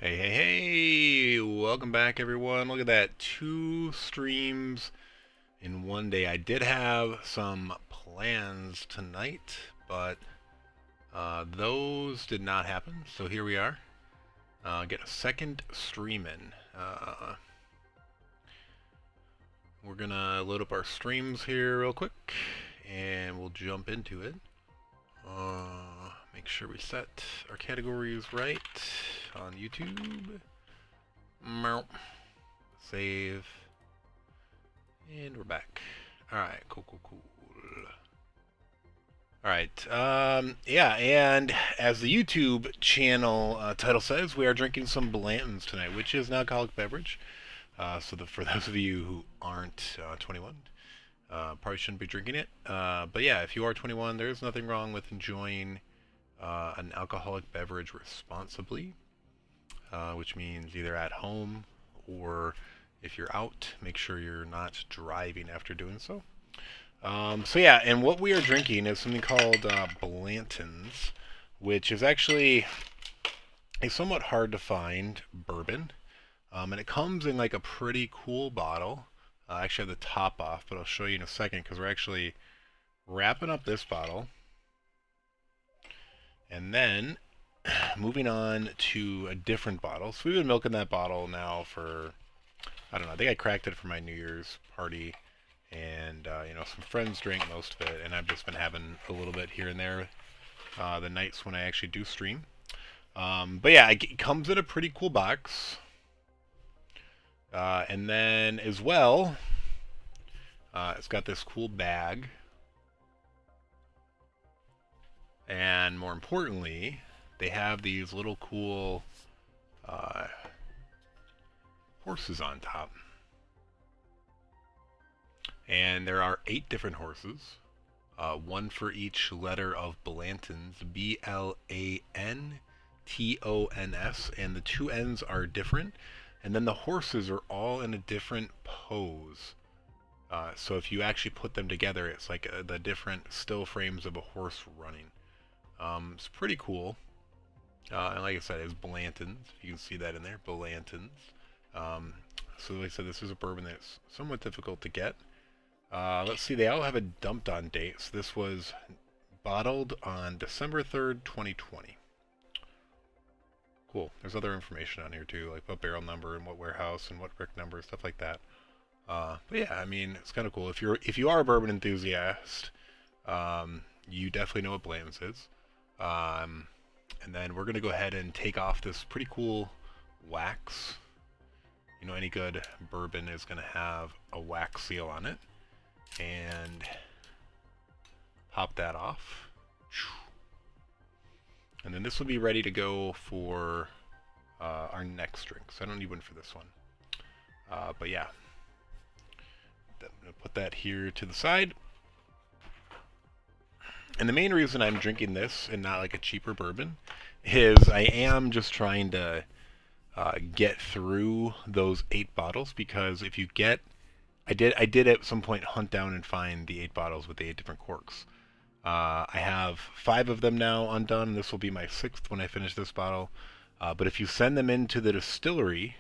Hey, hey, hey! Welcome back, everyone. Look at that. 2 streams in one day. I did have some plans tonight, but those did not happen. So here we are. Get a second stream in. We're going to load up our streams here real quick, and we'll jump into it. Make sure we set our categories right on YouTube. Save. And we're back. Alright, cool. Alright, yeah, and as the YouTube channel title says, we are drinking some Blanton's tonight, which is an alcoholic beverage. For those of you who aren't 21, probably shouldn't be drinking it. But yeah, if you are 21, there's nothing wrong with enjoying an alcoholic beverage responsibly, which means either at home or if you're out, make sure you're not driving after doing so. So yeah, and what we are drinking is something called Blanton's, which is actually a somewhat hard to find bourbon. And it comes in like a pretty cool bottle. I actually have the top off, but I'll show you in a second because we're actually wrapping up this bottle. And then moving on to a different bottle. So we've been milking that bottle now for, I don't know, I think I cracked it for my New Year's party. And, some friends drank most of it. And I've just been having a little bit here and there the nights when I actually do stream. But yeah, it comes in a pretty cool box. And then as well, it's got this cool bag. And more importantly, they have these little cool horses on top. And there are 8 different horses, one for each letter of Blanton's, B-L-A-N-T-O-N-S, and the 2 N's are different. And then the horses are all in a different pose. So if you actually put them together, it's like the different still frames of a horse running. It's pretty cool. And like I said, it's Blanton's. You can see that in there, Blanton's. So like I said, this is a bourbon that's somewhat difficult to get. Let's see, they all have a dumped on date. So this was bottled on December 3rd, 2020. Cool. There's other information on here too, like what barrel number and what warehouse and what brick number, stuff like that. But yeah, I mean, it's kind of cool. If you are a bourbon enthusiast, you definitely know what Blanton's is. And then we're gonna go ahead and take off this pretty cool wax. You know, any good bourbon is gonna have a wax seal on it. And pop that off. And then this will be ready to go for our next drink. So I don't need one for this one. But yeah. I'm going to put that here to the side. And the main reason I'm drinking this and not like a cheaper bourbon is I am just trying to get through those 8 bottles, because if you get, I did at some point hunt down and find the 8 bottles with the 8 different corks. I have 5 of them now undone, and this will be my 6th when I finish this bottle. But if you send them into the distillery,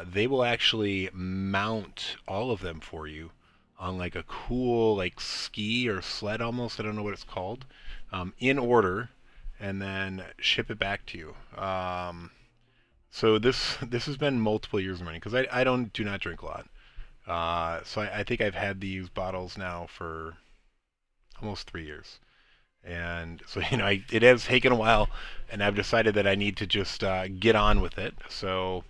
they will actually mount all of them for you on like a cool like ski or sled almost, I don't know what it's called, in order, and then ship it back to you. So this has been multiple years running, because I do not drink a lot. So I think I've had these bottles now for almost 3 years. And so, it has taken a while, and I've decided that I need to just get on with it. So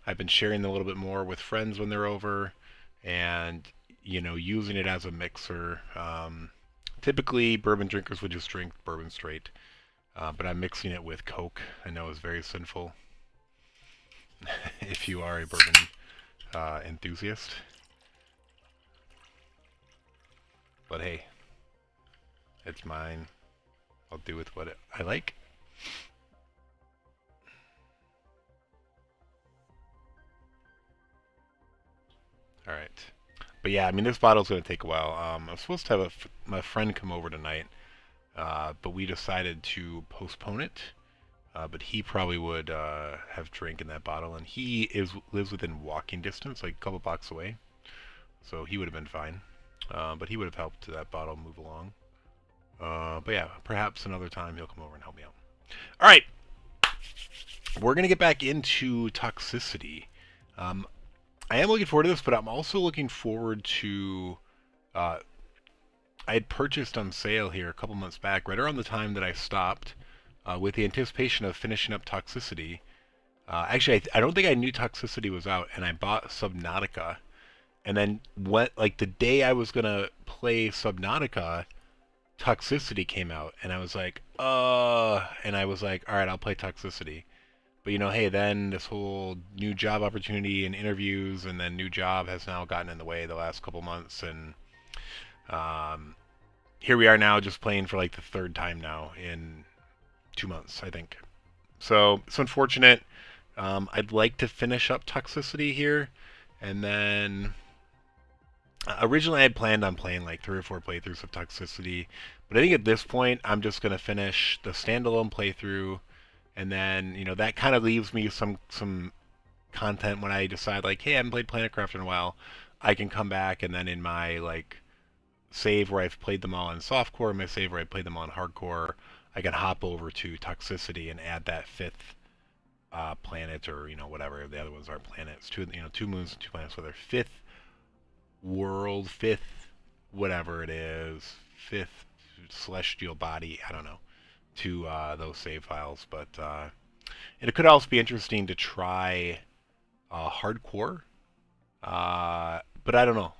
I've been sharing a little bit more with friends when they're over, and, using it as a mixer. Typically, bourbon drinkers would just drink bourbon straight, but I'm mixing it with Coke. I know it's very sinful if you are a bourbon enthusiast. But hey, it's mine. I'll do with what I like. Alright. But yeah, I mean, this bottle's going to take a while. I'm supposed to have my friend come over tonight, but we decided to postpone it but he probably would have drink in that bottle, and he lives within walking distance, like a couple blocks away, so he would have been fine. But he would have helped that bottle move along. But yeah, perhaps another time he'll come over and help me out. All right, we're gonna get back into Toxicity. I am looking forward to this, but I'm also looking forward to. I had purchased on sale here a couple months back, right around the time that I stopped, with the anticipation of finishing up Toxicity. Actually, I don't think I knew Toxicity was out, and I bought Subnautica. And then, like the day I was gonna play Subnautica, Toxicity came out, and I was like, and I was like, all right, I'll play Toxicity. But hey, then this whole new job opportunity and interviews, and then new job has now gotten in the way the last couple months, and here we are now, just playing for like the third time now in 2 months, I think. So it's unfortunate. I'd like to finish up Toxicity here, and then originally I had planned on playing like 3 or 4 playthroughs of Toxicity, but I think at this point I'm just gonna finish the standalone playthrough, and then that kind of leaves me some content when I decide like, hey, I haven't played Planetcraft in a while. I can come back, and then in my like save where I've played them all in softcore, my save where I played them all in hardcore, I can hop over to Toxicity and add that 5th planet, or whatever. The other ones aren't planets. 2 moons and 2 planets. So they're 5th world, 5th whatever it is, 5th celestial body. I don't know. To those save files, but it could also be interesting to try hardcore. But I don't know.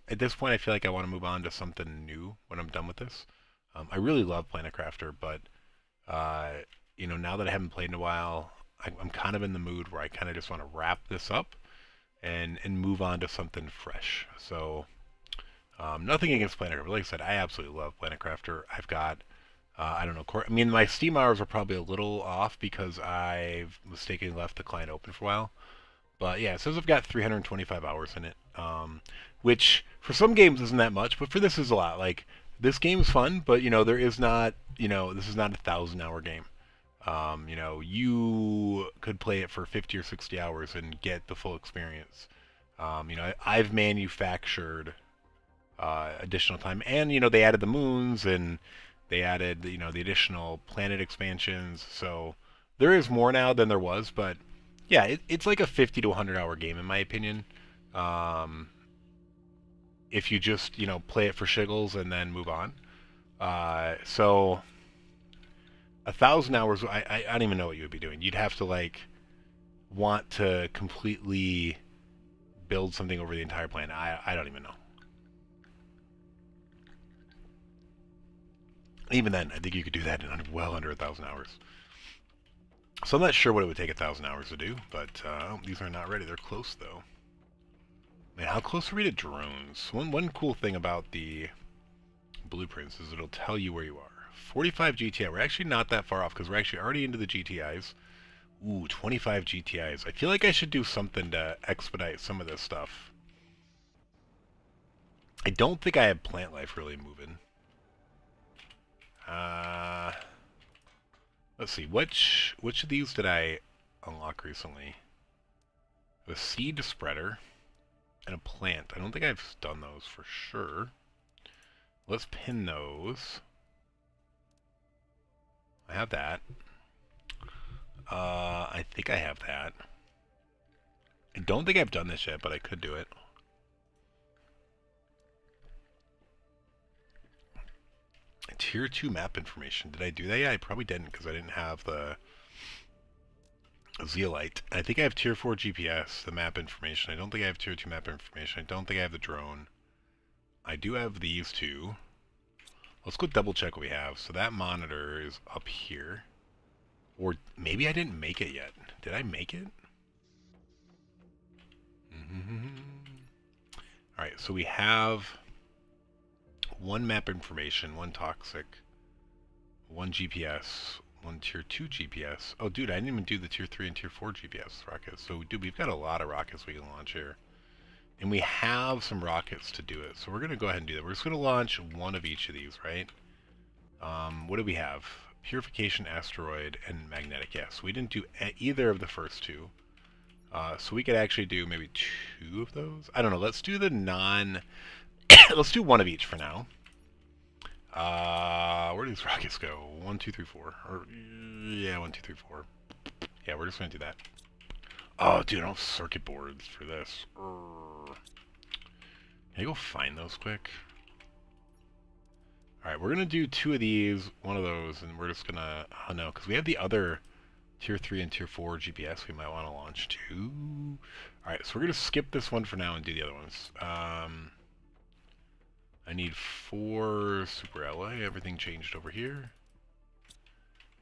At this point, I feel like I want to move on to something new when I'm done with this. I really love Planetcrafter, but now that I haven't played in a while, I'm kind of in the mood where I kind of just want to wrap this up and move on to something fresh. So nothing against Planetcrafter. Like I said, I absolutely love Planetcrafter. I've got I don't know. I mean, my Steam hours are probably a little off because I've mistakenly left the client open for a while. But yeah, it says I've got 325 hours in it, which for some games isn't that much, but for this is a lot. Like, this game is fun, but there is not, this is not a 1,000-hour game. You could play it for 50 or 60 hours and get the full experience. I've manufactured additional time, and they added the moons, and they added the additional planet expansions. So there is more now than there was, but yeah, it's like a 50 to 100-hour game in my opinion. If you just play it for shiggles and then move on. So 1,000 hours, I don't even know what you would be doing. You'd have to like want to completely build something over the entire planet. I don't even know. Even then, I think you could do that in well under 1,000 hours. So I'm not sure what it would take 1,000 hours to do, but these are not ready. They're close though. Man, how close are we to drones? One cool thing about the blueprints is it'll tell you where you are. 45 GTI. We're actually not that far off because we're actually already into the GTIs. Ooh, 25 GTIs. I feel like I should do something to expedite some of this stuff. I don't think I have plant life really moving. Let's see. Which of these did I unlock recently? A seed spreader and a plant. I don't think I've done those for sure. Let's pin those. I have that. I think I have that. I don't think I've done this yet, but I could do it. Tier 2 map information. Did I do that? Yeah, I probably didn't because I didn't have the Zeolite. I think I have Tier 4 GPS, the map information. I don't think I have Tier 2 map information. I don't think I have the drone. I do have these two. Let's go double check what we have. So that monitor is up here. Or maybe I didn't make it yet. Did I make it? Alright, so we have one map information, one toxic, one GPS, one tier 2 GPS. Oh, dude, I didn't even do the tier 3 and tier 4 GPS rockets. So, dude, we've got a lot of rockets we can launch here. And we have some rockets to do it. So we're going to go ahead and do that. We're just going to launch one of each of these, right? What do we have? Purification Asteroid, and Magnetic. Yes, we didn't do either of the first two. So we could actually do maybe 2 of those. I don't know. Let's do the non... let's do 1 of each for now. Where do these rockets go? 1, 2, 3, 4. Or, yeah, 1, 2, 3, 4. Yeah, we're just going to do that. Oh, dude, I don't have circuit boards for this. Can I go find those quick? Alright, we're going to do 2 of these, 1 of those, and we're just going to... Oh, no, because we have the other Tier 3 and Tier 4 GPS we might want to launch too. Alright, so we're going to skip this one for now and do the other ones. I need 4 Super LA, everything changed over here.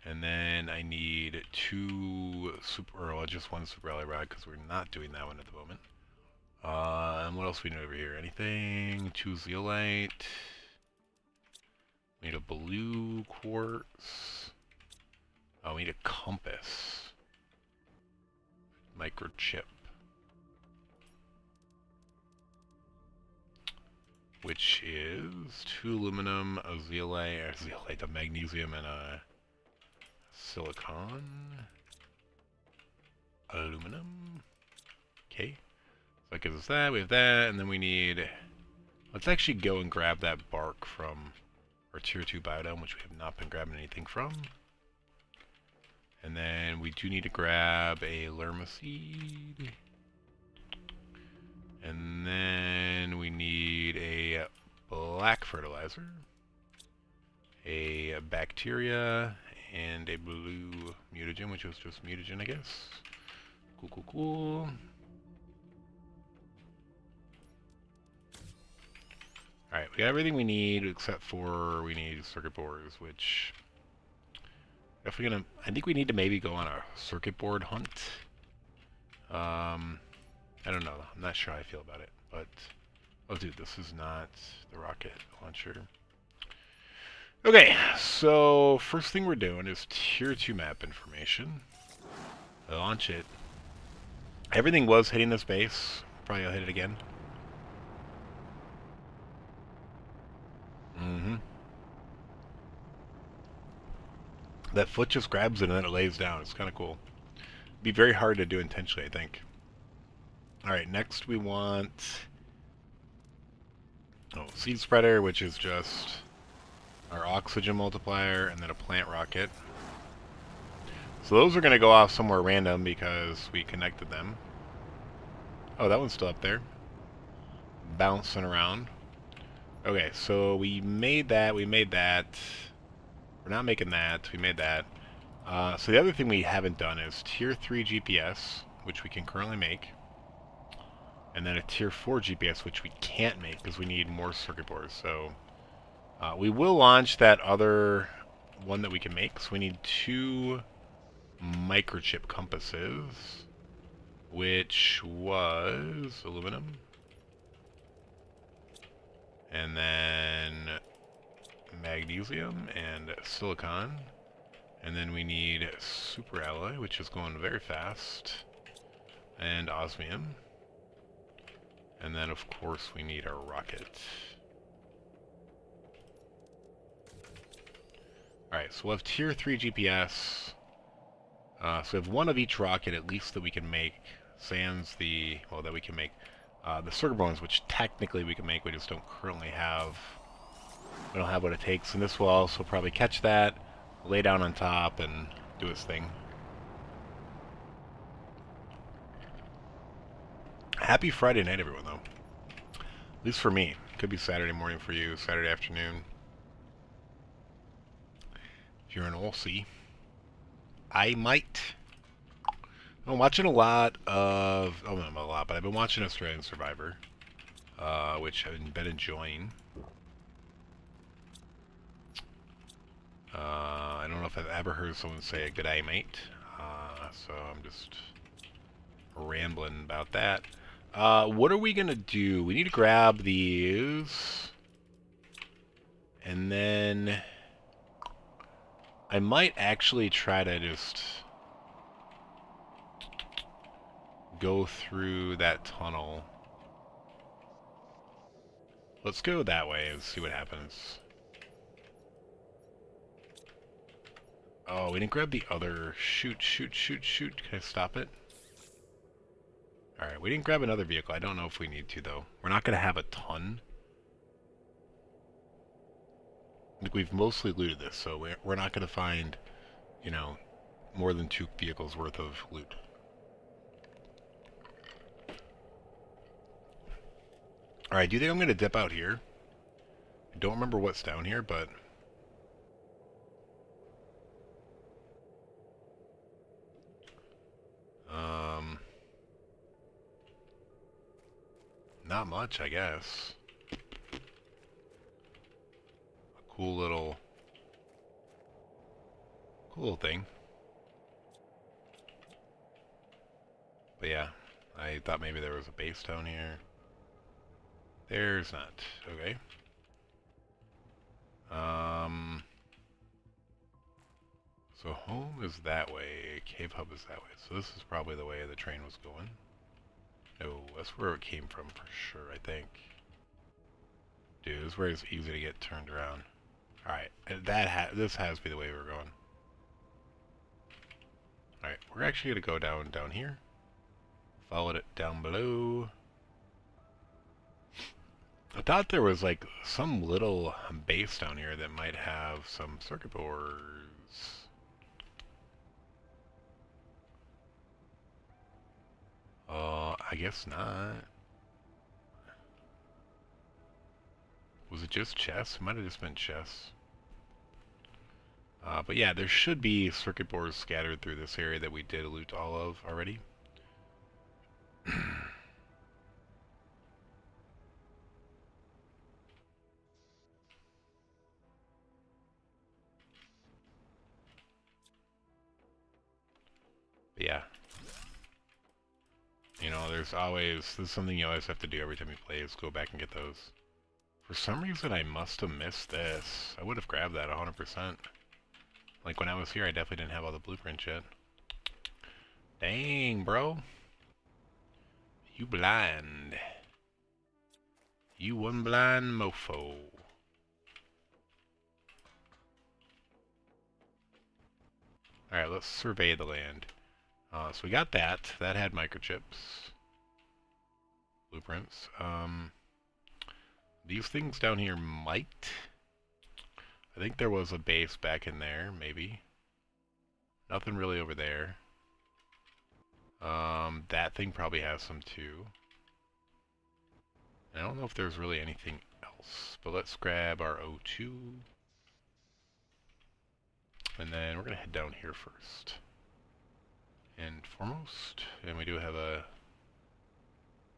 And then I need 2 Super, or just 1 Super LA rod because we're not doing that one at the moment. And what else we need over here? Anything? 2 zeolite. We need a blue quartz. Oh, we need a compass. Microchip. Which is 2 aluminum, a zeolite, a magnesium, and a silicon. Aluminum. Okay. So that gives us that. We have that, and then we need... Let's actually go and grab that bark from our Tier 2 biodome, which we have not been grabbing anything from. And then we do need to grab a lerma seed. And then we need a black fertilizer, a bacteria, and a blue mutagen, which was just mutagen, I guess. Cool, cool, cool. Alright, we got everything we need except for we need circuit boards, which... If we're gonna... I think we need to maybe go on a circuit board hunt. I don't know. I'm not sure how I feel about it, but... Oh, dude, this is not the rocket launcher. Okay, so first thing we're doing is Tier 2 map information. I launch it. Everything was hitting this base. Probably I'll hit it again. That foot just grabs it and then it lays down. It's kind of cool. It'd be very hard to do intentionally, I think. Alright, next we want... Oh, seed spreader, which is just our oxygen multiplier, and then a plant rocket. So those are going to go off somewhere random because we connected them. Oh, that one's still up there. Bouncing around. Okay, so we made that, we made that. We're not making that, we made that. So the other thing we haven't done is Tier 3 GPS, which we can currently make. And then a Tier 4 GPS, which we can't make because we need more circuit boards. So we will launch that other one that we can make. So we need 2 microchip compasses, which was aluminum. And then magnesium and silicon. And then we need super alloy, which is going very fast. And osmium. And then, of course, we need our rocket. Alright, so we'll have Tier 3 GPS. So we have 1 of each rocket, at least, that we can make. Sans the... Well, that we can make. The circuit boards, which technically we can make, we just don't currently have. We don't have what it takes. And this will also probably catch that, lay down on top, and do its thing. Happy Friday night, everyone, though. At least for me. Could be Saturday morning for you, Saturday afternoon. If you're in Aussie. I might. I'm watching a lot of... Oh, not a lot, but I've been watching Australian Survivor. Which I've been enjoying. I don't know if I've ever heard someone say a good day, mate. So I'm just rambling about that. What are we gonna do? We need to grab these. And then... I might actually try to just... go through that tunnel. Let's go that way and see what happens. Oh, we didn't grab the other. Shoot, shoot, shoot, shoot. Can I stop it? Alright, we didn't grab another vehicle. I don't know if we need to, though. We're not going to have a ton. Like, we've mostly looted this, so we're not going to find, you know, more than 2 vehicles worth of loot. Alright, do you think I'm going to dip out here? I don't remember what's down here, but... not much, I guess. A cool little thing. But yeah, I thought maybe there was a base down here. There's not. Okay. So home is that way, Cave Hub is that way. So this is probably the way the train was going. No, that's where it came from for sure, I think. Dude, this is where it's easy to get turned around. Alright, this has to be the way we're going. Alright, we're actually going to go down here. Follow it down below. I thought there was like some little base down here that might have some circuit boards. I guess not. Was it just chests? It might have just been chests. But yeah, there should be circuit boards scattered through this area that we did loot all of already. But yeah. You know, this is something you always have to do every time you play, is go back and get those. For some reason, I must have missed this. I would have grabbed that 100%. Like, when I was here, I definitely didn't have all the blueprints yet. Dang, bro. You blind. You one blind mofo. Alright, let's survey the land. So we got that. That had microchips. Blueprints. These things down here might. I think there was a base back in there, maybe. Nothing really over there. That thing probably has some too. I don't know if there's really anything else, but let's grab our O2. And then we're going to head down here first and foremost. And we do have a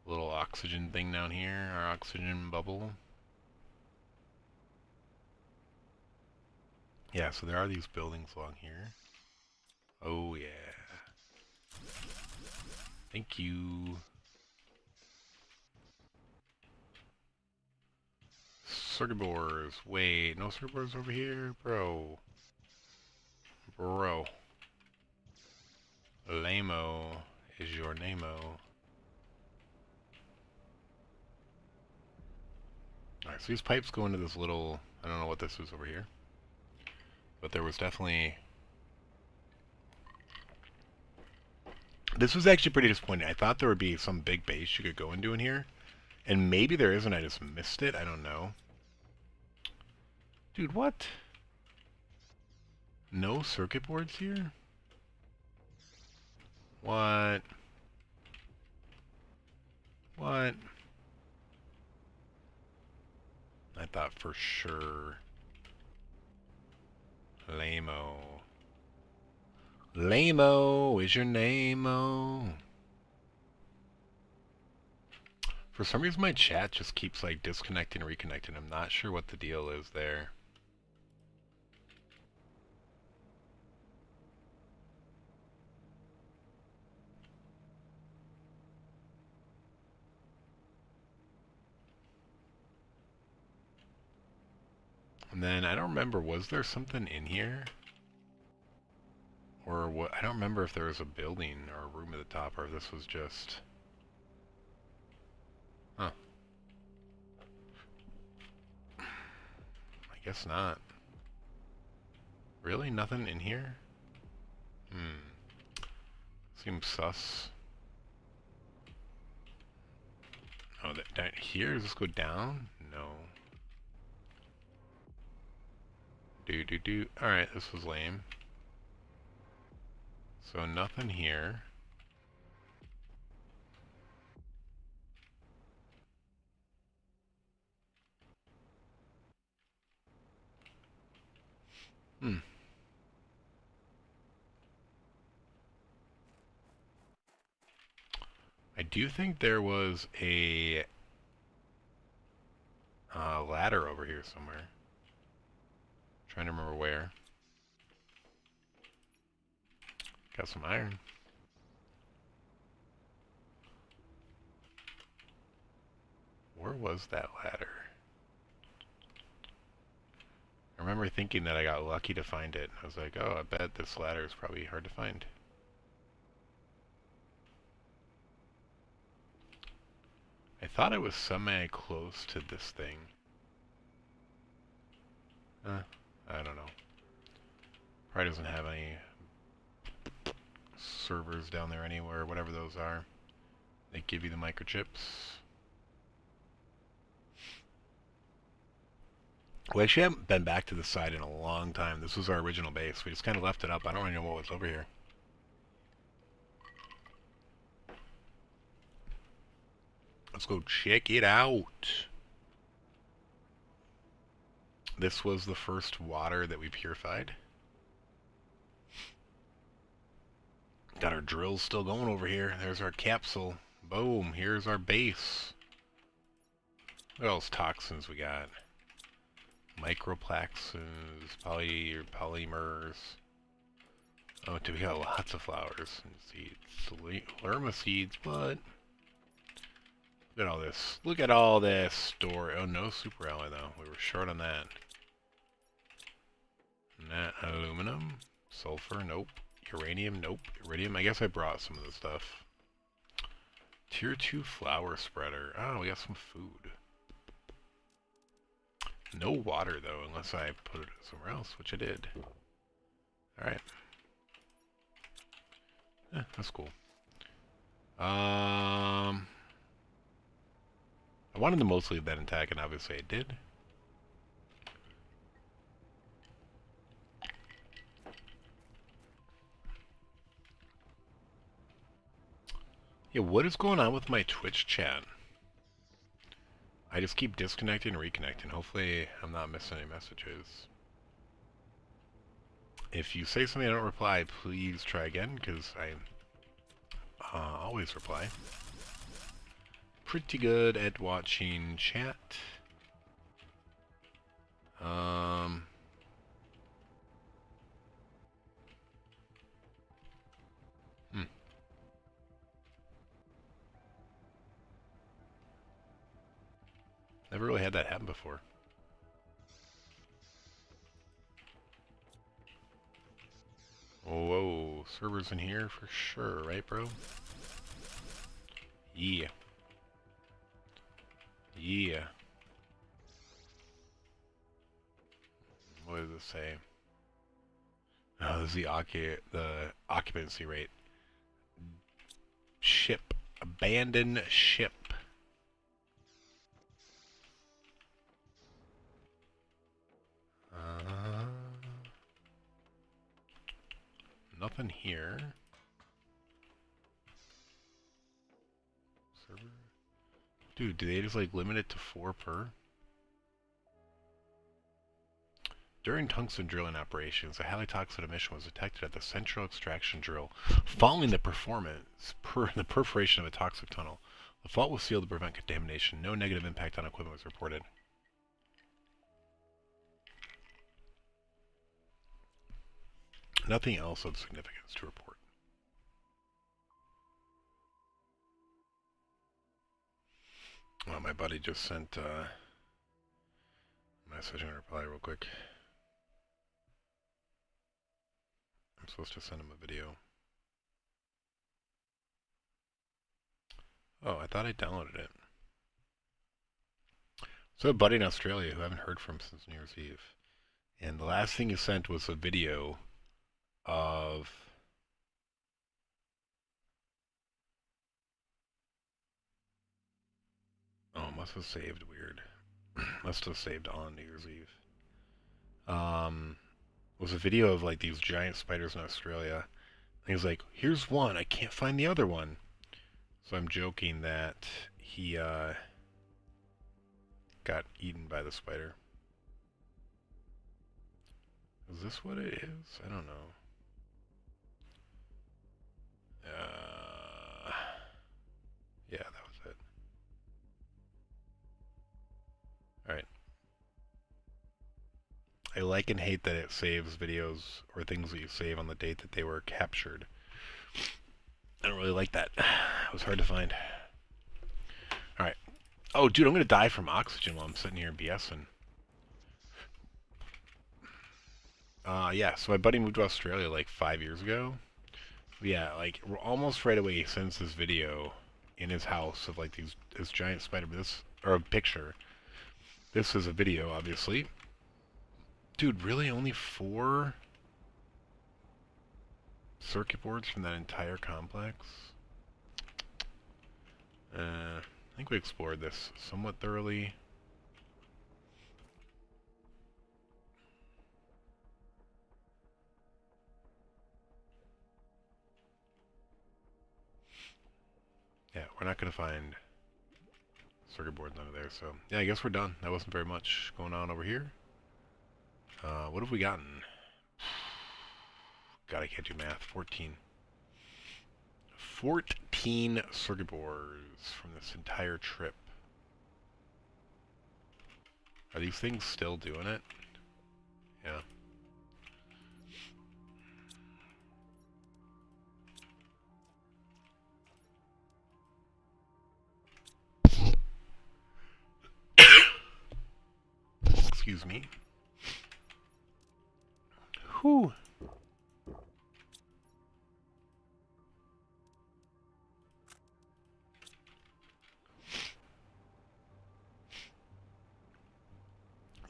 little oxygen thing down here, our oxygen bubble. Yeah, so there are these buildings along here. Oh yeah. Thank you. Circuit boards. Wait, no circuit boards over here? Bro. Bro. Lamo is your name-o. Alright, so these pipes go into this little... I don't know what this is over here. But there was definitely... This was actually pretty disappointing. I thought there would be some big base you could go into in here. And maybe there is and I just missed it. I don't know. Dude, what? No circuit boards here? What? What? I thought for sure. Lamo. Lamo is your name-o. For some reason my chat just keeps like disconnecting and reconnecting. I'm not sure what the deal is there. And then I don't remember, was there something in here? Or what? I don't remember if there was a building or a room at the top, or if this was just... Huh. I guess not. Really? Nothing in here? Seems sus. Oh, down here? Does this go down? No. Do. Alright, this was lame. So nothing here. I do think there was a ladder over here somewhere. Trying to remember where. Got some iron. Where was that ladder? I remember thinking that I got lucky to find it. I was like, oh, I bet this ladder is probably hard to find. I thought it was semi-close to this thing. I don't know. Probably doesn't have any servers down there anywhere, whatever those are. They give you the microchips. We actually haven't been back to the side in a long time. This was our original base. We just kind of left it up. I don't really know what was over here. Let's go check it out. This was the first water that we purified. Got our drills still going over here. There's our capsule. Boom. Here's our base. What else toxins we got? Microplaxins, polymers. Oh, we got lots of flowers and seeds. Lerma seeds, but look at all this. Look at all this store. Oh, no super alloy though. We were short on that. Aluminum, sulfur, nope. Uranium, nope. Iridium, I guess I brought some of the stuff. Tier 2 flower spreader. Oh, we got some food. No water though, unless I put it somewhere else, which I did. Alright. That's cool. I wanted to mostly leave that intact, and obviously I did. Yeah, what is going on with my Twitch chat? I just keep disconnecting and reconnecting. Hopefully I'm not missing any messages. If you say something I don't reply, please try again, because I always reply. Pretty good at watching chat. Never really had that happen before. Whoa, servers in here for sure, right, bro? Yeah. Yeah. What does it say? Oh, this is the occupancy rate. Ship. Abandon ship. Nothing here. Server. Dude, do they just like limit it to 4 per? During tungsten drilling operations, a highly toxic emission was detected at the central extraction drill following the perforation of a toxic tunnel. The fault was sealed to prevent contamination. No negative impact on equipment was reported. Nothing else of significance to report. Well, my buddy just sent a message and reply real quick. I'm supposed to send him a video. Oh, I thought I downloaded it. So a buddy in Australia who I haven't heard from since New Year's Eve. And the last thing he sent was a video of must have saved weird. Must have saved on New Year's Eve. Was a video of like these giant spiders in Australia. And he was like, "Here's one. I can't find the other one." So I'm joking that he got eaten by the spider. Is this what it is? I don't know. Yeah, that was it. Alright. I like and hate that it saves videos or things that you save on the date that they were captured. I don't really like that. It was hard to find. Alright. Oh, dude, I'm gonna die from oxygen while I'm sitting here BSing. Yeah, so my buddy moved to Australia like 5 years ago. Yeah, like almost right away he sends this video in his house of like this giant spider, or a picture. This is a video, obviously. Dude, really only 4 circuit boards from that entire complex? I think we explored this somewhat thoroughly. Yeah, we're not going to find circuit boards under there, so yeah, I guess we're done. That wasn't very much going on over here. What have we gotten? God, I can't do math. 14. 14 circuit boards from this entire trip. Are these things still doing it? Yeah. Excuse me. Whew.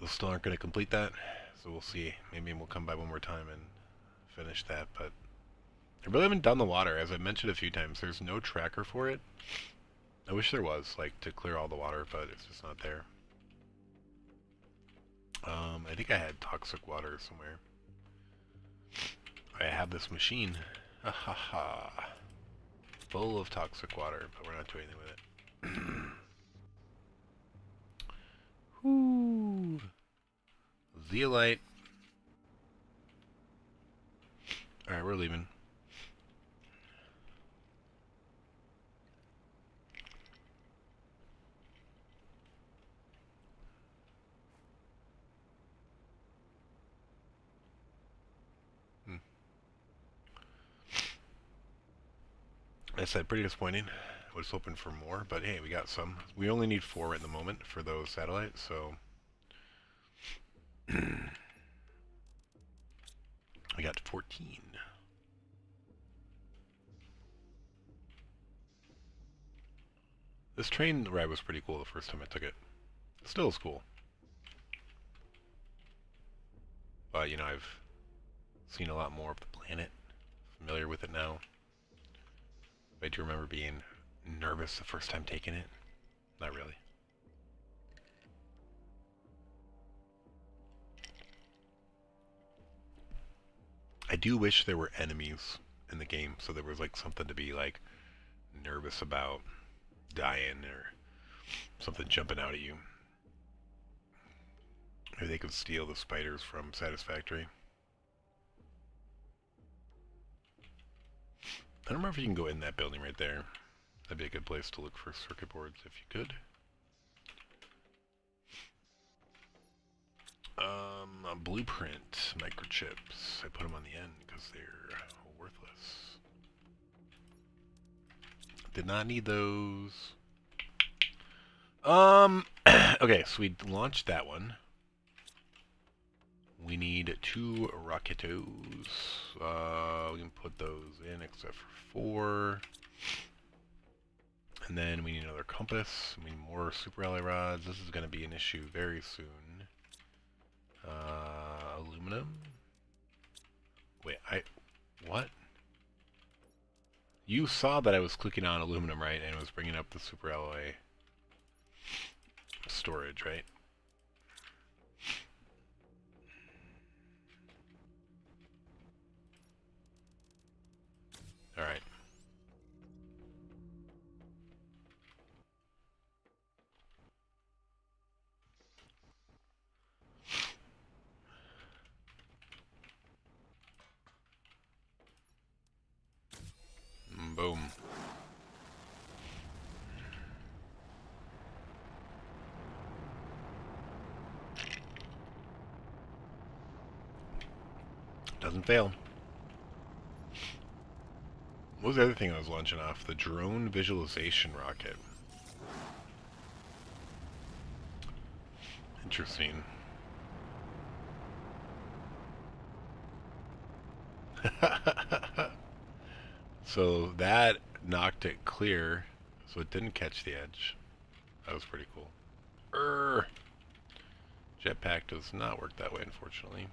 We still aren't going to complete that, so we'll see. Maybe we'll come by one more time and finish that, but I really haven't done the water. As I've mentioned a few times, there's no tracker for it. I wish there was, like, to clear all the water, but it's just not there. I think I had toxic water somewhere. I have this machine. Ha ha ha. Full of toxic water, but we're not doing anything with it. Whoo. Zeolite. Alright, we're leaving. I said, pretty disappointing. I was hoping for more, but hey, we got some. We only need 4 at the moment for those satellites, so... we got 14. This train ride was pretty cool the first time I took it. It still is cool. But, you know, I've seen a lot more of the planet. Familiar with it now. I do remember being nervous the first time taking it. Not really. I do wish there were enemies in the game, so there was like something to be like nervous about dying or something jumping out at you. Maybe they could steal the spiders from Satisfactory. I don't remember if you can go in that building right there. That'd be a good place to look for circuit boards if you could. Blueprint microchips. I put them on the end because they're worthless. Did not need those. Okay, so we launched that one. We need 2 rocketos. We can put those in except for 4. And then we need another compass. We need more super ally rods. This is going to be an issue very soon. Aluminum. Wait, what? You saw that I was clicking on aluminum, right? And it was bringing up the super alloy. storage, right? All right. Boom. Doesn't fail. What was the other thing I was launching off? The drone visualization rocket. Interesting. So that knocked it clear, so it didn't catch the edge. That was pretty cool. Jetpack does not work that way, unfortunately.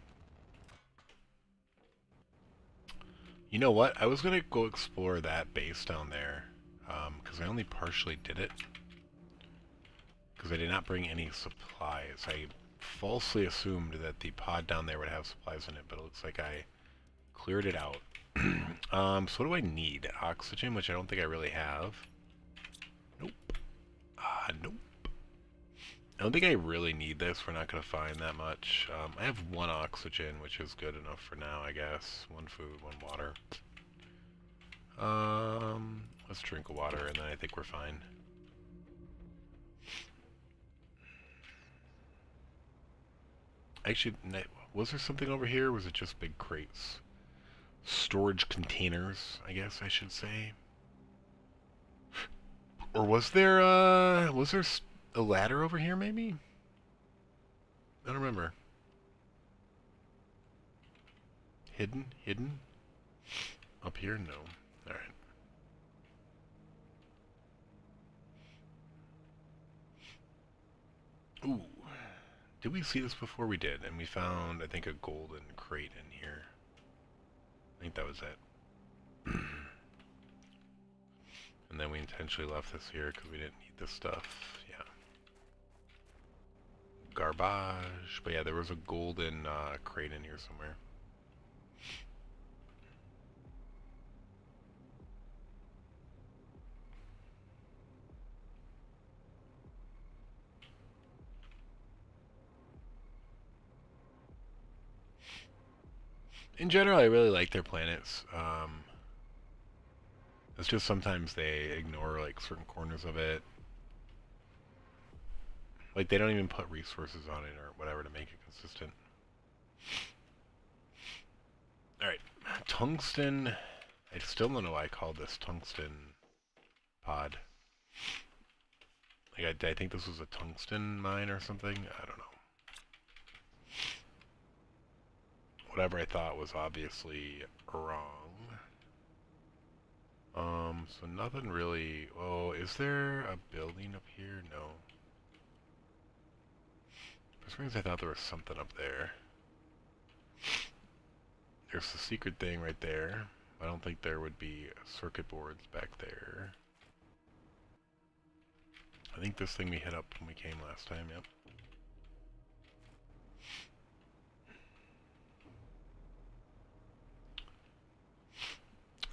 You know what? I was going to go explore that base down there, because I only partially did it. Because I did not bring any supplies. I falsely assumed that the pod down there would have supplies in it, but it looks like I cleared it out. So what do I need? Oxygen, which I don't think I really have. Nope. Nope. I don't think I really need this. We're not going to find that much. I have 1 oxygen, which is good enough for now, I guess. 1 food, 1 water. Let's drink water, and then I think we're fine. Actually, was there something over here, or was it just big crates? Storage containers, I guess I should say. Or was there a ladder over here, maybe? I don't remember. Hidden? Up here? No. Alright. Ooh. Did we see this before? We did, and we found, I think, a golden crate in here. I think that was it. And then we intentionally left this here because we didn't need this stuff. Yeah. Garbage. But yeah, there was a golden crate in here somewhere. In general, I really like their planets. It's just sometimes they ignore like certain corners of it. Like they don't even put resources on it or whatever to make it consistent. Alright, tungsten. I still don't know why I called this tungsten pod. Like I think this was a tungsten mine or something. I don't know. Whatever I thought was obviously wrong. So nothing really. Oh, is there a building up here? No. For some reason I thought there was something up there. There's the secret thing right there. I don't think there would be circuit boards back there. I think this thing we hit up when we came last time, yep.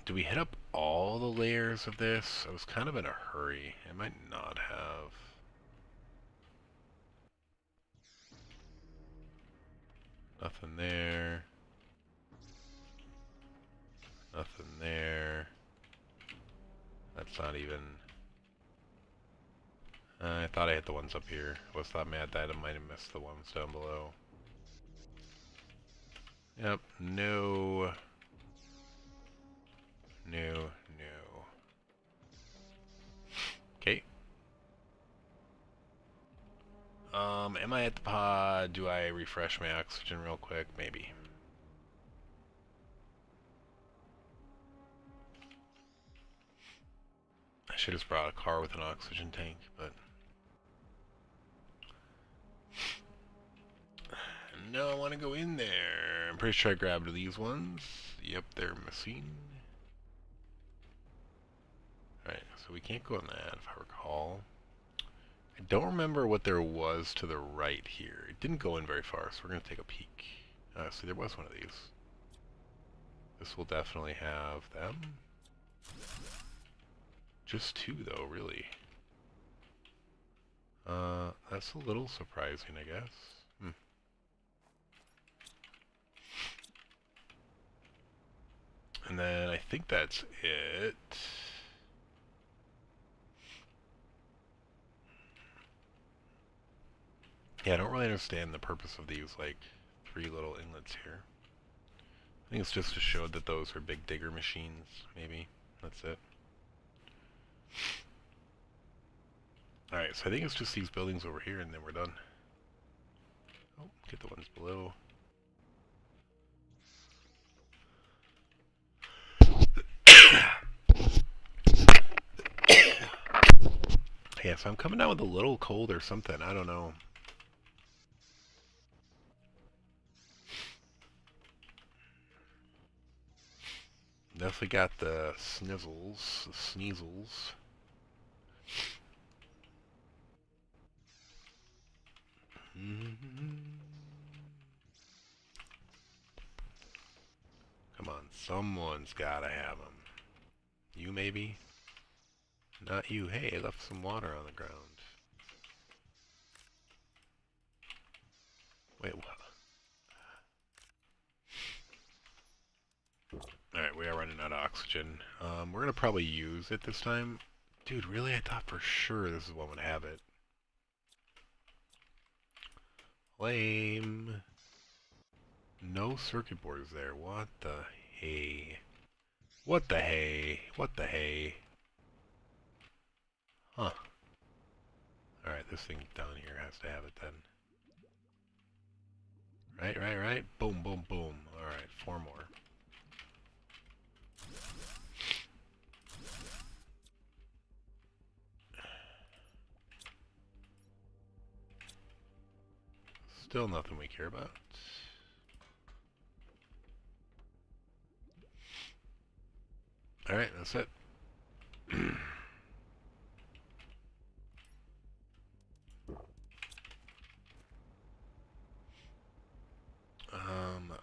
Did we hit up all the layers of this? I was kind of in a hurry. I might not have. Nothing there. Nothing there. That's not even... I thought I hit the ones up here. I was thought mad that I might have missed the ones down below. Yep, no. No. Okay. Am I at the pod? Do I refresh my oxygen real quick? Maybe. I should have brought a car with an oxygen tank, but... No, I want to go in there. I'm pretty sure I grabbed these ones. Yep, they're missing. Alright, so we can't go in that, if I recall. I don't remember what there was to the right here. It didn't go in very far, so we're going to take a peek. See, there was one of these. This will definitely have them. Just two, though, really. That's a little surprising, I guess. And then I think that's it. Yeah, I don't really understand the purpose of these, like, 3 little inlets here. I think it's just to show that those are big digger machines, maybe. That's it. Alright, so I think it's just these buildings over here, and then we're done. Oh, get the ones below. Yeah, so I'm coming down with a little cold or something. I don't know. Definitely got the snizzles, the sneezels. Come on, someone's gotta have them. You maybe? Not you. Hey, I left some water on the ground. Wait, what? Alright, we are running out of oxygen. We're gonna probably use it this time. Dude, really? I thought for sure this is what would have it. Lame. No circuit boards there. What the hey? What the hey? What the hey? Huh. Alright, this thing down here has to have it then. Right. Boom, boom, boom. Alright, 4 more. Still nothing we care about. Alright, that's it.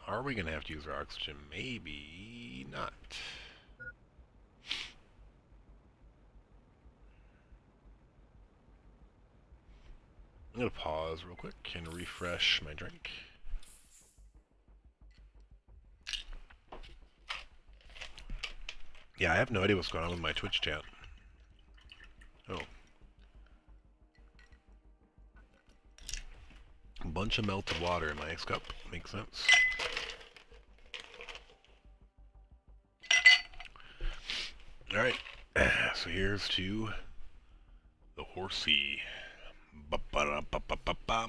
Are we gonna have to use our oxygen? Maybe not. I'm gonna pause real quick and refresh my drink. Yeah, I have no idea what's going on with my Twitch chat. Oh. A bunch of melted water in my ice cup. Makes sense. Alright, so here's to the horsey. Ba-ba-da-ba-ba-ba-ba.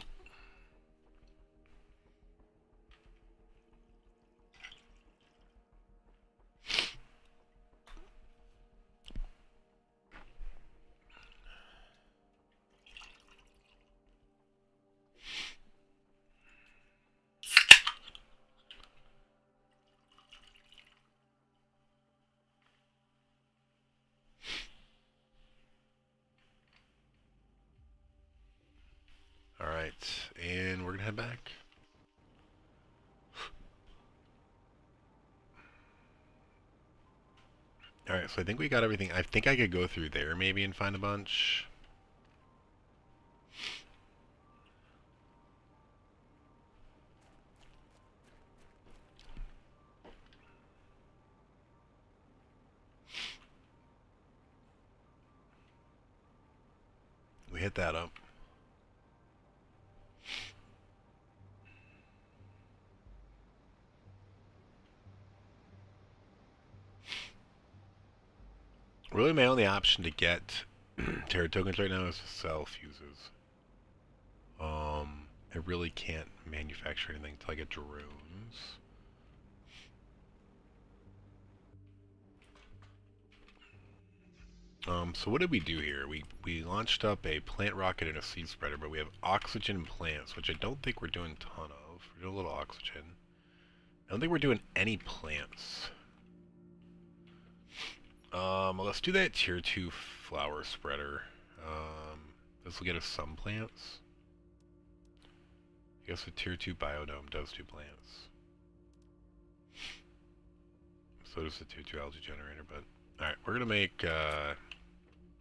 Alright, and we're gonna head back. Alright, so I think we got everything. I think I could go through there maybe and find a bunch. We hit that up. Really, my only option to get Terra tokens right now is to sell fuses. I really can't manufacture anything until I get drones. So what did we do here? We launched up a plant rocket and a seed spreader, but we have oxygen plants, which I don't think we're doing a ton of. We're doing a little oxygen. I don't think we're doing any plants. Well, let's do that tier 2 flower spreader. This will get us some plants. I guess a tier 2 biodome does 2 plants. So does the tier 2 algae generator, but... Alright, we're gonna make, I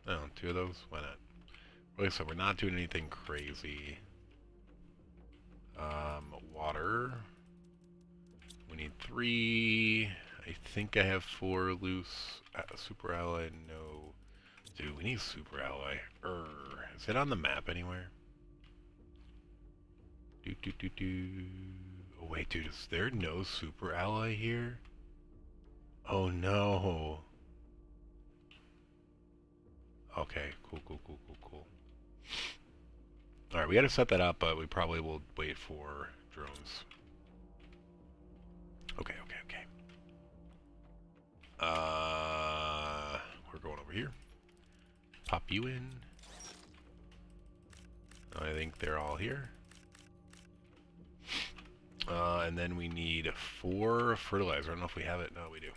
don't know, 2 of those? Why not? Like I said, we're not doing anything crazy. Water. We need 3. I think I have 4 loose. Super alloy, no. Dude, we need super alloy. Is it on the map anywhere? Oh wait, dude, is there no super alloy here? Oh no. Okay, cool. Alright, we gotta set that up, but we probably will wait for drones. Okay. We're going over here. Pop you in. I think they're all here. And then we need 4 fertilizer. I don't know if we have it. No, we do.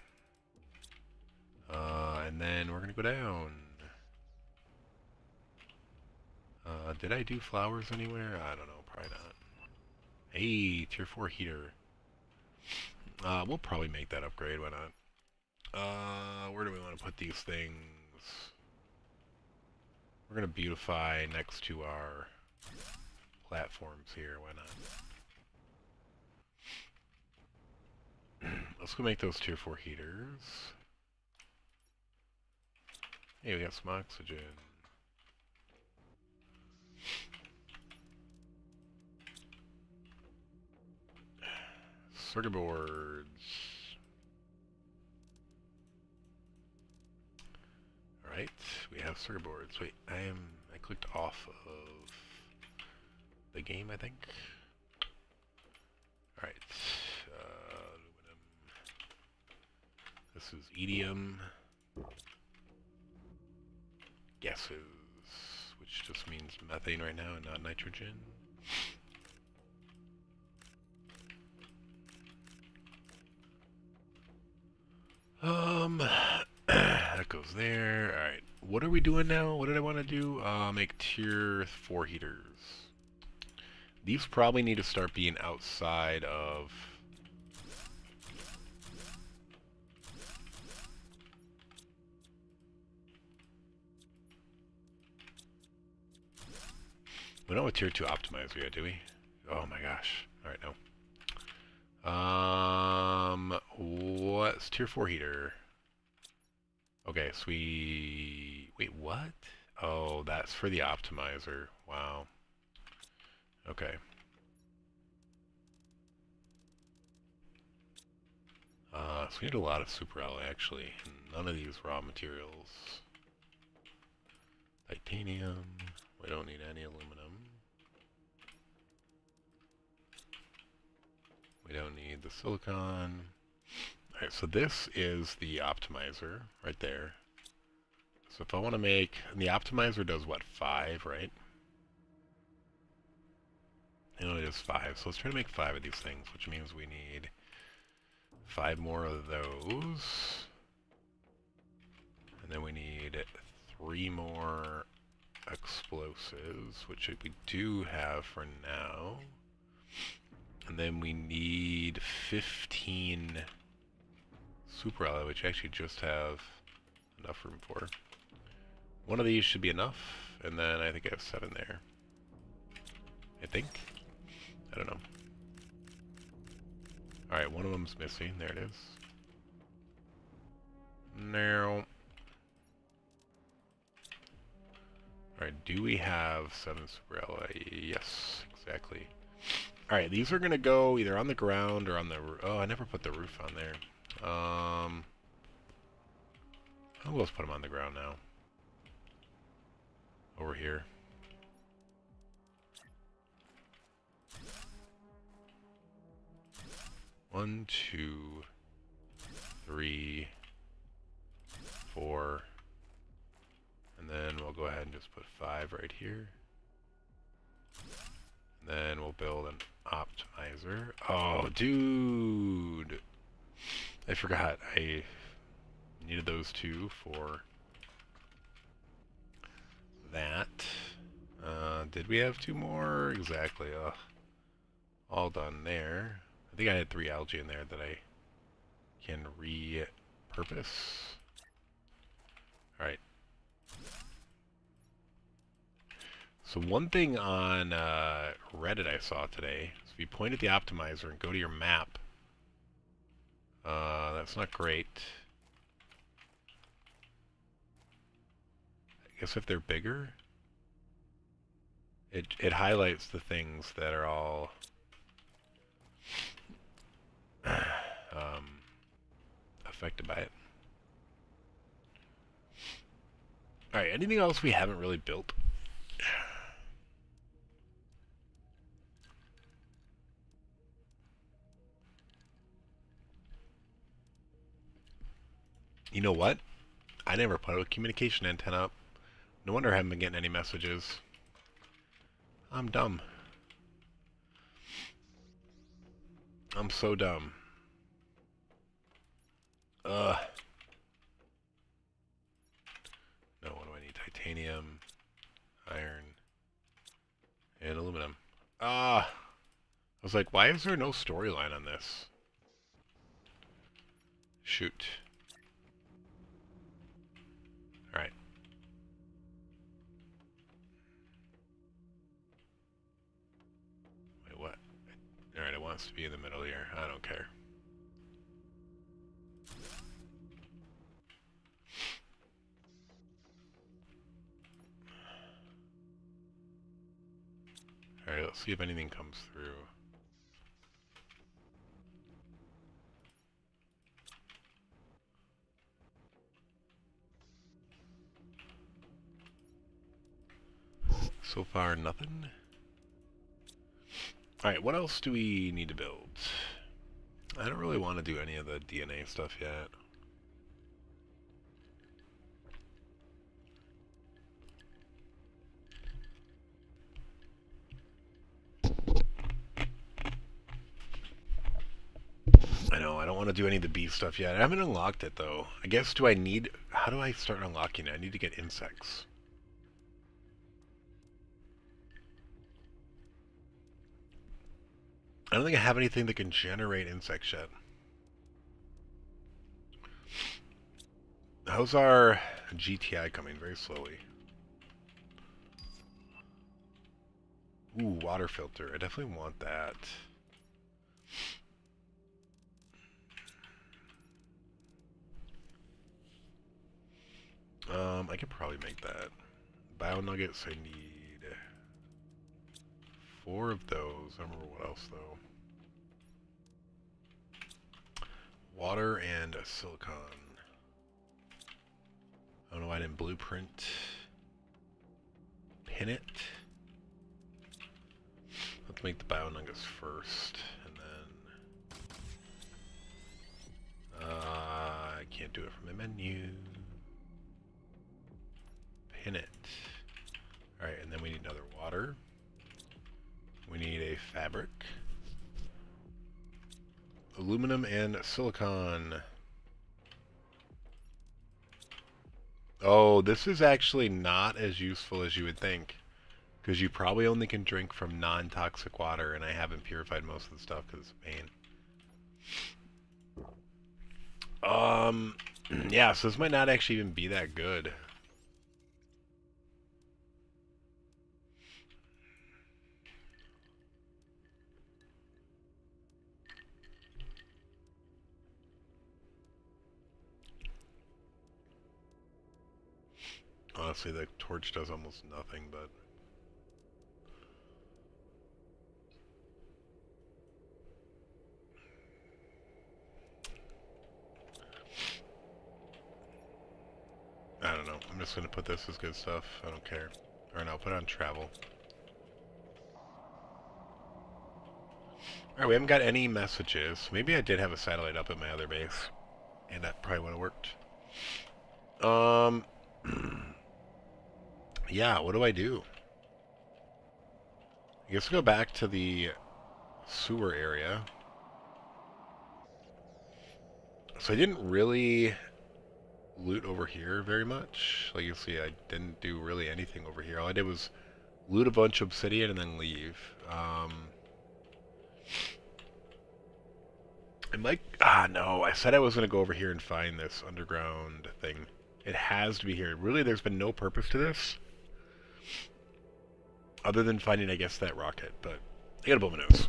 And then we're gonna go down. Did I do flowers anywhere? I don't know. Probably not. Hey, tier 4 heater. We'll probably make that upgrade. Why not? Where do we want to put these things? We're gonna beautify next to our platforms here. Why not? Let's go make those tier 4 heaters. Hey, we got some oxygen. Circuit boards. Alright, we have circuit boards. Wait, I clicked off of the game, I think. Alright. Aluminum. This is EDM. Gases, which just means methane right now and not nitrogen. That goes there. Alright, what are we doing now? What did I want to do? Make tier 4 heaters. These probably need to start being outside of... We don't have a tier 2 optimizer yet, do we? Oh my gosh. Alright, no. What's tier 4 heater? Okay, so we... Wait, what? Oh, that's for the optimizer. Wow. Okay. So we need a lot of super alloy, actually. None of these raw materials. Titanium. We don't need any aluminum. We don't need the silicon. Alright, so this is the optimizer right there. So if I want to make... And the optimizer does what, 5, right? It only does 5. So let's try to make 5 of these things, which means we need 5 more of those. And then we need 3 more explosives, which we do have for now. And then we need 15 super alloy, which I actually just have enough room for. One of these should be enough, and then I think I have 7 there. I think. I don't know. Alright, one of them's missing. There it is. Now. Alright, do we have 7 super alloy? Yes, exactly. Alright, these are gonna go either on the ground or on the roof. Oh, I never put the roof on there. I'll just put them on the ground now. Over here. One, 2, 3, 4. And then we'll go ahead and just put 5 right here. And then we'll build an optimizer. Oh, dude! I forgot. I needed those 2 for that. Should we have 2 more? Exactly. All done there. I think I had 3 algae in there that I can repurpose. Alright. So one thing on Reddit I saw today is if you point at the optimizer and go to your map, that's not great. I guess if they're bigger, it highlights the things that are all affected by it. Alright, anything else we haven't really built? You know what? I never put a communication antenna up. No wonder I haven't been getting any messages. I'm dumb. I'm so dumb. No, what do I need? Titanium, iron, and aluminum. I was like, why is there no storyline on this? Shoot. Alright. Wait, what? Alright, it wants to be in the middle here. I don't care. Alright, let's see if anything comes through. So far, nothing. Alright, what else do we need to build? I don't really want to do any of the DNA stuff yet. I know, I don't want to do any of the bee stuff yet. I haven't unlocked it, though. I guess, do I need... How do I start unlocking it? I need to get insects. I don't think I have anything that can generate insects yet. How's our GTI coming? Very slowly. Ooh, water filter. I definitely want that. I could probably make that. Bio nuggets, I need 4 of those. I don't remember what else, though. Water and a silicon. I don't know why I didn't blueprint. Pin it. Let's make the bio nuggets first, and then I can't do it from the menu. Pin it. Alright, and then we need another water. We need a fabric. Aluminum and silicon. Oh, this is actually not as useful as you would think. Because you probably only can drink from non-toxic water, and I haven't purified most of the stuff because it's a pain. Yeah, so this might not actually even be that good. Honestly, the torch does almost nothing, but... I don't know. I'm just going to put this as good stuff. I don't care. Or no, put it on travel. Alright, we haven't got any messages. Maybe I did have a satellite up at my other base. And that probably would have worked. Yeah, what do I do? I guess go back to the sewer area. So I didn't really loot over here very much. Like you see, I didn't do really anything over here. All I did was loot a bunch of obsidian, and then leave. I might... no. I said I was going to go over here and find this underground thing. It has to be here. Really, there's been no purpose to this. Other than finding, I guess, that rocket. But I gotta blow my nose.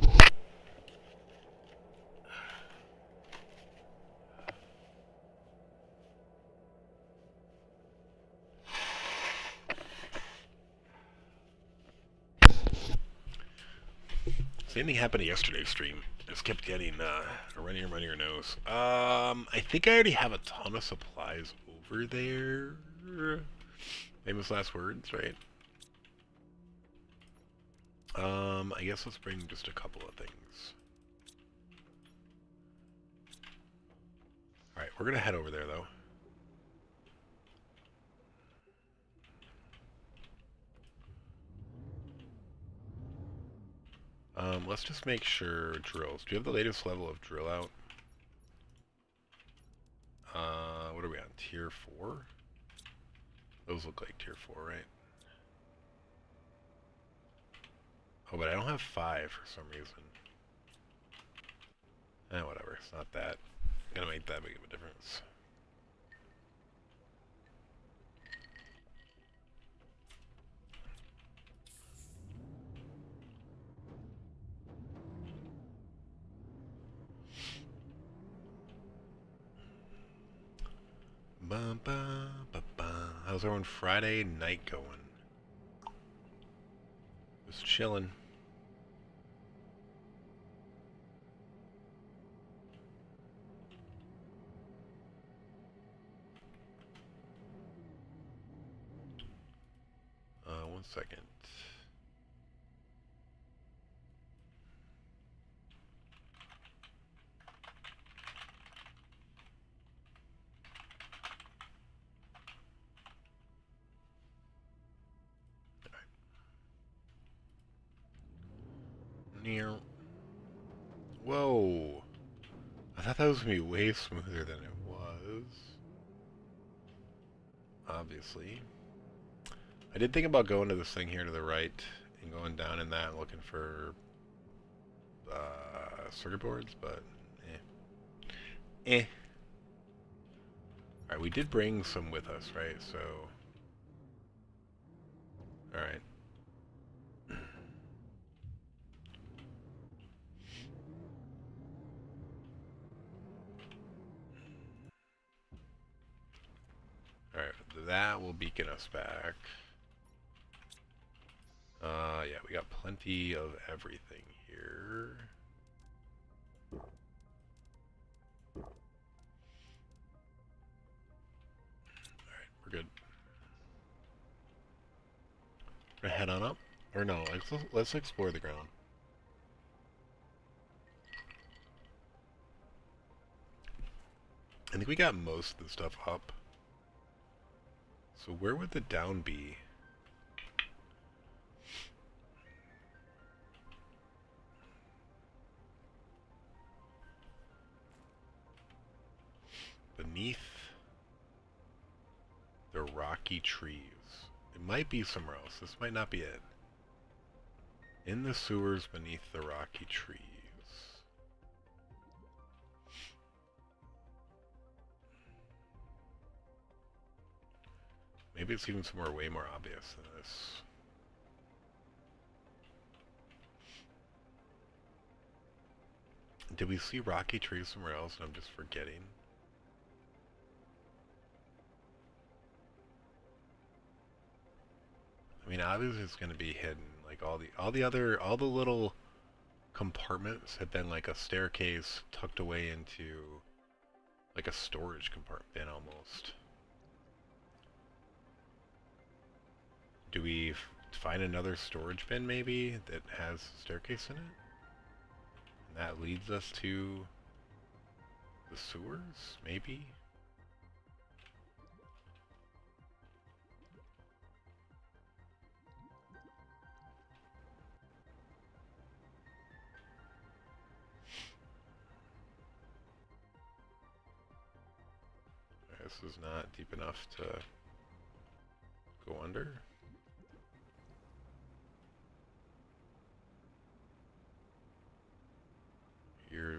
Same thing happened to yesterday's stream. I just kept getting a runnier nose. I think I already have a ton of supplies over there. Famous last words, right? I guess let's bring just a couple of things. Alright, we're gonna head over there, though. Let's just make sure drills. Do you have the latest level of drill out? What are we on? Tier 4? Those look like Tier 4, right? Oh, but I don't have 5 for some reason. Whatever. It's not that. Gonna make that big of a difference. How's everyone Friday night going? Just chilling. One second. Near. Whoa. I thought that was going to be way smoother than it was. Obviously. I did think about going to this thing here to the right and going down in that and looking for circuit boards, but eh. Alright, we did bring some with us, right? So, alright. Alright, that will beacon us back. Yeah, we got plenty of everything here. Alright, we're good. We're gonna head on up. Or no, let's explore the ground. I think we got most of the stuff up. So where would the down be? Beneath the rocky trees. It might be somewhere else. This might not be it. In the sewers beneath the rocky trees. Maybe it's even somewhere way more obvious than this. Did we see rocky trees somewhere else and I'm just forgetting? I mean, obviously it's going to be hidden. Like all the little compartments have been like a staircase tucked away into like a storage compartment almost. Do we find another storage bin maybe that has a staircase in it? And that leads us to the sewers, maybe? This is not deep enough to go under.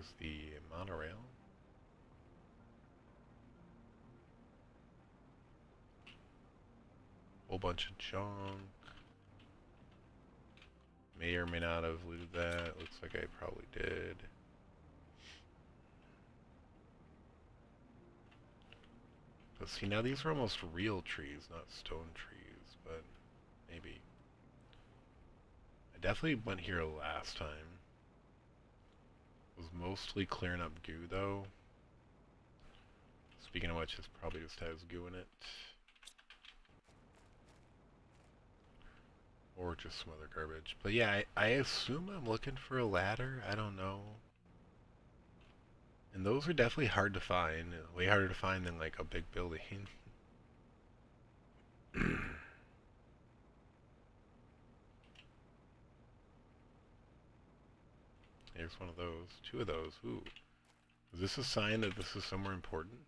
There's the monorail. Whole bunch of junk. May or may not have looted that. Looks like I probably did. But see, now these are almost real trees, not stone trees, but maybe. I definitely went here last time. Was mostly clearing up goo, though. Speaking of which, this probably just has goo in it. Or just some other garbage. But yeah, I assume I'm looking for a ladder. I don't know. And those are definitely hard to find. Way harder to find than like a big building. Here's one of those. Two of those. Ooh. Is this a sign that this is somewhere important?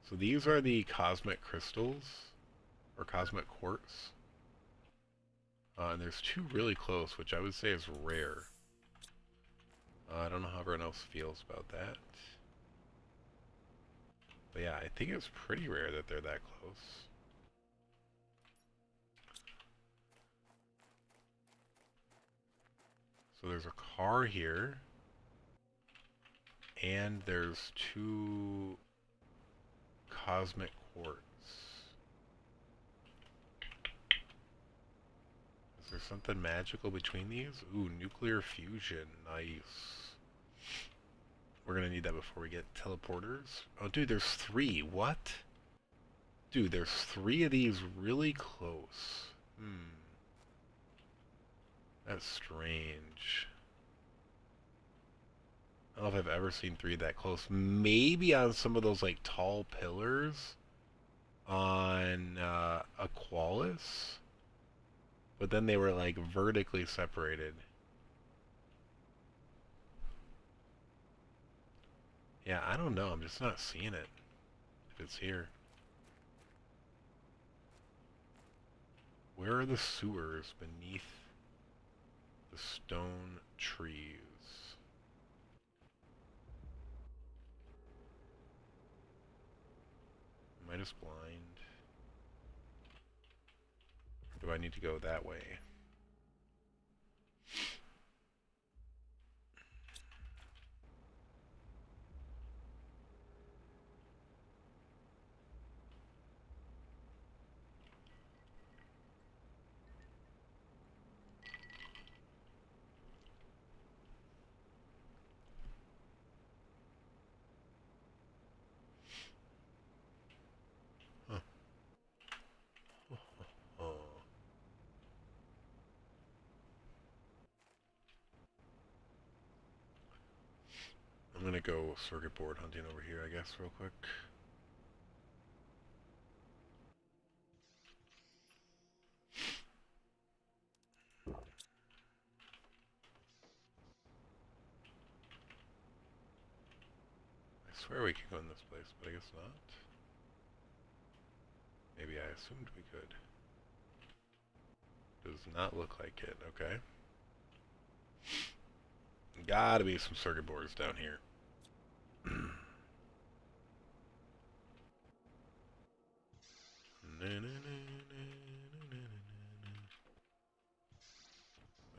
So these are the cosmic crystals. Or cosmic quartz. And there's two really close, which I would say is rare. I don't know how everyone else feels about that. But yeah, I think it's pretty rare that they're that close. So there's a car here. And there's two cosmic quartz. Is there something magical between these? Ooh, nuclear fusion. Nice. We're gonna need that before we get teleporters. Oh, dude, there's three. What? Dude, there's three of these really close. That's strange. I don't know if I've ever seen three that close. Maybe on some of those, like, tall pillars on Aqualis. But then they were, like, vertically separated. Yeah, I don't know. I'm just not seeing it. If it's here. Where are the sewers beneath the stone trees? Am I just blind? Or do I need to go that way? Huh. Oh. I'm gonna go circuit board hunting over here, I guess, real quick. I swear we could go in this place, but I guess not. Maybe I assumed we could. Does not look like it, okay. Gotta be some circuit boards down here. I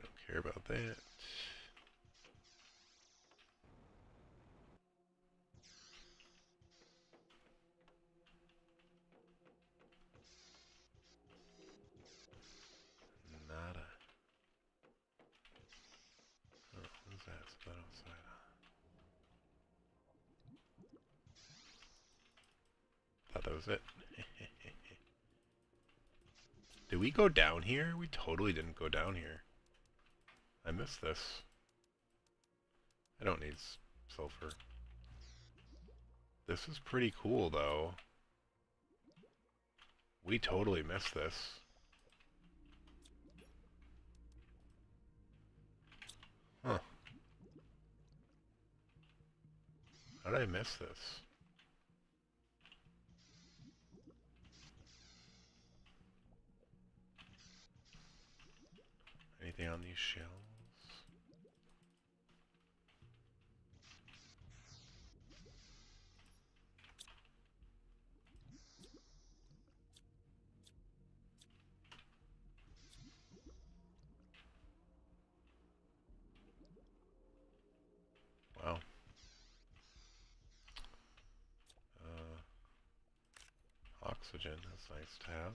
don't care about that. Nada. Oh, what is that? Something outside. Thought that was it. Did we go down here? We totally didn't go down here. I missed this. I don't need sulfur. This is pretty cool, though. We totally missed this. Huh. How did I miss this? Anything on these shelves? oxygen. That's nice to have.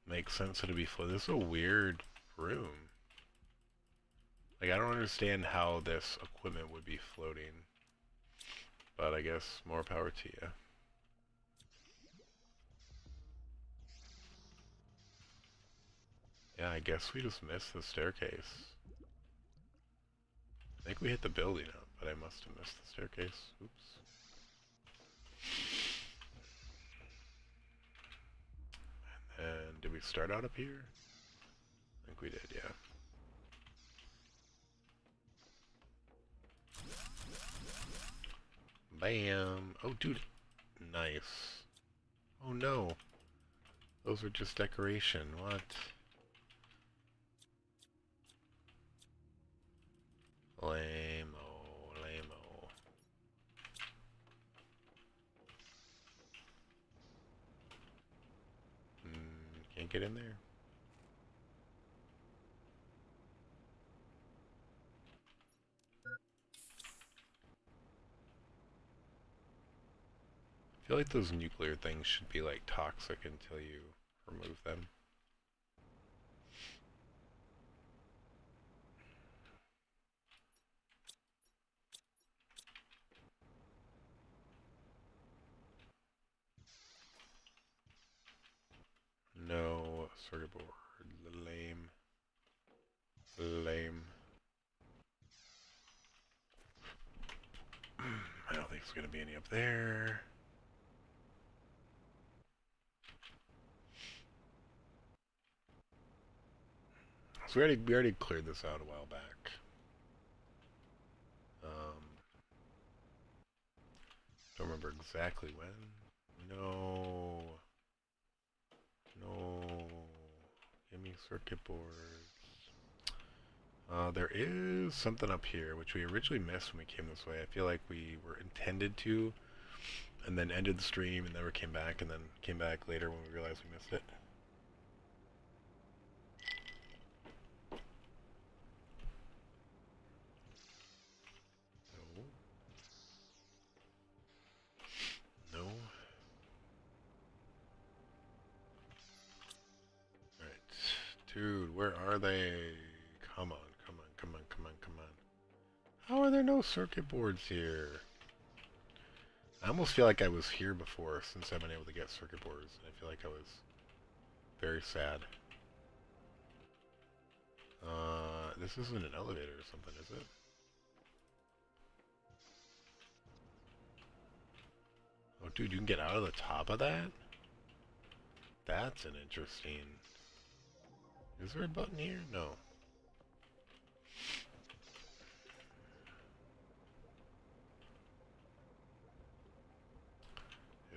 Makes sense that it'd be floating. This is a weird room. Like, I don't understand how this equipment would be floating. But I guess more power to you. Yeah, I guess we just missed the staircase. I think we hit the building up, but I must have missed the staircase. Oops. And did we start out up here? I think we did, yeah. Bam! Oh, dude. Nice. Oh, no. Those are just decoration. What? Lame-o, lame-o. Can't get in there. I feel like those nuclear things should be like toxic until you remove them. No circuit board. Lame. Lame. I don't think there's gonna be any up there. So we already cleared this out a while back. Don't remember exactly when. No. No. Give me circuit boards. There is something up here, which we originally missed when we came this way. I feel like we were intended to, and then ended the stream, and never came back, and then came back later when we realized we missed it. No. No. Alright. Dude, where are they? Come on, come on, come on, come on, come on. How are there no circuit boards here? I almost feel like I was here before since I've been able to get circuit boards. I feel like I was very sad. This isn't an elevator or something, is it? Oh, dude, you can get out of the top of that? That's an interesting... Is there a button here? No.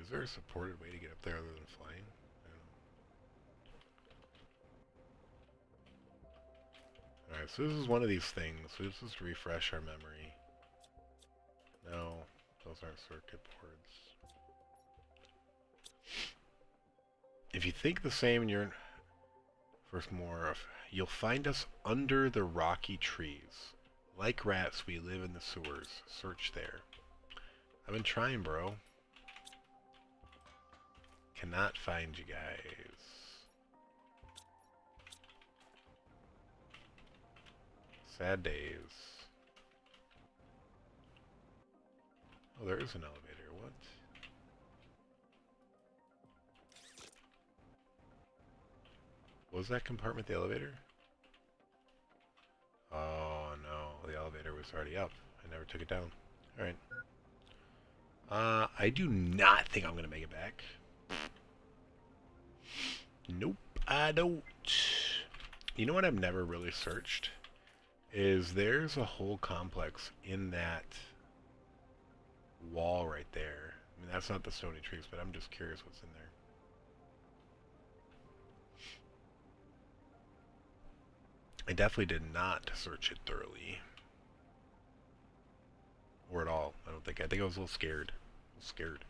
Is there a supported way to get up there other than flying? Alright, so this is one of these things. So let's just refresh our memory. No, those aren't circuit boards. If you think the same and you're for more, you'll find us under the rocky trees. Like rats, we live in the sewers. Search there. I've been trying, bro. Cannot find you guys. Sad days. Oh, there is an elevator. What? Was that compartment the elevator? Oh no, the elevator was already up. I never took it down. Alright. I do not think I'm gonna make it back. Nope, I don't. You know what I've never really searched? Is there's a whole complex in that wall right there. I mean, that's not the stony trees, but I'm just curious what's in there. I definitely did not search it thoroughly. Or at all. I don't think. I think I was a little scared. I was scared.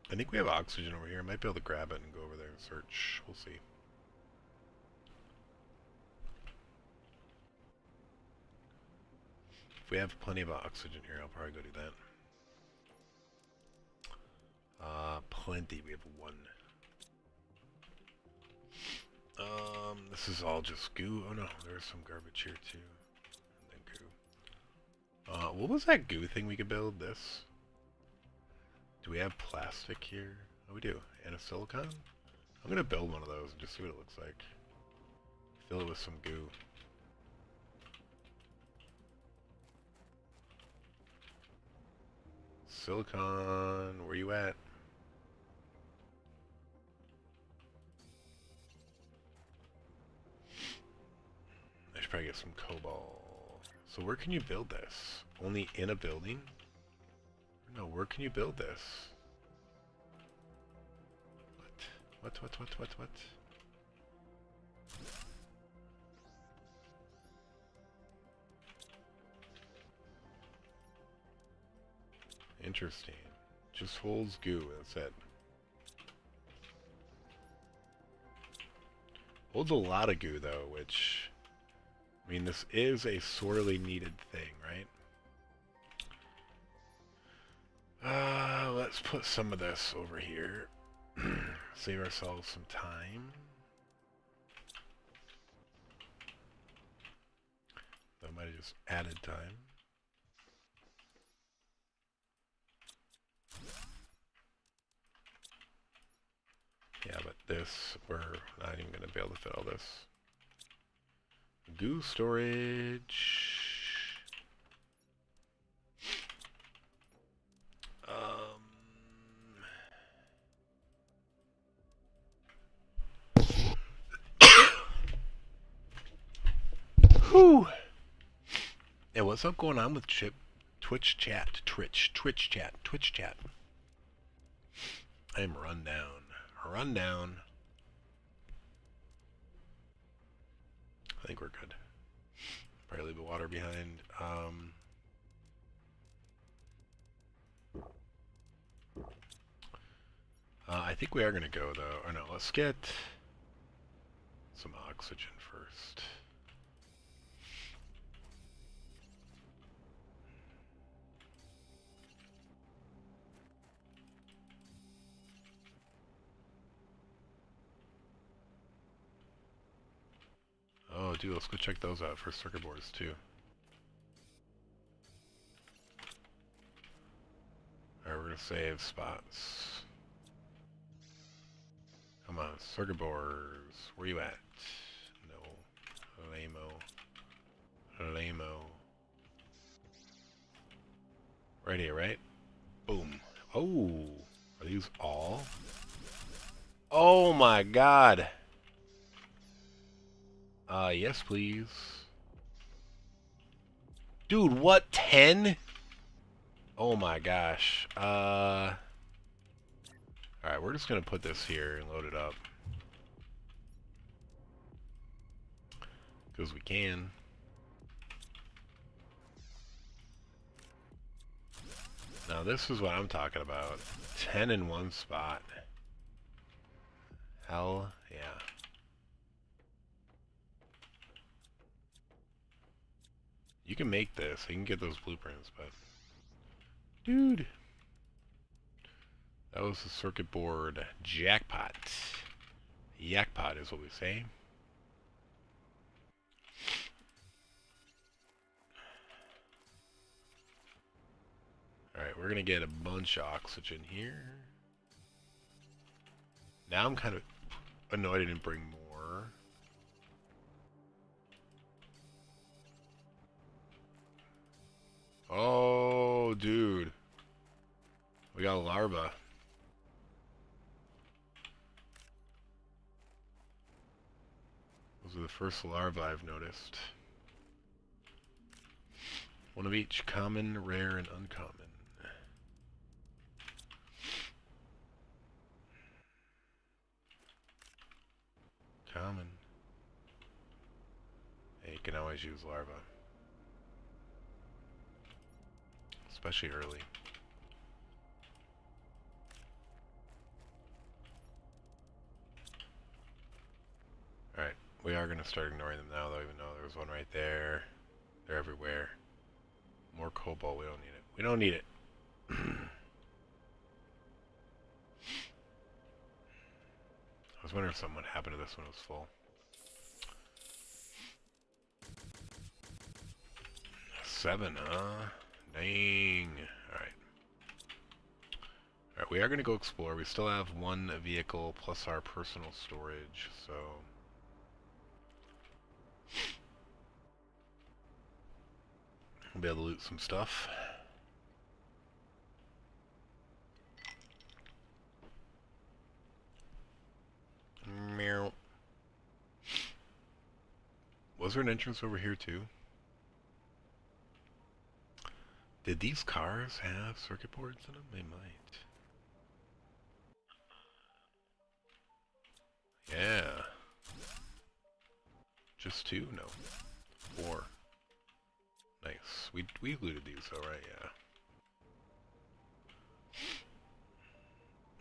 I think we have oxygen over here. I might be able to grab it and go over there and search. We'll see. If we have plenty of oxygen here, I'll probably go do that. Plenty. We have one. This is all just goo. Oh no, there's some garbage here too. And then goo. What was that goo thing we could build? This? Do we have plastic here? Oh, we do. And a silicon? I'm gonna build one of those and just see what it looks like. Fill it with some goo. Silicon, where you at? I should probably get some cobalt. So where can you build this? Only in a building? No, where can you build this? What? Interesting. Just holds goo, that's it. Holds a lot of goo though, which... I mean, this is a sorely needed thing, right? Let's put some of this over here. Save ourselves some time. That might have just added time. Yeah, but this, we're not even going to be able to fit all this. Goo storage. Whew. Yeah, what's up going on with Twitch chat? Twitch chat. I am run down. I think we're good. Probably leave the water behind. I think we are going to go, though. Or no, let's get some oxygen first. Oh, dude, let's go check those out for circuit boards, too. Alright, we're going to save spots. Come on, circuit boards. Where you at? No. Lame-o. Right here, right? Boom. Oh! Are these all? Oh my god! Yes, please. Dude, what? 10? Oh my gosh. Alright, we're just gonna put this here and load it up. Because we can. Now this is what I'm talking about. 10 in one spot. Hell yeah. You can make this. You can get those blueprints, but... Dude! That was the circuit board jackpot. Yakpot is what we say. Alright, we're gonna get a bunch of oxygen here. Now I'm kind of annoyed I didn't bring more. Oh, dude. We got a larva. Those are the first larvae I've noticed. One of each, common, rare, and uncommon. Common. Hey, you can always use larva. Especially early. Alright, we are going to start ignoring them now, though, even though there's one right there. They're everywhere. More cobalt. We don't need it. We don't need it. I was wondering if something would happen to this when it was full. 7, huh? Dang. Alright. Alright, we are going to go explore. We still have one vehicle plus our personal storage, so... we'll be able to loot some stuff. Meow. Was there an entrance over here too? Did these cars have circuit boards in them? They might. Yeah. Just 2? No. 4. Nice. We looted these though, right? Yeah.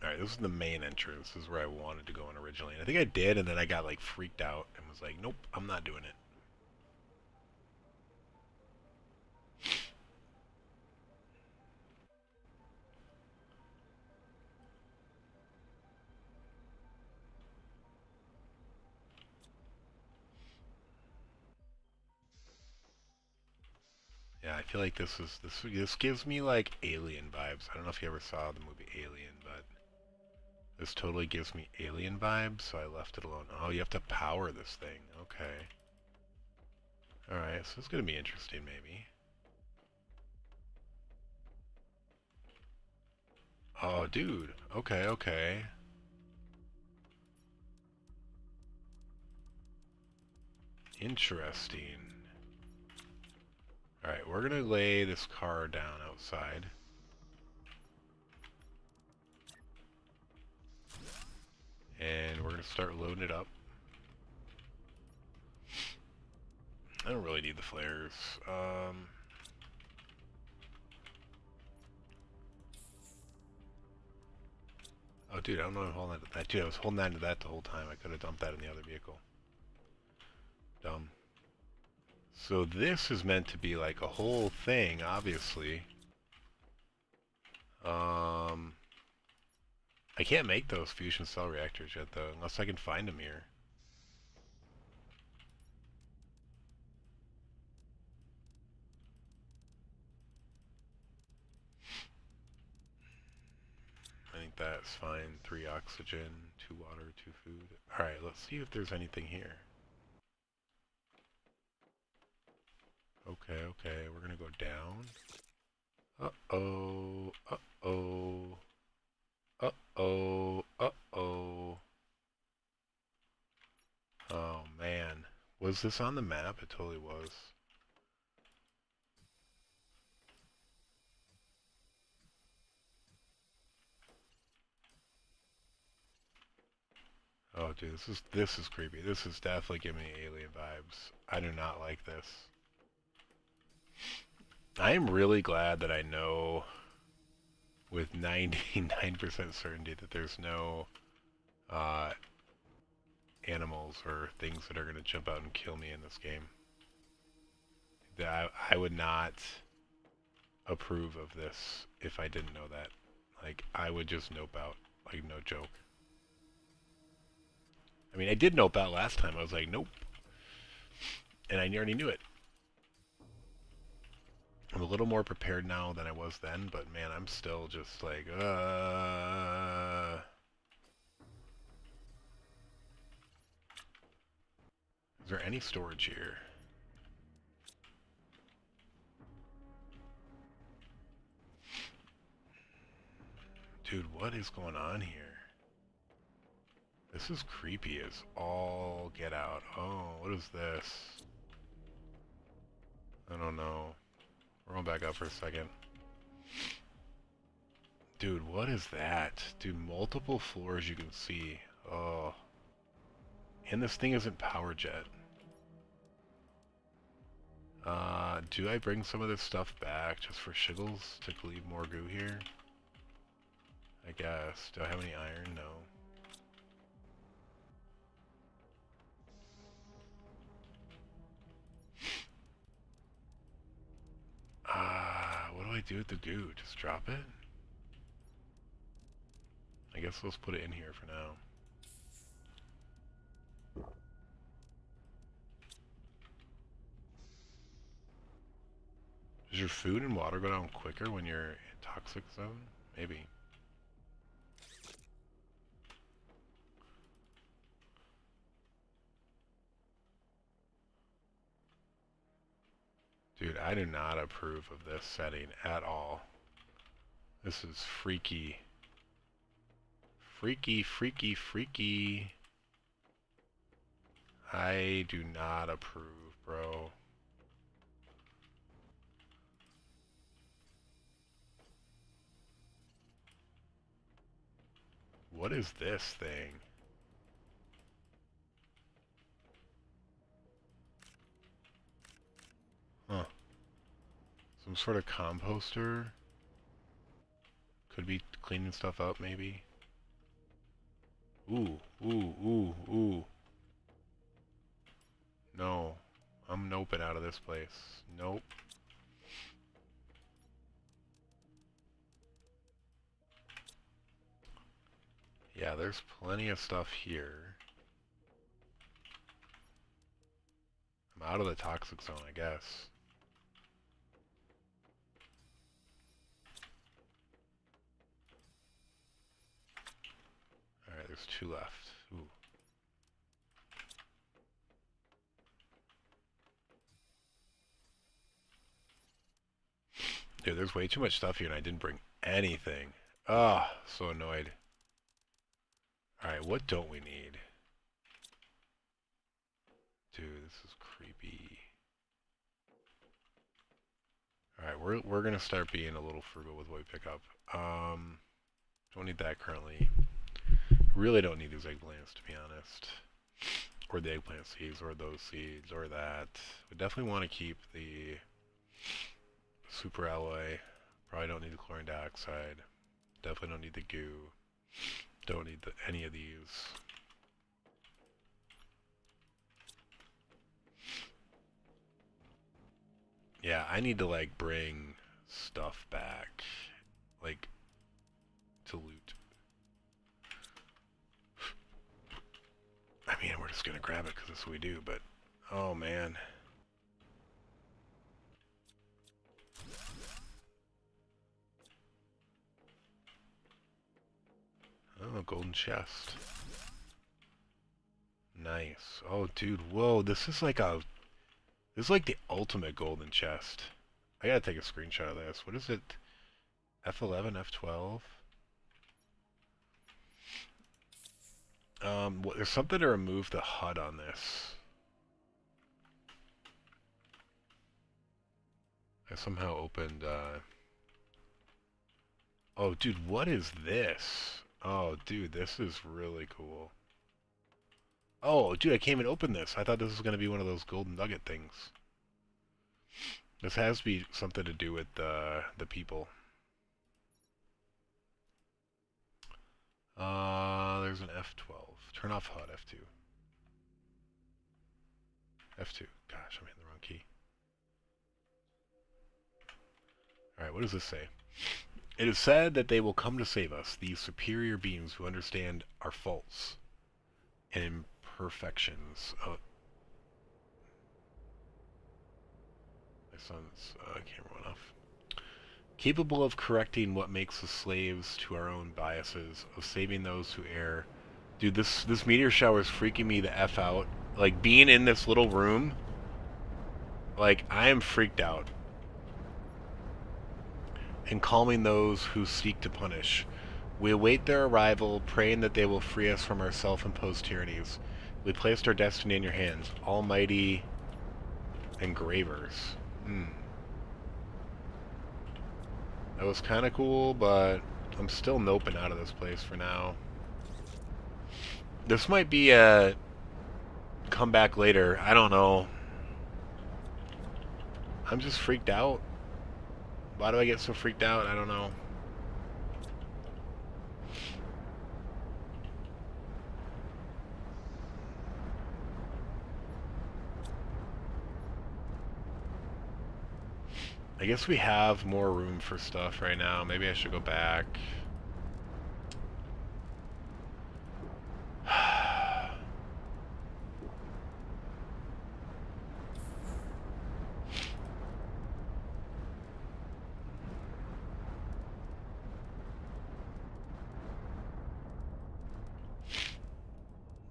Alright, this is the main entrance. This is where I wanted to go in originally. And I think I did, and then I got like freaked out and was like, nope, I'm not doing it. Yeah, I feel like this gives me like Alien vibes. I don't know if you ever saw the movie Alien, but this totally gives me Alien vibes, so I left it alone. Oh, you have to power this thing. Okay. Alright, so it's gonna be interesting maybe. Oh, dude. Okay, okay. Interesting. Alright, we're gonna lay this car down outside. And we're gonna start loading it up. I don't really need the flares. Oh, dude, I don't know if I'm holding on to that. Dude, I was holding on to that the whole time. I could have dumped that in the other vehicle. Dumb. So this is meant to be like a whole thing, obviously. I can't make those fusion cell reactors yet, though, unless I can find them here. I think that's fine. 3 oxygen, 2 water, 2 food. Alright, let's see if there's anything here. Okay, okay, we're gonna go down. Uh-oh, uh-oh, uh-oh, uh-oh. Oh, man. Was this on the map? It totally was. Oh, dude, this is creepy. This is definitely giving me alien vibes. I do not like this. I am really glad that I know with 99% certainty that there's no animals or things that are going to jump out and kill me in this game. I would not approve of this if I didn't know that. Like, I would just nope out. Like, no joke. I mean, I did nope out last time. I was like, nope. And I already knew it. I'm a little more prepared now than I was then, but man, I'm still just like, Is there any storage here? Dude, what is going on here? This is creepy as all get out. Oh, what is this? I don't know. We're going back up for a second. Dude, what is that? Dude, multiple floors you can see. Oh. And this thing isn't power jet. Do I bring some of this stuff back just for shiggles to leave more goo here? I guess. Do I have any iron? No. What do I do with the goo? Just drop it? I guess let's put it in here for now. Does your food and water go down quicker when you're in toxic zone? Maybe. Dude, I do not approve of this setting at all. This is freaky. Freaky, freaky, freaky. I do not approve, bro. What is this thing? Huh. Some sort of composter? Could be cleaning stuff up, maybe? Ooh, ooh, ooh, ooh. No. I'm noping out of this place. Nope. Yeah, there's plenty of stuff here. I'm out of the toxic zone, I guess. Alright, there's 2 left. Ooh. Dude, there's way too much stuff here and I didn't bring anything. Ah, so annoyed. Alright, what don't we need? Dude, this is creepy. Alright, we're gonna start being a little frugal with what we pick up. Don't need that currently. Really don't need these eggplants, to be honest. Or the eggplant seeds, or those seeds, or that. We definitely want to keep the super alloy. Probably don't need the chlorine dioxide. Definitely don't need the goo. Don't need any of these. Yeah, I need to like bring stuff back, like to loot. I mean, we're just gonna grab it because that's what we do, but oh man. Oh, golden chest. Nice. Oh, dude, whoa, this is like the ultimate golden chest. I gotta take a screenshot of this. What is it? F11, F12? There's something to remove the HUD on this. I somehow opened, Oh, dude, what is this? Oh, dude, this is really cool. Oh, dude, I can't even open this. I thought this was going to be one of those golden nugget things. This has to be something to do with the people. There's an F12. Turn off HUD, F2. F2. Gosh, I'm hitting the wrong key. Alright, what does this say? It is said that they will come to save us, these superior beings who understand our faults and imperfections. Oh. My son's camera went off. Capable of correcting what makes us slaves to our own biases, of saving those who err. Dude, this meteor shower is freaking me the F out. Like, being in this little room, like, I am freaked out. And calming those who seek to punish. We await their arrival, praying that they will free us from our self-imposed tyrannies. We placed our destiny in your hands, almighty engravers. That was kind of cool, but I'm still noping out of this place for now. This might be a comeback later. I don't know. I'm just freaked out. Why do I get so freaked out? I don't know. I guess we have more room for stuff right now. Maybe I should go back.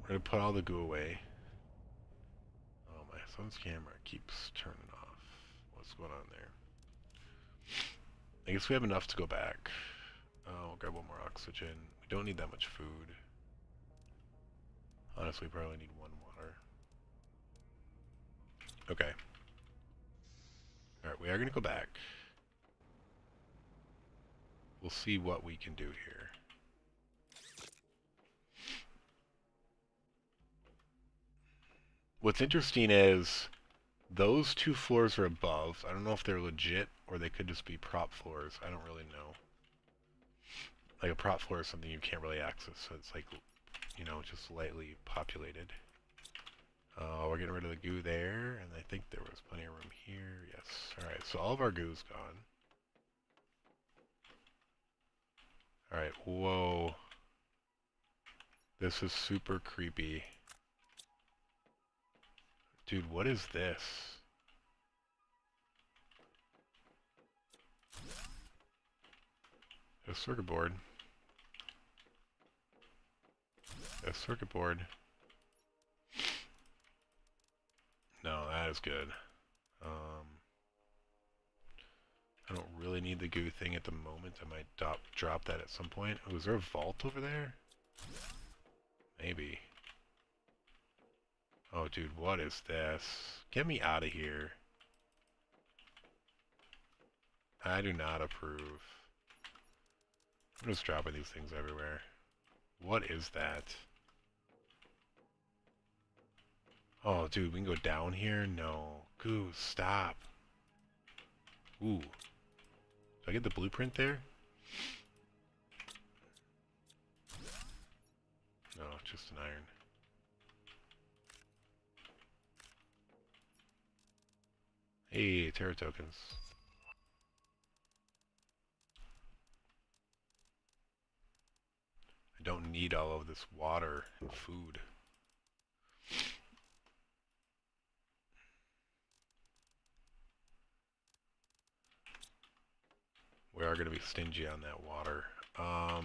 We're gonna put all the goo away. Oh, my son's camera keeps turning off. What's going on there? I guess we have enough to go back. We'll grab one more oxygen. We don't need that much food. Honestly, we probably need one water. Okay. Alright, we are gonna go back. We'll see what we can do here. What's interesting is those two floors are above. I don't know if they're legit or they could just be prop floors. I don't really know. Like a prop floor is something you can't really access, so it's like, you know, just lightly populated. We're getting rid of the goo there, and I think there was plenty of room here. Yes. Alright, so all of our goo's gone. Alright, whoa. This is super creepy. Dude, what is this? A circuit board. A circuit board. No, that is good. I don't really need the goo thing at the moment. I might drop that at some point. Oh, is there a vault over there? Maybe. Oh, dude, what is this? Get me out of here. I do not approve. I'm just dropping these things everywhere. What is that? Oh, dude, we can go down here? No. Goo, stop. Ooh. Do I get the blueprint there? No, just an iron. Hey, Terra tokens. I don't need all of this water and food. We are going to be stingy on that water. Yeah,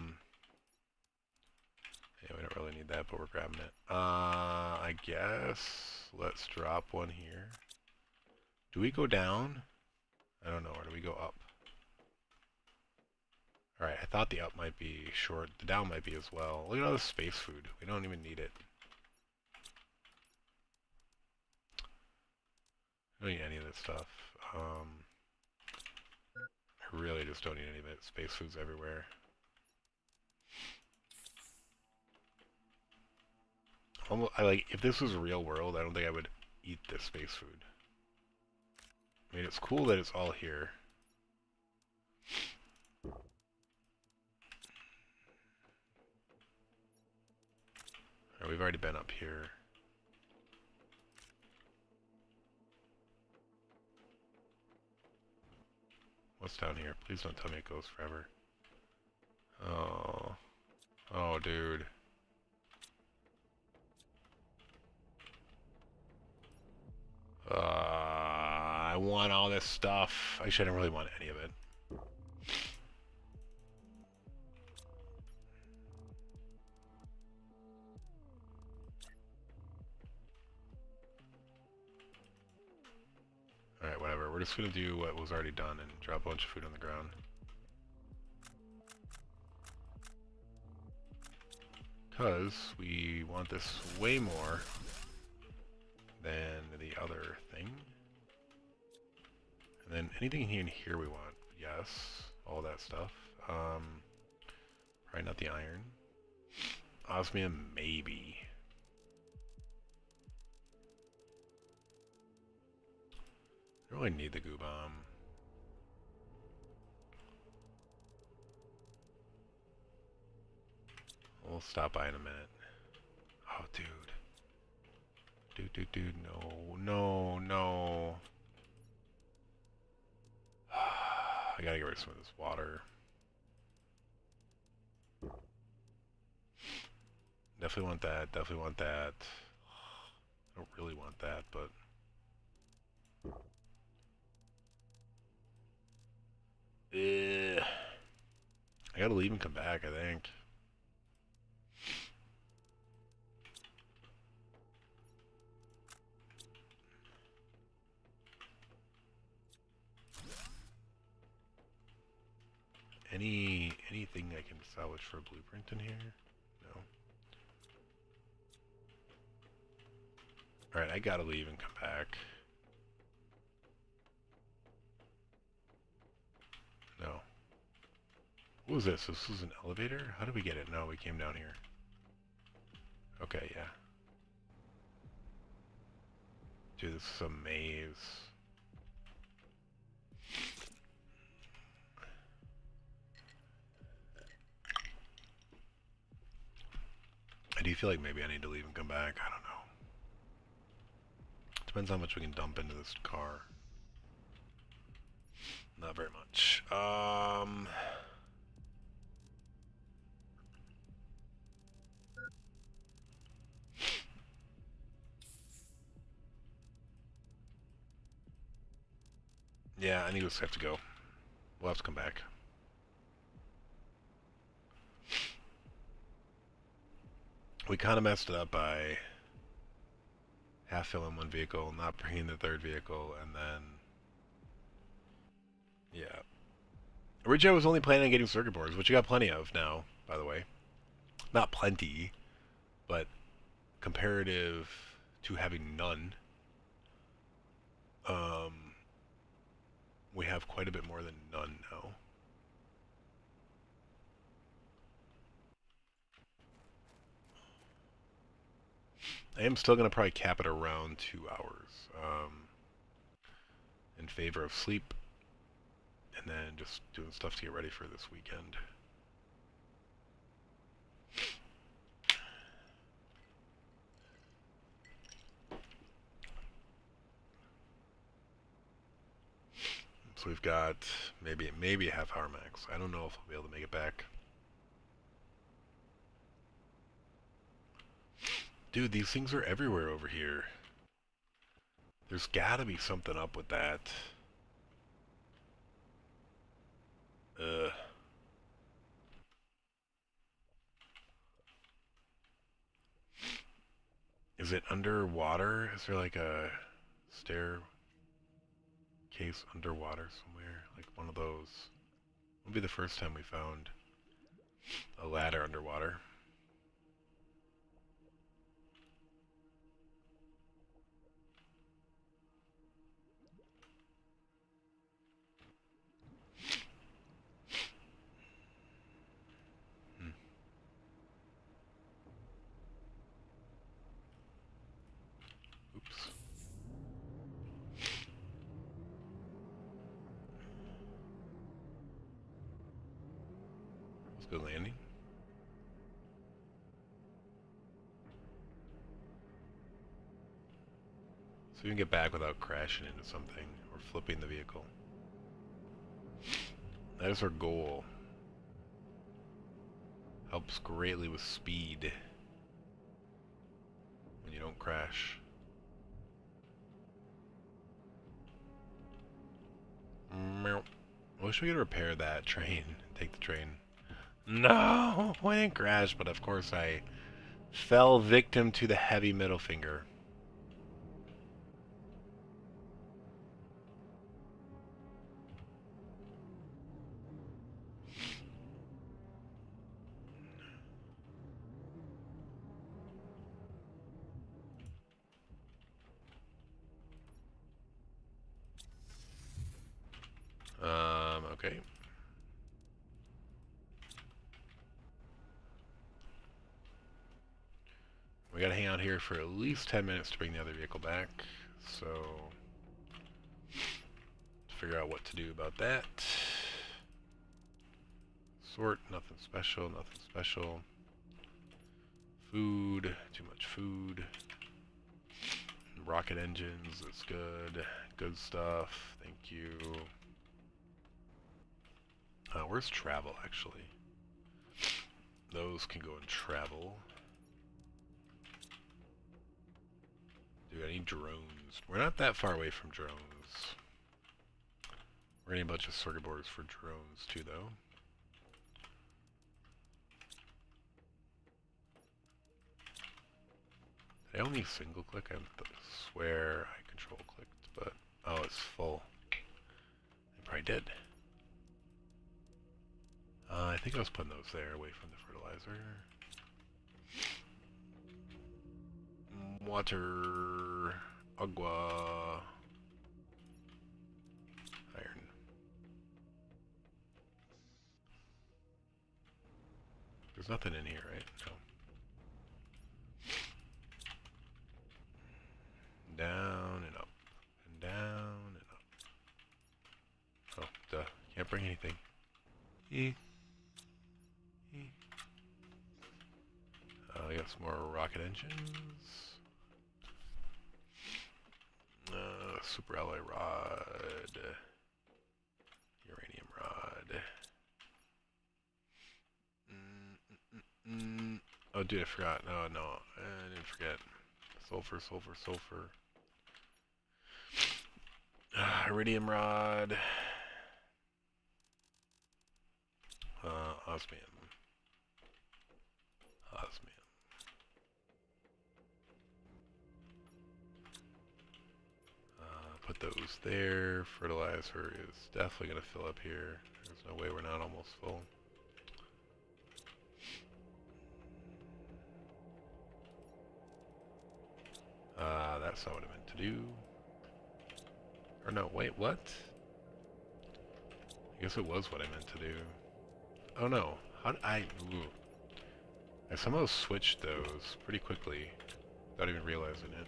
we don't really need that, but we're grabbing it. I guess let's drop one here. Do we go down? I don't know. Or do we go up? Alright, I thought the up might be short. The down might be as well. Look at all this space food. We don't even need it. I don't need any of this stuff. I really just don't need any of it. Space food's everywhere. Almost, if this was real world, I don't think I would eat this space food. I mean, it's cool that it's all here. Alright, we've already been up here. What's down here? Please don't tell me it goes forever. Oh. Oh, dude. I want all this stuff. Actually, I don't really want any of it. Alright, whatever. We're just gonna do what was already done and drop a bunch of food on the ground. Because we want this way more than the other thing. And then anything in here we want. Yes, all that stuff. Probably not the iron. Osmium, maybe. I don't really need the goo bomb. We'll stop by in a minute. Oh, dude. Dude, no, no, no. I gotta get rid of some of this water. Definitely want that. Definitely want that. I don't really want that, but... I gotta leave and come back, I think. Anything I can salvage for a blueprint in here? No. Alright, I gotta leave and come back. No. What was this? This was an elevator? How did we get it? No, we came down here. Okay, yeah. Dude, this is a maze. I do feel like maybe I need to leave and come back. I don't know. Depends how much we can dump into this car. Not very much. Yeah, I think we'll just have to go. We'll have to come back. We kind of messed it up by half filling one vehicle, not bringing the third vehicle, and then... Yeah. Originally I was only planning on getting circuit boards, which you got plenty of now, by the way. Not plenty, but comparative to having none, we have quite a bit more than none now. I am still going to probably cap it around 2 hours in favor of sleep, and then just doing stuff to get ready for this weekend. So we've got maybe a half hour max. I don't know if I'll be able to make it back. Dude, these things are everywhere over here. There's gotta be something up with that. Is it underwater? Is there like a staircase underwater somewhere? Like one of those. It'll be the first time we found a ladder underwater. Oops. Let's go landing. So we can get back without crashing into something or flipping the vehicle. That is our goal. Helps greatly with speed when you don't crash. I wish we could repair that train and take the train. No, I didn't crash, but of course I fell victim to the heavy middle finger. Okay. We gotta hang out here for at least 10 minutes to bring the other vehicle back, so figure out what to do about that. Sort, nothing special, nothing special. Food, too much food. Rocket engines, that's good. Good stuff, thank you. Where's travel, actually? Those can go in travel. Dude, I need drones. We're not that far away from drones. We're getting a bunch of circuit boards for drones, too, though. Did I only single click? I swear I control clicked, but... Oh, it's full. I probably did. I think I was putting those there away from the fertilizer. Water, agua, iron. There's nothing in here, right? No. Down and up, and down and up. Oh, duh. Can't bring anything. I got some more rocket engines. Super alloy rod. Uranium rod. Oh, dude, I forgot. No, I didn't forget. Sulfur, sulfur, sulfur. Iridium rod. Osmium. Osmium. Put those there. Fertilizer is definitely going to fill up here. There's no way we're not almost full. That's not what I meant to do. Or no, wait, what? I guess it was what I meant to do. Oh no, how did I... Ooh. I somehow switched those pretty quickly without even realizing it.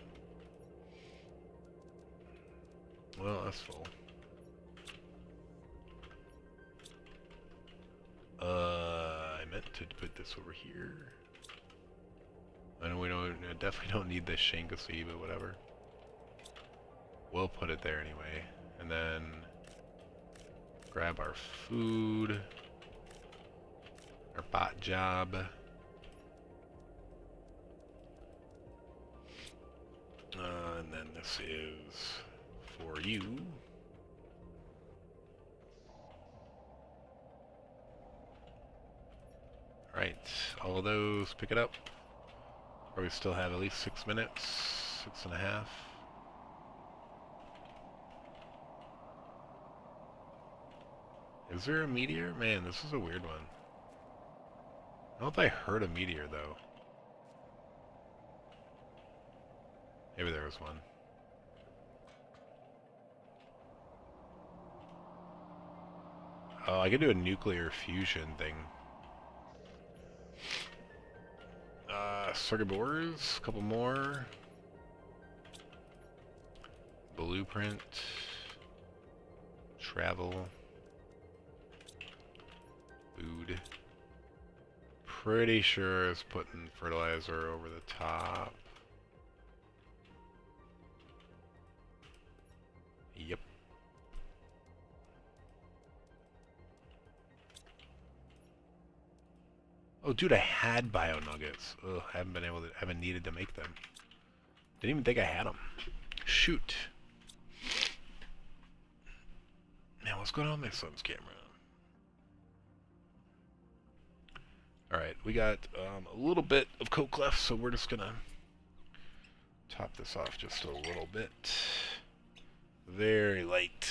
Well, that's full. I meant to put this over here. I know I definitely don't need this Shangasy, but whatever. We'll put it there anyway. And then grab our food. Our bot job. And then this is for you. Alright, all of those, pick it up. Or we still have at least 6 minutes, 6.5. Is there a meteor? Man, this is a weird one. I don't know if I heard a meteor, though. Maybe there was one. Oh, I could do a nuclear fusion thing. Circuit boards, a couple more. Blueprint. Travel. Food. Pretty sure it's putting fertilizer over the top. Yep. Oh, dude, I had bio nuggets. Ugh, I haven't needed to make them. Didn't even think I had them. Shoot. Man, what's going on with my son's camera? Alright, we got a little bit of coke left, so we're just gonna top this off just a little bit. Very light.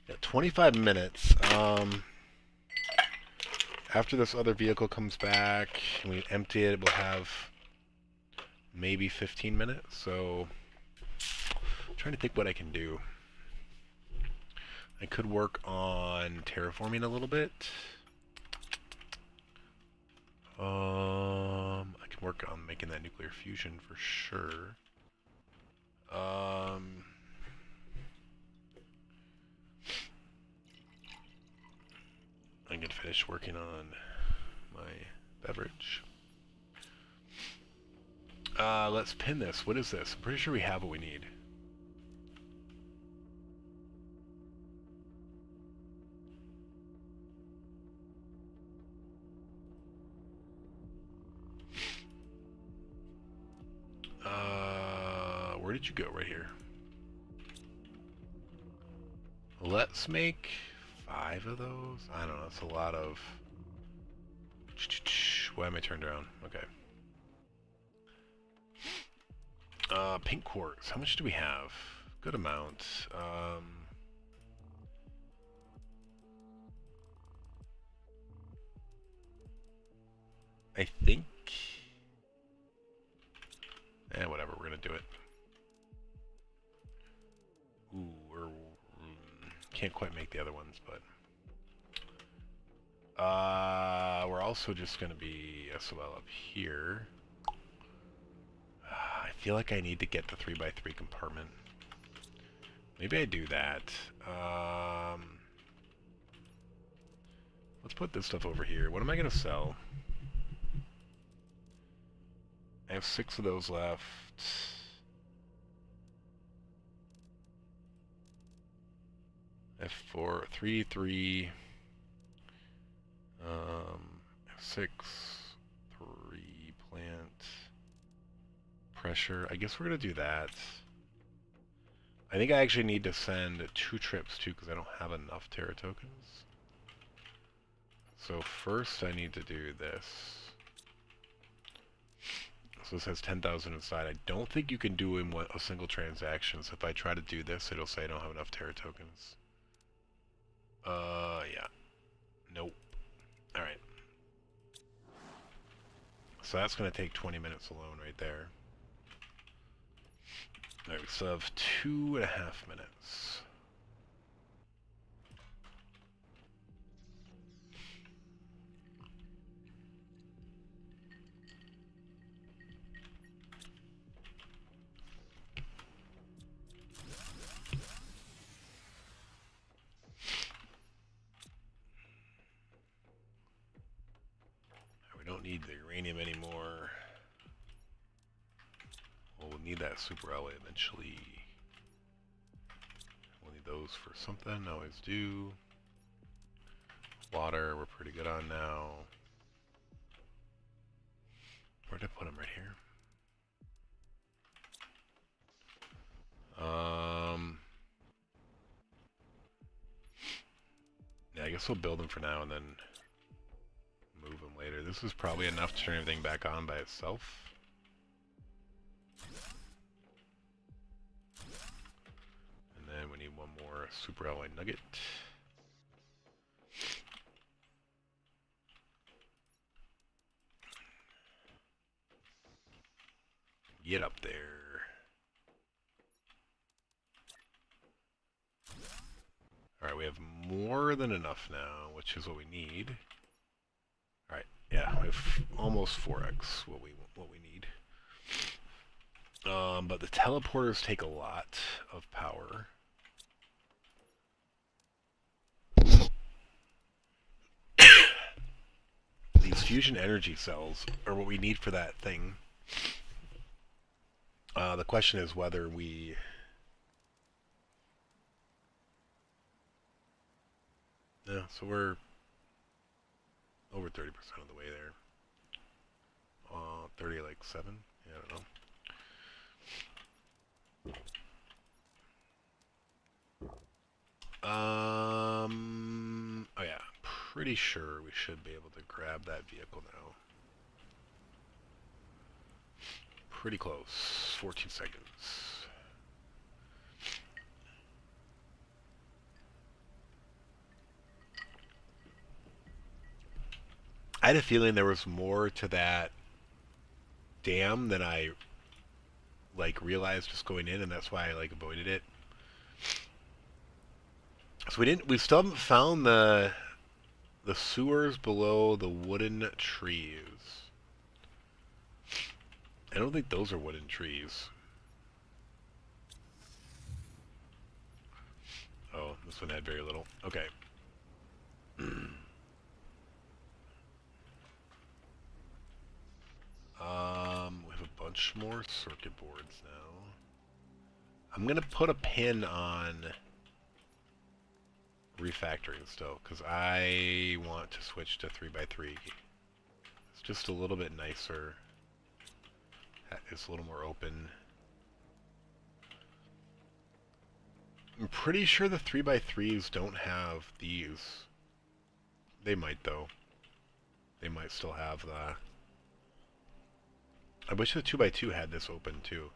Yeah, 25 minutes. After this other vehicle comes back and we empty it, we'll have maybe 15 minutes. So I'm trying to think what I can do. I could work on terraforming a little bit. I can work on making that nuclear fusion for sure. I'm gonna finish working on my beverage. Let's pin this. What is this? I'm pretty sure we have what we need. Where did you go? Right here. Let's make 5 of those. I don't know. It's a lot of... Why am I turned around? Okay. Pink quartz. How much do we have? Good amount. I think... whatever. We're gonna do it. Ooh, can't quite make the other ones, but... we're also just gonna be SOL up here. I feel like I need to get the 3x3 compartment. Maybe I do that. Let's put this stuff over here. What am I gonna sell? I have 6 of those left. F4, 3, 3. F6, 3, plant. Pressure. I guess we're gonna do that. I think I actually need to send 2 trips too because I don't have enough Terra tokens. So first I need to do this. So this has 10,000 inside. I don't think you can do in a single transaction. So if I try to do this, it'll say I don't have enough Terra tokens. Yeah. Nope. Alright. So that's going to take 20 minutes alone right there. Alright, we still have 2.5 minutes. Don't need the uranium anymore. Well, we'll need that super alloy eventually. We'll need those for something, always do. Water, we're pretty good on now. Where'd I put them? Right here. Yeah, I guess we'll build them for now and then move them later. This is probably enough to turn everything back on by itself. And then we need one more super alloy nugget. Get up there. Alright, we have more than enough now, which is what we need. Alright, yeah, we have almost 4x what we need. But the teleporters take a lot of power. These fusion energy cells are what we need for that thing. The question is whether we... Yeah, so we're over 30% of the way there. 30, like 7? Yeah, I don't know. Oh yeah, pretty sure we should be able to grab that vehicle now. Pretty close. 14 seconds. I had a feeling there was more to that dam than I realized just going in, and that's why I avoided it. So we still haven't found the sewers below the wooden trees. I don't think those are wooden trees. Oh, this one had very little. Okay. We have a bunch bunch more circuit boards now. I'm gonna put a pin on refactoring still, because I want to switch to 3x3. It's just a little bit nicer. It's a little more open. I'm pretty sure the 3x3s don't have these. They might though. They might still have the... I wish the 2x2 had this open too.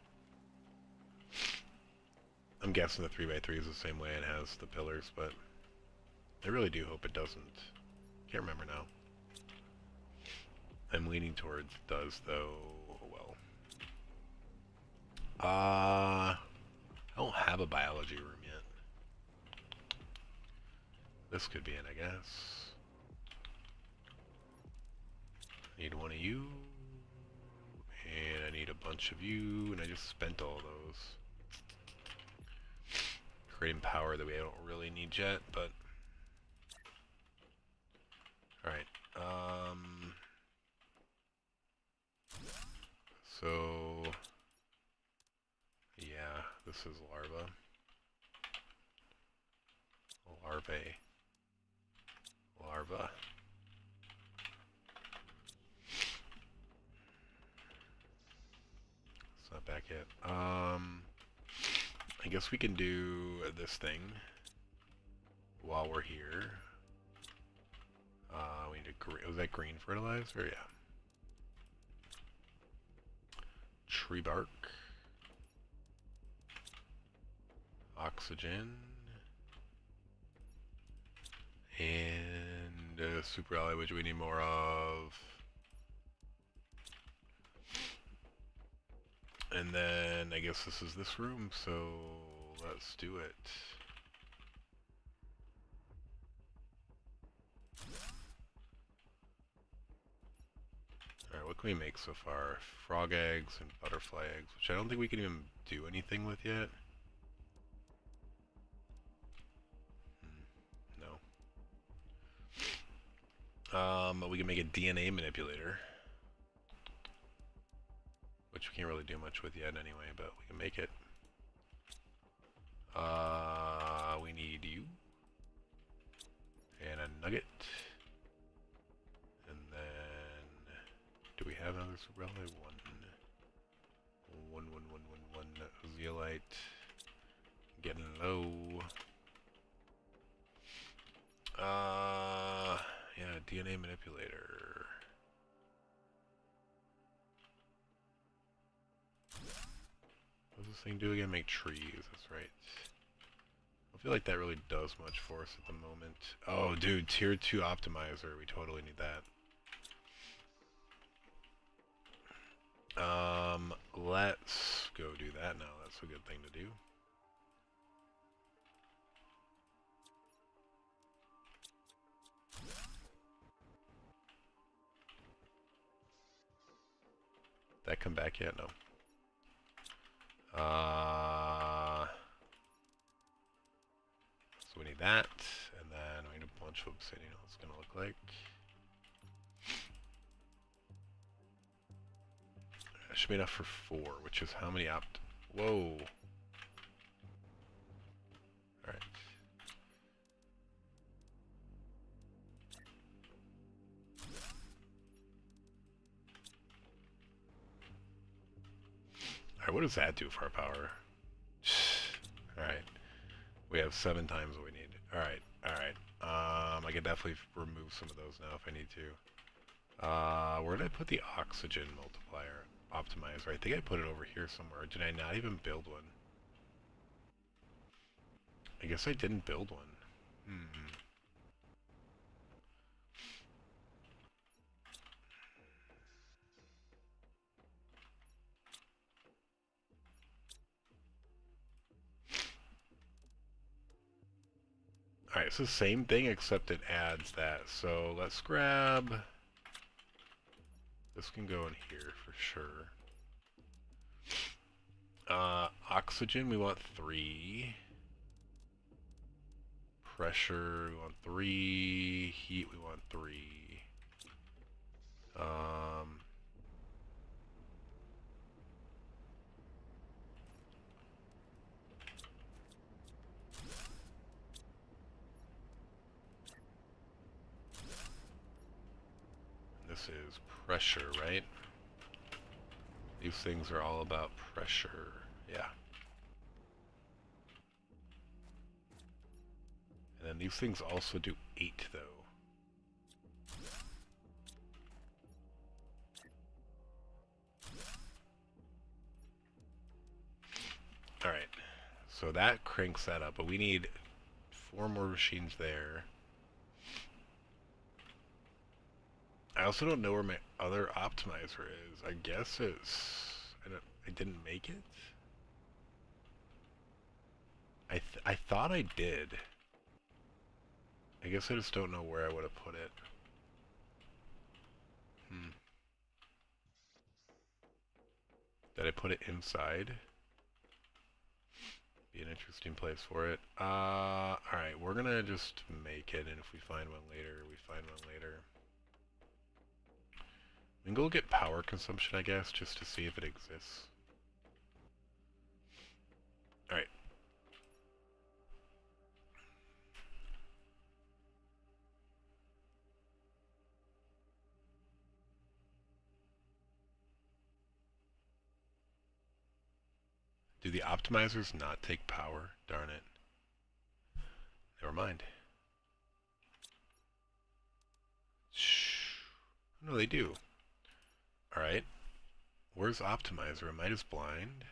I'm guessing the 3x3 is the same way and has the pillars, but I really do hope it doesn't. Can't remember now. I'm leaning towards does though. Oh well. I don't have a biology room yet. This could be it, I guess. Need one of you. And I need a bunch of you, and I just spent all those. Creating power that we don't really need yet, but... Alright, so... Yeah, this is larva. Larvae. Larva. It's not back yet. I guess we can do this thing while we're here. We need a green. Was that green fertilizer? Yeah. Tree bark. Oxygen. And super alloy, which we need more of. And then I guess this is this room, so let's do it. Alright, what can we make so far? Frog eggs and butterfly eggs, which I don't think we can even do anything with yet. No. But we can make a DNA manipulator. Which we can't really do much with yet anyway, but we can make it. We need you. And a nugget. And then... Do we have another super alloy? One zeolite. Getting low. Yeah, DNA manipulator. What does this thing do again? Make trees, that's right. I feel like that really does much for us at the moment. Oh, dude, tier 2 optimizer. We totally need that. Let's go do that now. That's a good thing to do. That come back yet? No. So we need that, and then we need a bunch of obsidian. What's it gonna look like? That should be enough for 4, which is how many Whoa. Alright. Alright, what does that do for our power? Alright. We have 7 times what we need. Alright, alright. I can definitely remove some of those now if I need to. Where did I put the oxygen multiplier optimizer? I think I put it over here somewhere. Did I not even build one? I guess I didn't build one. Alright, it's the same thing except it adds that. So let's grab... This can go in here for sure. Oxygen, we want 3. Pressure, we want 3. Heat, we want 3. this is pressure, right? These things are all about pressure. Yeah. And then these things also do 8, though. Alright. So that cranks that up, but we need 4 more machines there. I also don't know where my other optimizer is. I guess it's... I didn't make it? I thought I did. I guess I just don't know where I would have put it. Did I put it inside? Be an interesting place for it. Alright, we're gonna just make it, and if we find one later, we find one later. We can go get power consumption, I guess, just to see if it exists. Alright. Do the optimizers not take power? Darn it. Never mind. Shh. No, they do. Alright. Where's optimizer? Am I just blind?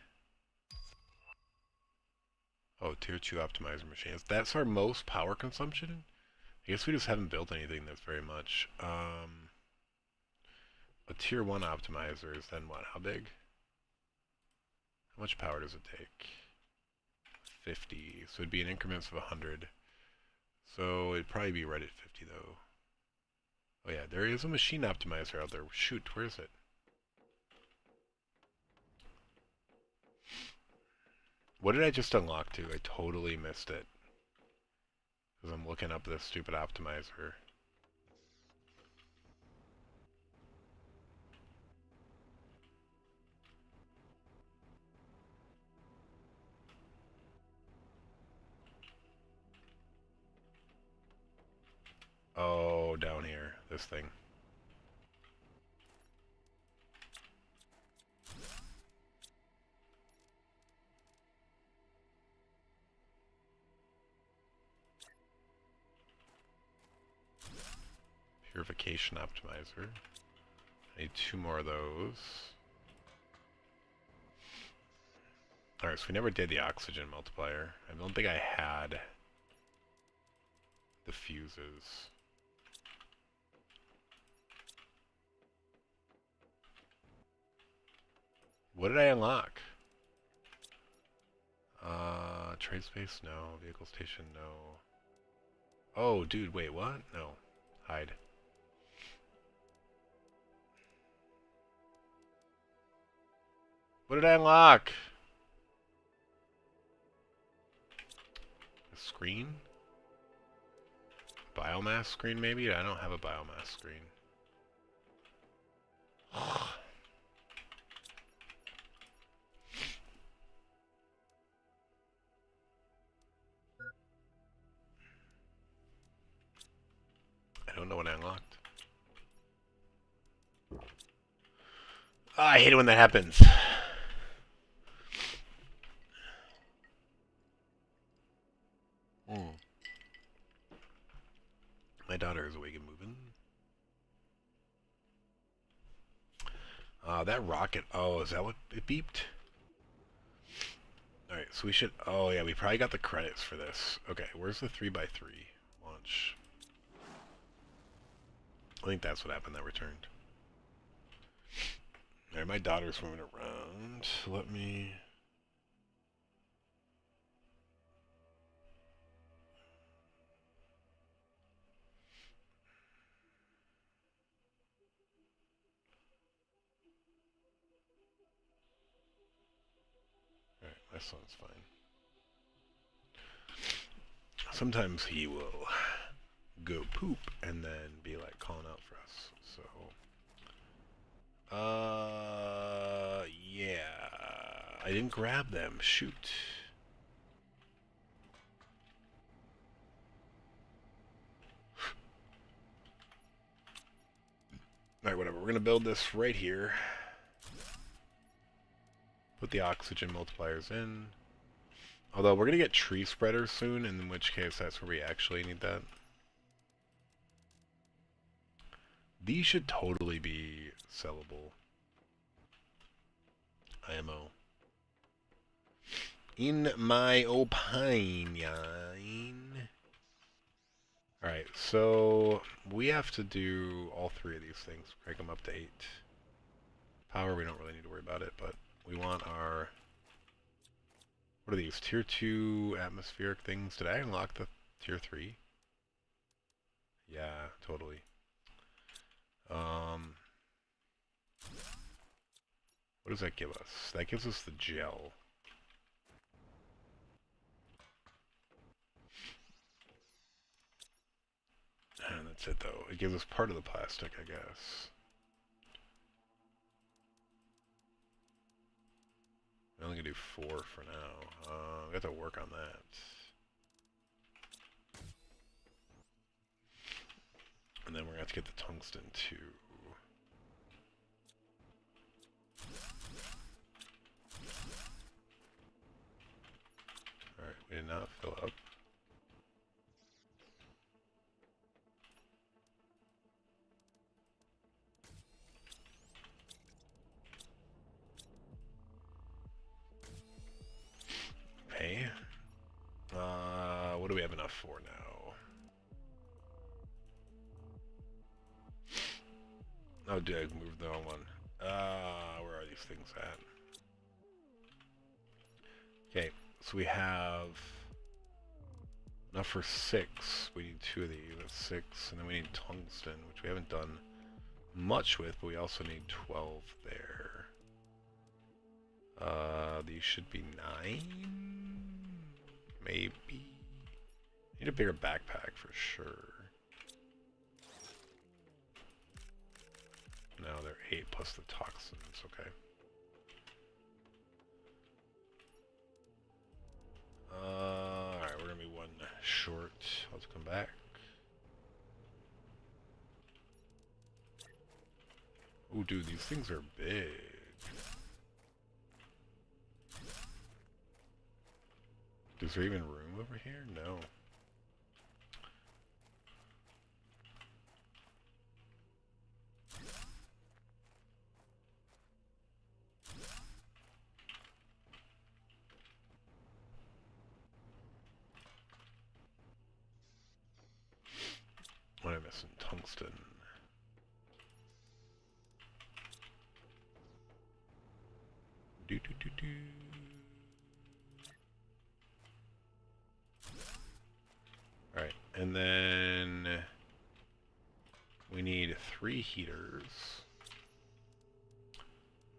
Oh, tier 2 optimizer machines. That's our most power consumption? I guess we just haven't built anything that's very much. A tier 1 optimizer is then what? How big? How much power does it take? 50. So it'd be in increments of 100. So it'd probably be right at 50 though. Oh yeah, there is a machine optimizer out there. Shoot, where is it? What did I just unlock to? I totally missed it. Because I'm looking up this stupid optimizer. Oh, down here. This thing. Purification optimizer. I need 2 more of those. Alright, so we never did the oxygen multiplier. I don't think I had the fuses. What did I unlock? Trade space? No. Vehicle station? No. Oh, dude, wait, what? No. Hide. What did I unlock? A screen? Biomass screen, maybe? I don't have a biomass screen. I don't know what I unlocked. Oh, I hate it when that happens. My daughter is awake and moving. That rocket. Oh, is that what it beeped? Alright, so we should... Oh, yeah, we probably got the credits for this. Okay, where's the 3x3 launch? I think that's what happened that returned. Alright, my daughter's moving around. Let me... Alright, my son's fine. Sometimes he will go poop and then be like calling out for us. So, yeah. I didn't grab them. Shoot. Alright, whatever. We're going to build this right here. Put the oxygen multipliers in. Although we're going to get tree spreaders soon, in which case that's where we actually need that. These should totally be sellable. IMO. In my opinion. Alright, so we have to do all three of these things. Crank them up to 8. Power, we don't really need to worry about it, but we want our... What are these? Tier 2 atmospheric things? Did I unlock the Tier 3? Yeah, totally. What does that give us? That gives us the gel. And that's it, though. It gives us part of the plastic, I guess. I'm only gonna do 4 for now. We have to work on that. And then we're gonna have to get the tungsten too. Alright, we did not fill up. Okay. What do we have enough for now? Oh, did I move the wrong one? Where are these things at? Okay, so we have enough for 6. We need 2 of these. That's 6. And then we need tungsten, which we haven't done much with, but we also need 12 there. These should be 9? Maybe. Need a bigger backpack for sure. No, they're 8 plus the toxins, okay. Alright, we're gonna be 1 short. Let's come back. Oh, dude, these things are big. Is there even room over here? No. What am I missing? Tungsten. Do do do do. Alright, and then we need 3 heaters.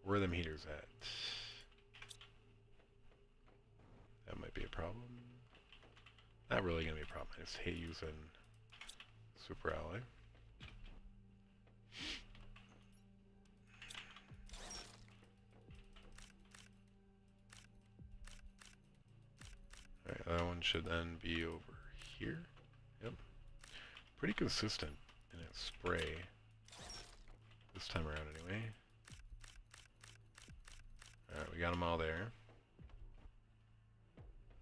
Where are them heaters at? That might be a problem. Not really gonna be a problem. I just hate using Super Ally. Alright, that one should then be over here. Yep. Pretty consistent in its spray. This time around anyway. Alright, we got them all there.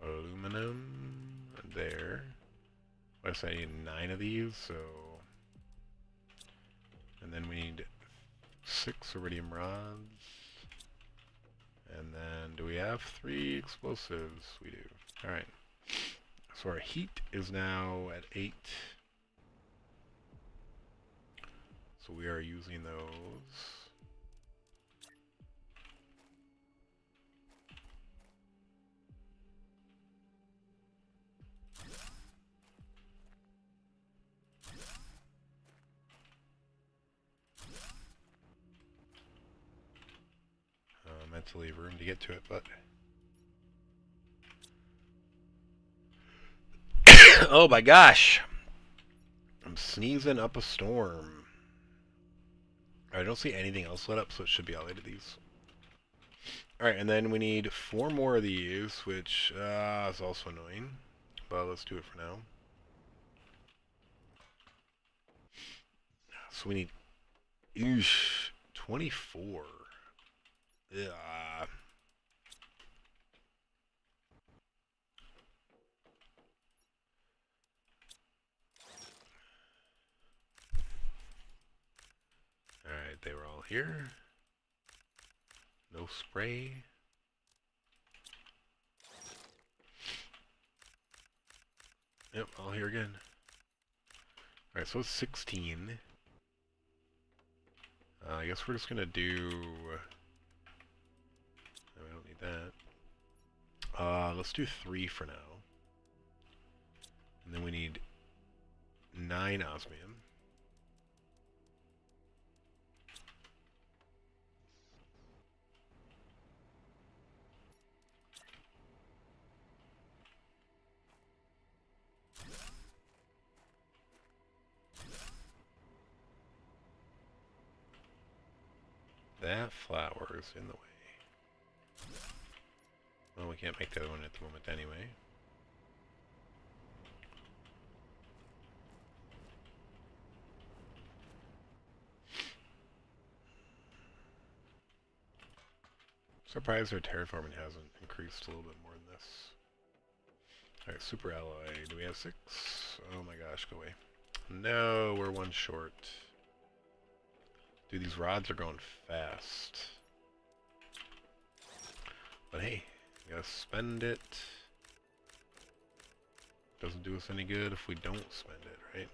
Aluminum there. I say I need 9 of these, so... And then we need 6 iridium rods. And then, do we have 3 explosives? We do. Alright. So our heat is now at 8. So we are using those. Meant to leave room to get to it, but... Oh my gosh! I'm sneezing up a storm. I don't see anything else lit up, so it should be all 8 of these. Alright, and then we need 4 more of these, which is also annoying. But let's do it for now. So we need Eesh, 24. Yeah. Alright, they were all here. No spray. Yep, all here again. Alright, so it's 16. I guess we're just gonna do... No, we don't need that. Let's do 3 for now. And then we need 9 osmium. That flower is in the way. Well, we can't make the other one at the moment anyway. Surprised our terraforming hasn't increased a little bit more than this. Alright, super alloy. Do we have 6? Oh my gosh, go away. No, we're 1 short. Dude, these rods are going fast. But hey, you gotta spend it. Doesn't do us any good if we don't spend it, right?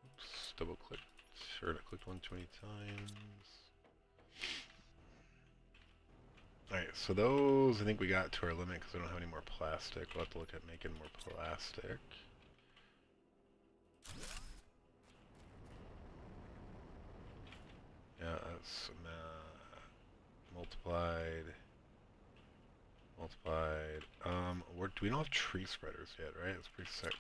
Oops, double clicked. Sure, I clicked one too many times. Alright, so those, I think we got to our limit because we don't have any more plastic. We'll have to look at making more plastic. Yeah, that's multiplied. We don't have tree spreaders yet, right? It's pretty sick.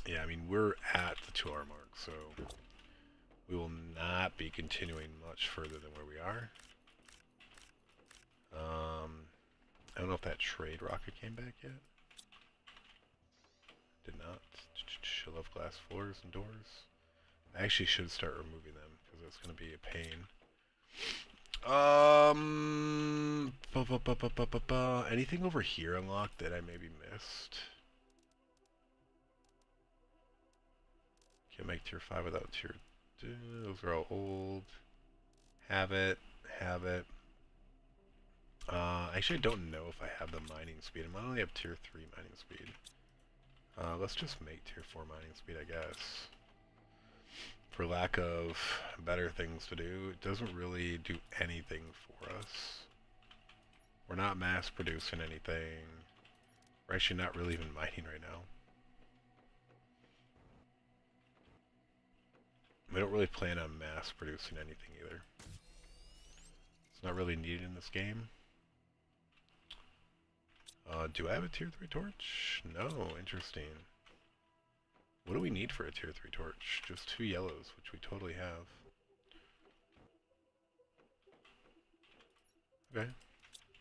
Yeah, I mean, we're at the 2-hour mark, so we will not be continuing much further than where we are. I don't know if that trade rocket came back yet. Did not. I love glass floors and doors. I actually should start removing them because it's going to be a pain. Anything over here unlocked that I maybe missed? Can't make tier 5 without tier 2. Those are all old. Have it. Have it. Actually, I don't know if I have the mining speed. I only have tier 3 mining speed. Let's just make tier 4 mining speed, I guess. For lack of better things to do, it doesn't really do anything for us. We're not mass producing anything. We're actually not really even mining right now. We don't really plan on mass producing anything either. It's not really needed in this game. Do I have a tier 3 torch? No, interesting. What do we need for a tier 3 torch? Just 2 yellows, which we totally have. Okay,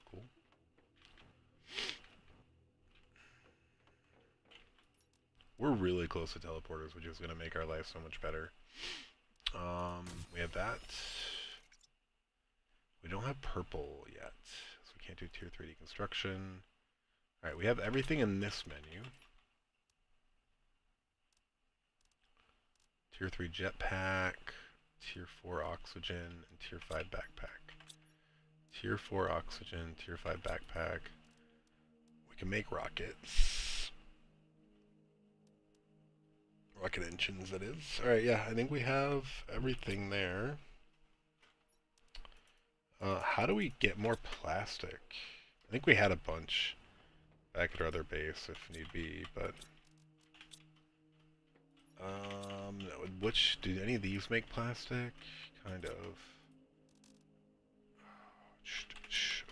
cool. We're really close to teleporters, which is going to make our life so much better. We have that. We don't have purple yet, so we can't do tier 3 deconstruction. Alright, we have everything in this menu. Tier 3 jetpack, tier 4 oxygen, and tier 5 backpack. Tier 4 oxygen, tier 5 backpack. We can make rockets. Rocket engines, that is. Alright, yeah, I think we have everything there. How do we get more plastic? I think we had a bunch back at our other base if need be, but... which, do any of these make plastic? Kind of.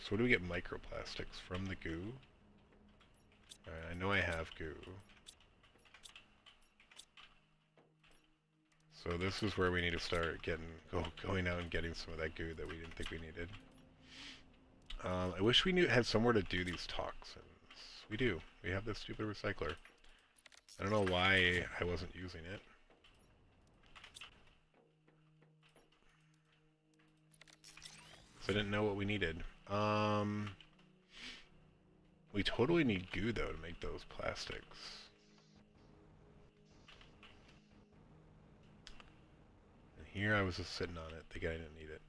So where do we get microplastics? From the goo? Alright, I know I have goo. So So this is where we need to start going out and getting some of that goo that we didn't think we needed. I wish we had somewhere to do these toxins. We do. We have this stupid recycler. I don't know why I wasn't using it. I didn't know what we needed. We totally need goo though to make those plastics. And here I was just sitting on it, thinking I didn't need it.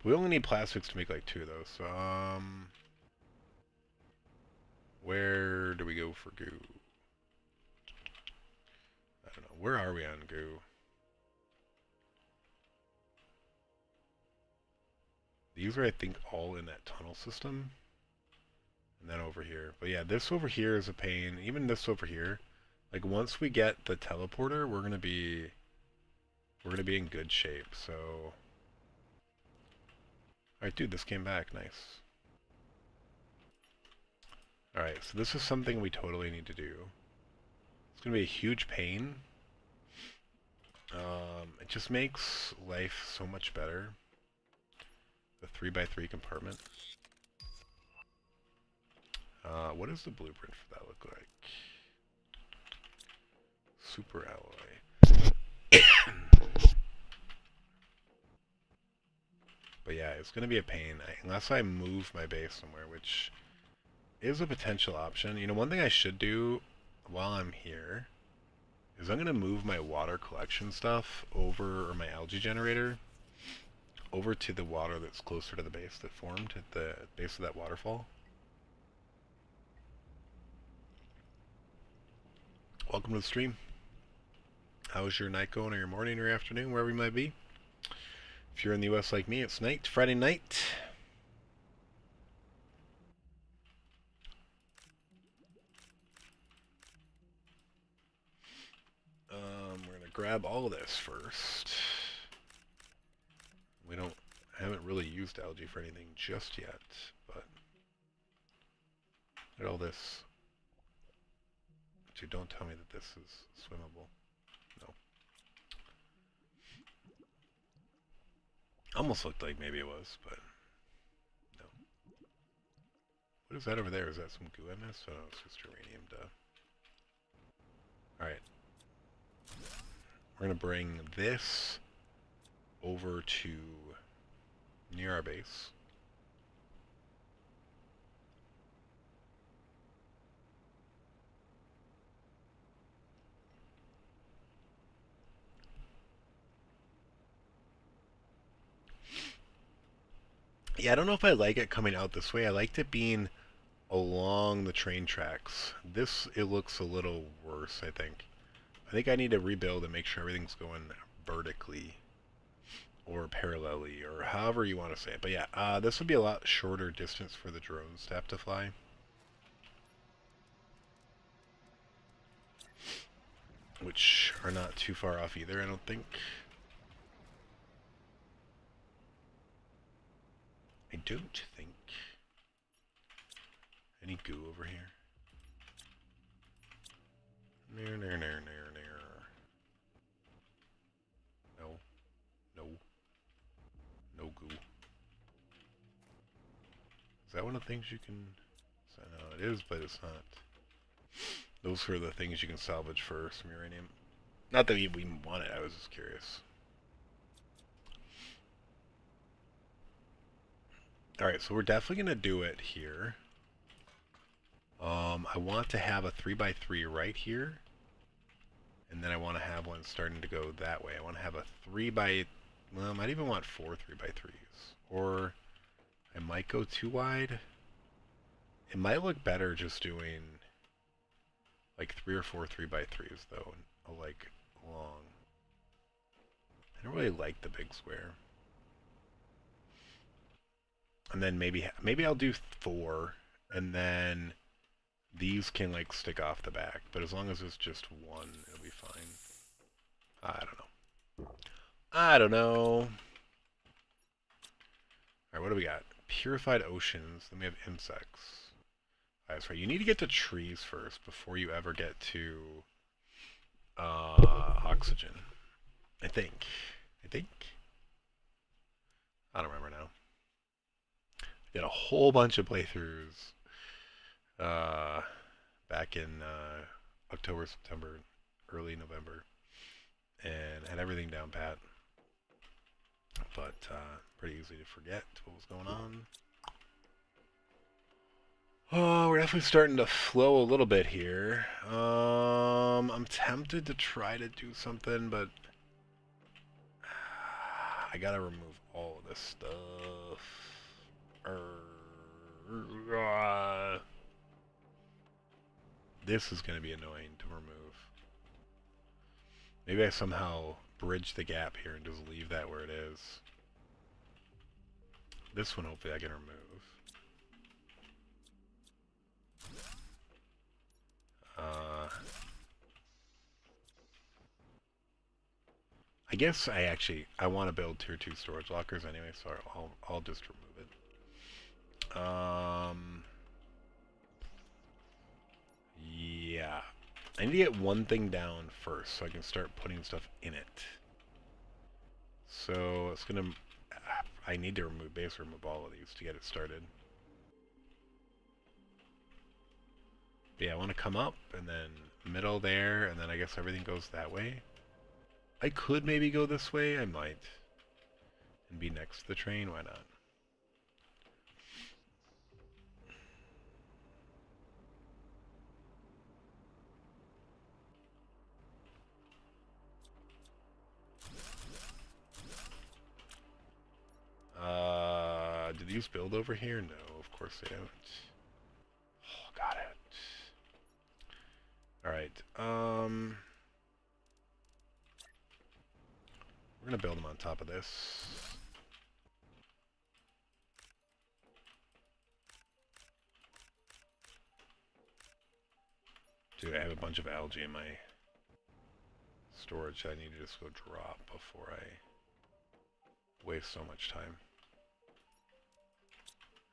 We only need plastics to make like 2 of those. So, where do we go for goo? I don't know. Where are we on goo? These are, I think, all in that tunnel system. And then over here. But yeah, this over here is a pain. Even this over here. Like, once we get the teleporter, we're gonna be in good shape. So, alright, dude, this came back. Nice. Alright, so this is something we totally need to do. It's gonna be a huge pain. It just makes life so much better. The 3x3 compartment. What does the blueprint for that look like? Super alloy. But yeah, it's gonna be a pain unless I move my base somewhere, which is a potential option. You know, one thing I should do while I'm here is I'm gonna move my water collection stuff over, or my algae generator, over to the water that's closer to the base that formed at the base of that waterfall. Welcome to the stream. How's your night going, or your morning, or afternoon, wherever you might be? If you're in the US like me, it's night, Friday night. We're gonna grab all of this first. I haven't really used algae for anything just yet, but look at all this. Dude, don't tell me that this is swimmable. No. Almost looked like maybe it was, but no. What is that over there? Is that some goo I missed? Oh, no, it's just uranium, duh. Alright. We're gonna bring this over to near our base. Yeah, I don't know if I like it coming out this way. I liked it being along the train tracks. This, it looks a little worse, I think. I think I need to rebuild and make sure everything's going vertically or parallelly, or however you want to say it. But yeah, this would be a lot shorter distance for the drones to have to fly. Which are not too far off either, I don't think. I don't think. Any goo over here? No. No goo. Is that one of the things you can... I know it is, but it's not. Those are the things you can salvage for some uranium. Not that we want it, I was just curious. Alright, so we're definitely going to do it here. I want to have a 3x3 right here. And then I want to have one starting to go that way. I want to have a 3x... Well, I might even want 4 3x3s. Or I might go too wide. It might look better just doing like 3 or 4 3x3s though. Like long. I don't really like the big square. And then maybe I'll do 4, and then these can like stick off the back. But as long as it's just one, it'll be fine. I don't know. Alright, what do we got? Purified oceans. Then we have insects. Alright, that's right. You need to get to trees first before you ever get to Oxygen. I think. I think. I don't remember now. Did a whole bunch of playthroughs uh, back in October, September, early November, and had everything down pat. But pretty easy to forget what was going on. Oh, we're definitely starting to flow a little bit here. I'm tempted to try to do something, but I gotta remove all of this stuff. This is gonna be annoying to remove. Maybe I somehow bridge the gap here and just leave that where it is. This one hopefully I can remove. I guess I want to build tier 2 storage lockers anyway, so I'll just remove it. Yeah. I need to get one thing down first so I can start putting stuff in it. So it's gonna... I need to base remove all of these to get it started. But yeah, I want to come up and then middle there, and then I guess everything goes that way. I could maybe go this way, I might. And be next to the train, why not? Do these build over here? No, of course they don't. Oh, got it. Alright, we're gonna build them on top of this. Dude, I have a bunch of algae in my storage that I need to just go drop before I waste so much time.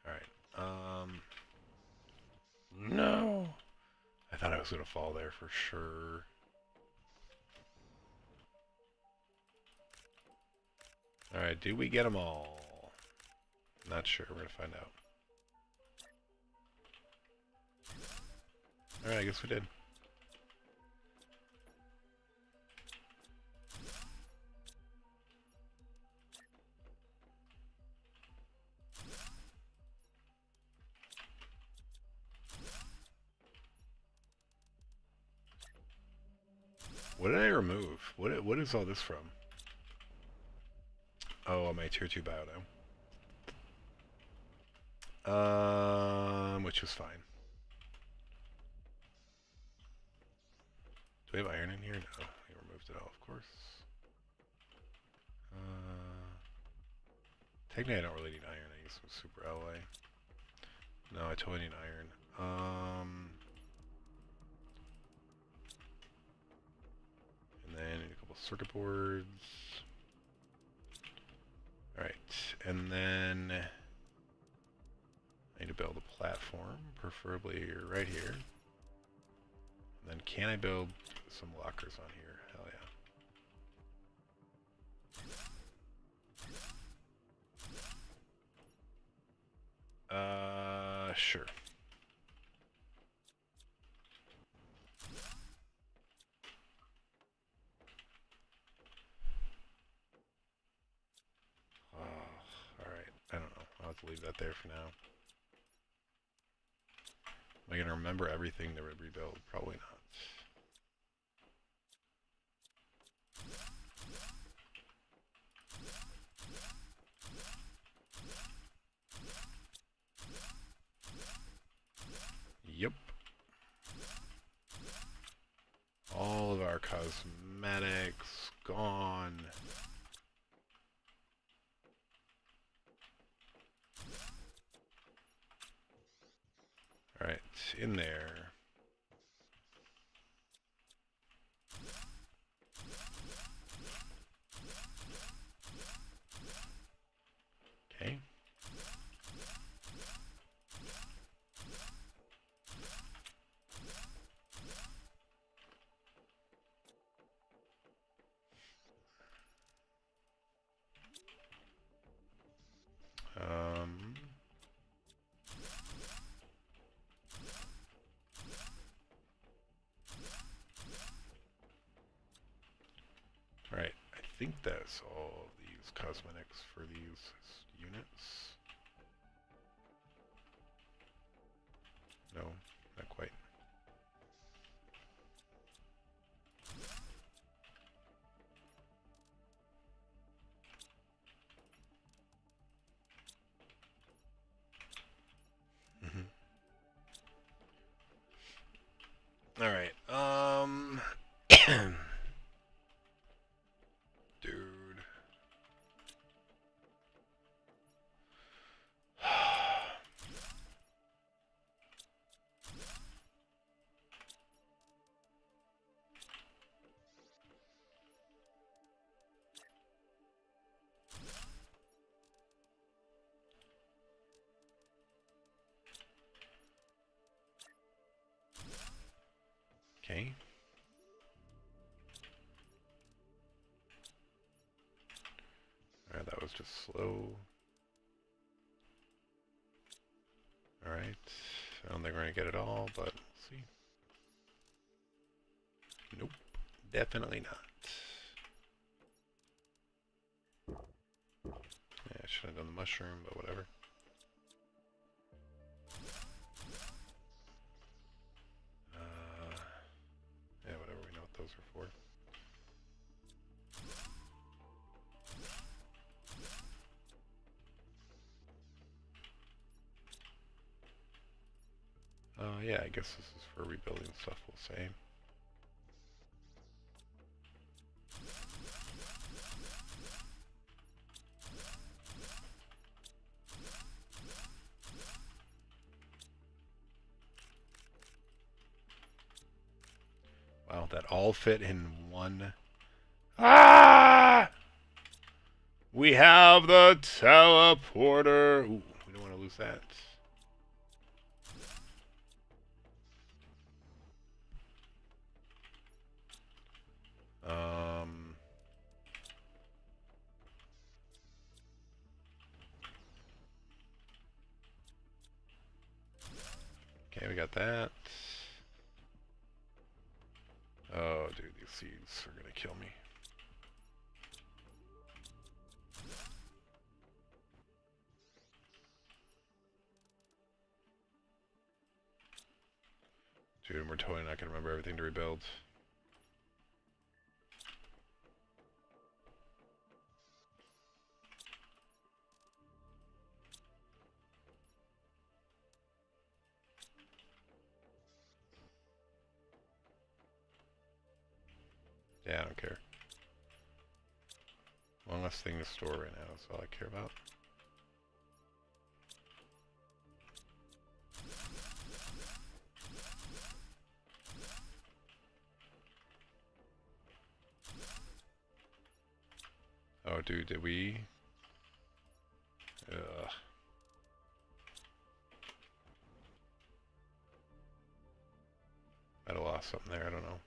Alright, no! I thought I was gonna fall there for sure. Alright, did we get them all? Not sure, we're gonna find out. Alright, I guess we did. What did I remove? What is all this from? Oh, my tier 2 biodome. Which was fine. Do we have iron in here? No, we removed it all, of course. Technically, I don't really need iron. I use some super alloy. No, I totally need iron. And then a couple circuit boards. Alright, and then I need to build a platform, preferably right here. And then can I build some lockers on here? Hell yeah. Sure. Alright, I don't know. I'll have to leave that there for now. Am I going to remember everything to rebuild? Probably not. Yep. All of our cosmetics gone. Alright, in there. Okay. think that's all these cosmetics for these units. No, not quite. All right. Dude. Okay. Alright, that was just slow. Alright. I don't think we're gonna get it all, but we'll see. Nope. Definitely not. Yeah, I should have done the mushroom, but whatever. Yeah, whatever, we know what those are for. Yeah, I guess this is for rebuilding stuff, we'll say. Wow, that all fit in one. Ah! We have the teleporter. Ooh, we don't want to lose that. Okay, we got that. Oh, dude, these seeds are gonna kill me. Dude, we're totally not gonna remember everything to rebuild. Yeah, I don't care. One less thing to store right now is all I care about. Oh, dude, did we? Ugh. Might have lost something there, I don't know.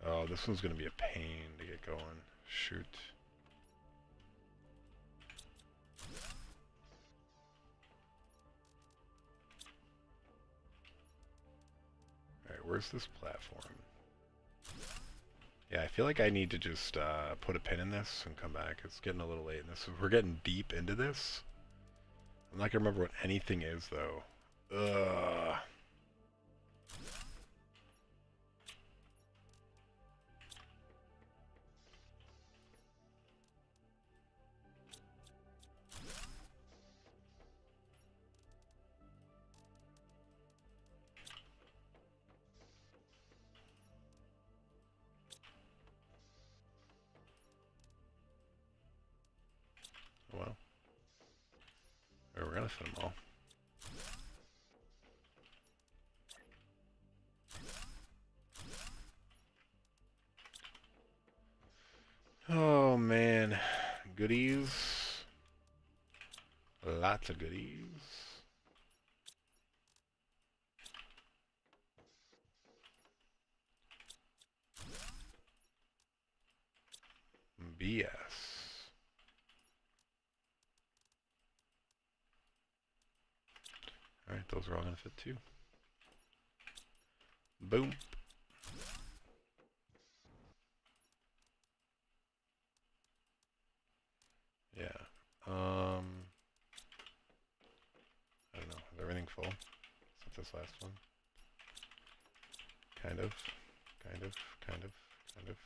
Oh, this one's gonna be a pain to get going. Shoot. Alright, where's this platform? Yeah, I feel like I need to just put a pin in this and come back. It's getting a little late in this. We're getting deep into this. I'm not gonna remember what anything is, though. Ugh. Well. We're gonna fit them all. Oh, man. Goodies. Lots of goodies. BS. Alright, those are all gonna fit too. Boom. I don't know. Is everything full? Except this last one. Kind of. Kind of. Kind of. Kind of.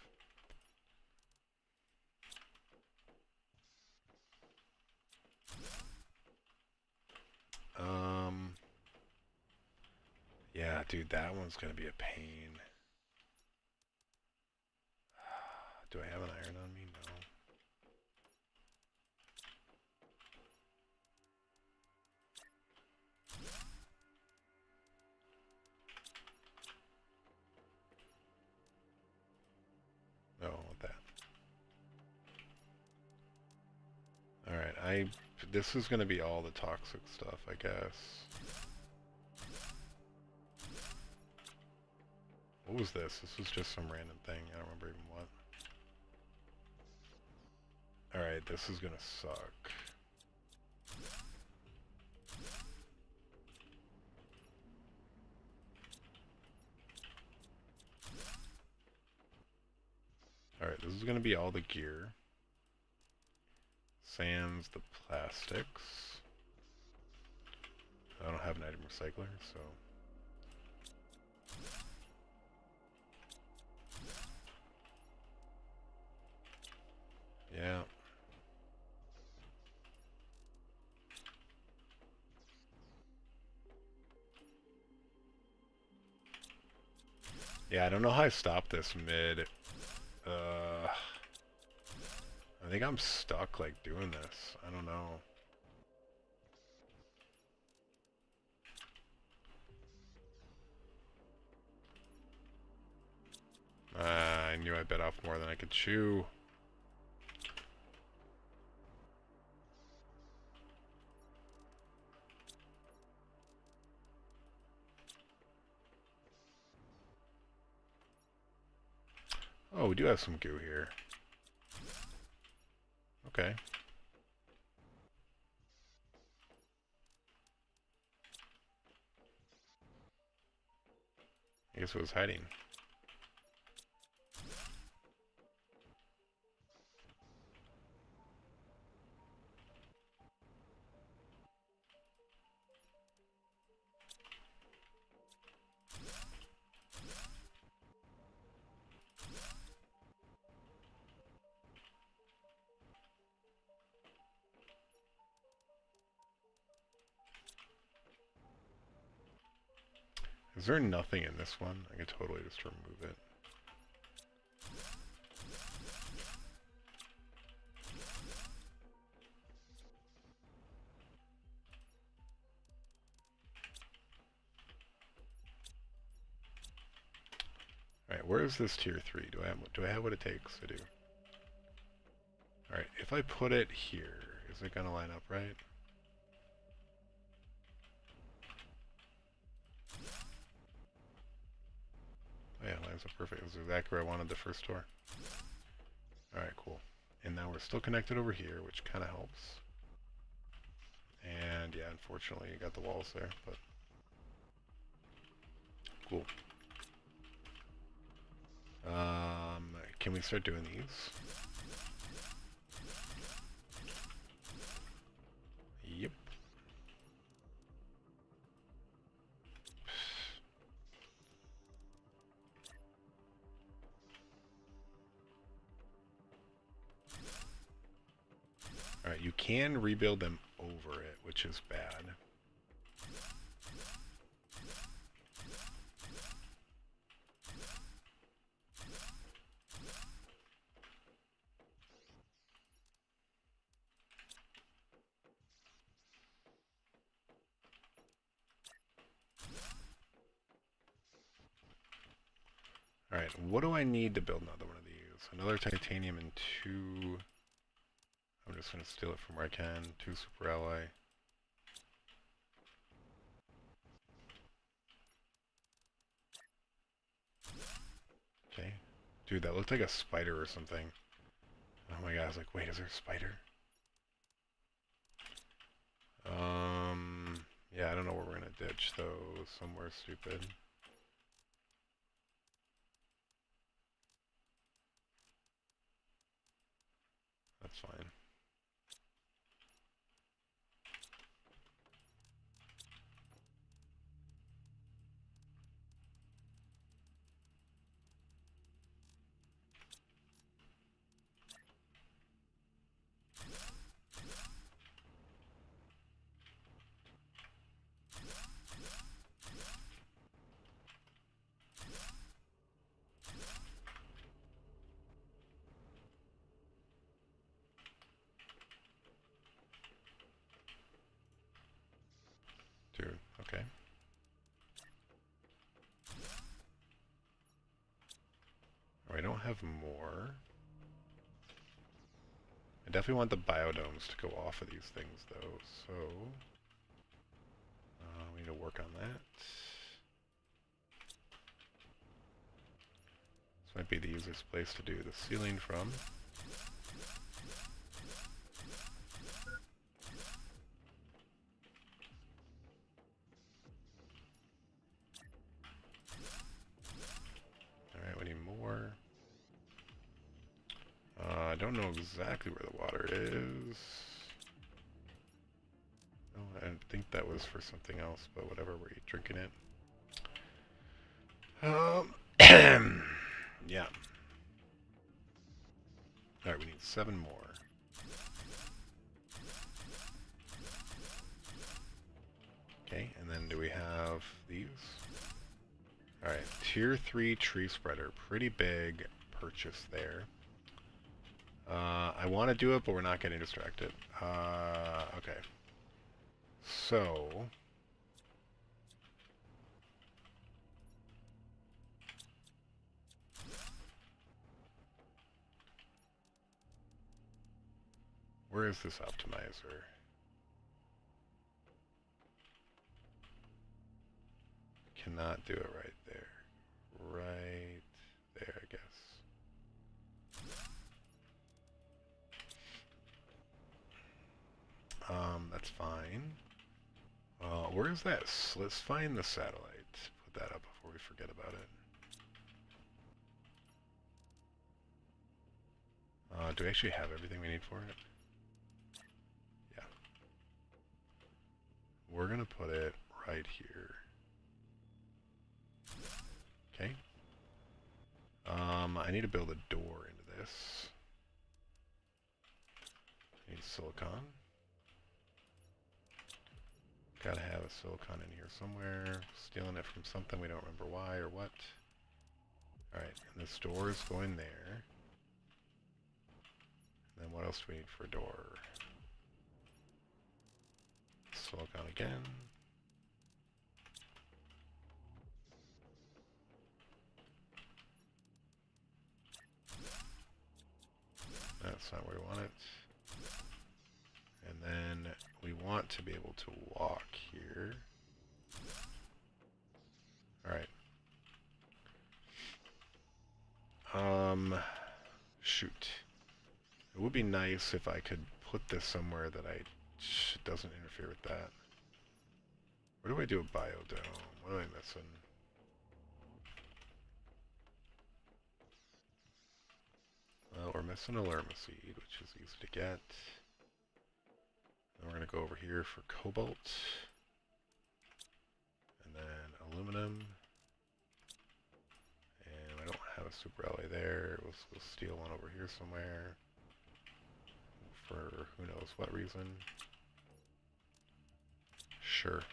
Yeah, dude, that one's gonna be a pain. Do I have an iron on me? No. No, with that. Alright, this is gonna be all the toxic stuff, I guess. What was this? This was just some random thing. I don't remember even what. Alright, this is gonna suck. Alright, this is gonna be all the gear. Sans the plastics. I don't have an item recycler, so... Yeah. Yeah, I don't know how I stop this mid. I think I'm stuck, like, doing this. I don't know. I knew I bit off more than I could chew. Oh, we do have some goo here. Okay. I guess it was hiding. Is there nothing in this one? I could totally just remove it. Alright, where is this tier 3? Do I have what it takes? I do. Alright, if I put it here, is it gonna line up right? Oh yeah, lines up perfect. This is exactly where I wanted the first door. Alright, cool. And now we're still connected over here, which kinda helps. And yeah, unfortunately you got the walls there, but cool. Can we start doing these? Yep. Alright, you can rebuild them over it, which is bad. Alright, what do I need to build another one of these? Another titanium and 2... I'm just going to steal it from where I can. 2 super alloy. Okay. Dude, that looked like a spider or something. Oh my god, I was like, wait, is there a spider? Yeah, I don't know where we're going to ditch, though. Somewhere stupid. That's fine. don't have more. I definitely want the biodomes to go off of these things, though, so we need to work on that. This might be the easiest place to do the ceiling from. Alright, we need more. I don't know exactly where the water is. Oh, I think that was for something else, but whatever, we're drinking it. Yeah. Alright, we need 7 more. Okay, and then do we have these? Alright, tier 3 tree spreader. Pretty big purchase there. I want to do it, but we're not getting distracted. Okay. So... where is this optimizer? Cannot do it right there. Right there, I guess. That's fine. Where is that? Let's find the satellite. Put that up before we forget about it. Do we actually have everything we need for it? Yeah. We're gonna put it right here. Okay. I need to build a door into this. I need silicon. Gotta have a silicon in here somewhere. Stealing it from something, we don't remember why or what. Alright, and this door is going there. And then what else do we need for a door? Silicon again. That's not where we want it. And then we want to be able to walk here. Alright. Shoot. It would be nice if I could put this somewhere that doesn't interfere with that. Where do I do a biodome? What am I missing? Well, we're missing a lerma seed, which is easy to get. Then we're going to go over here for cobalt. And then aluminum. And I don't have a super alloy there. We'll steal one over here somewhere. For who knows what reason. Sure.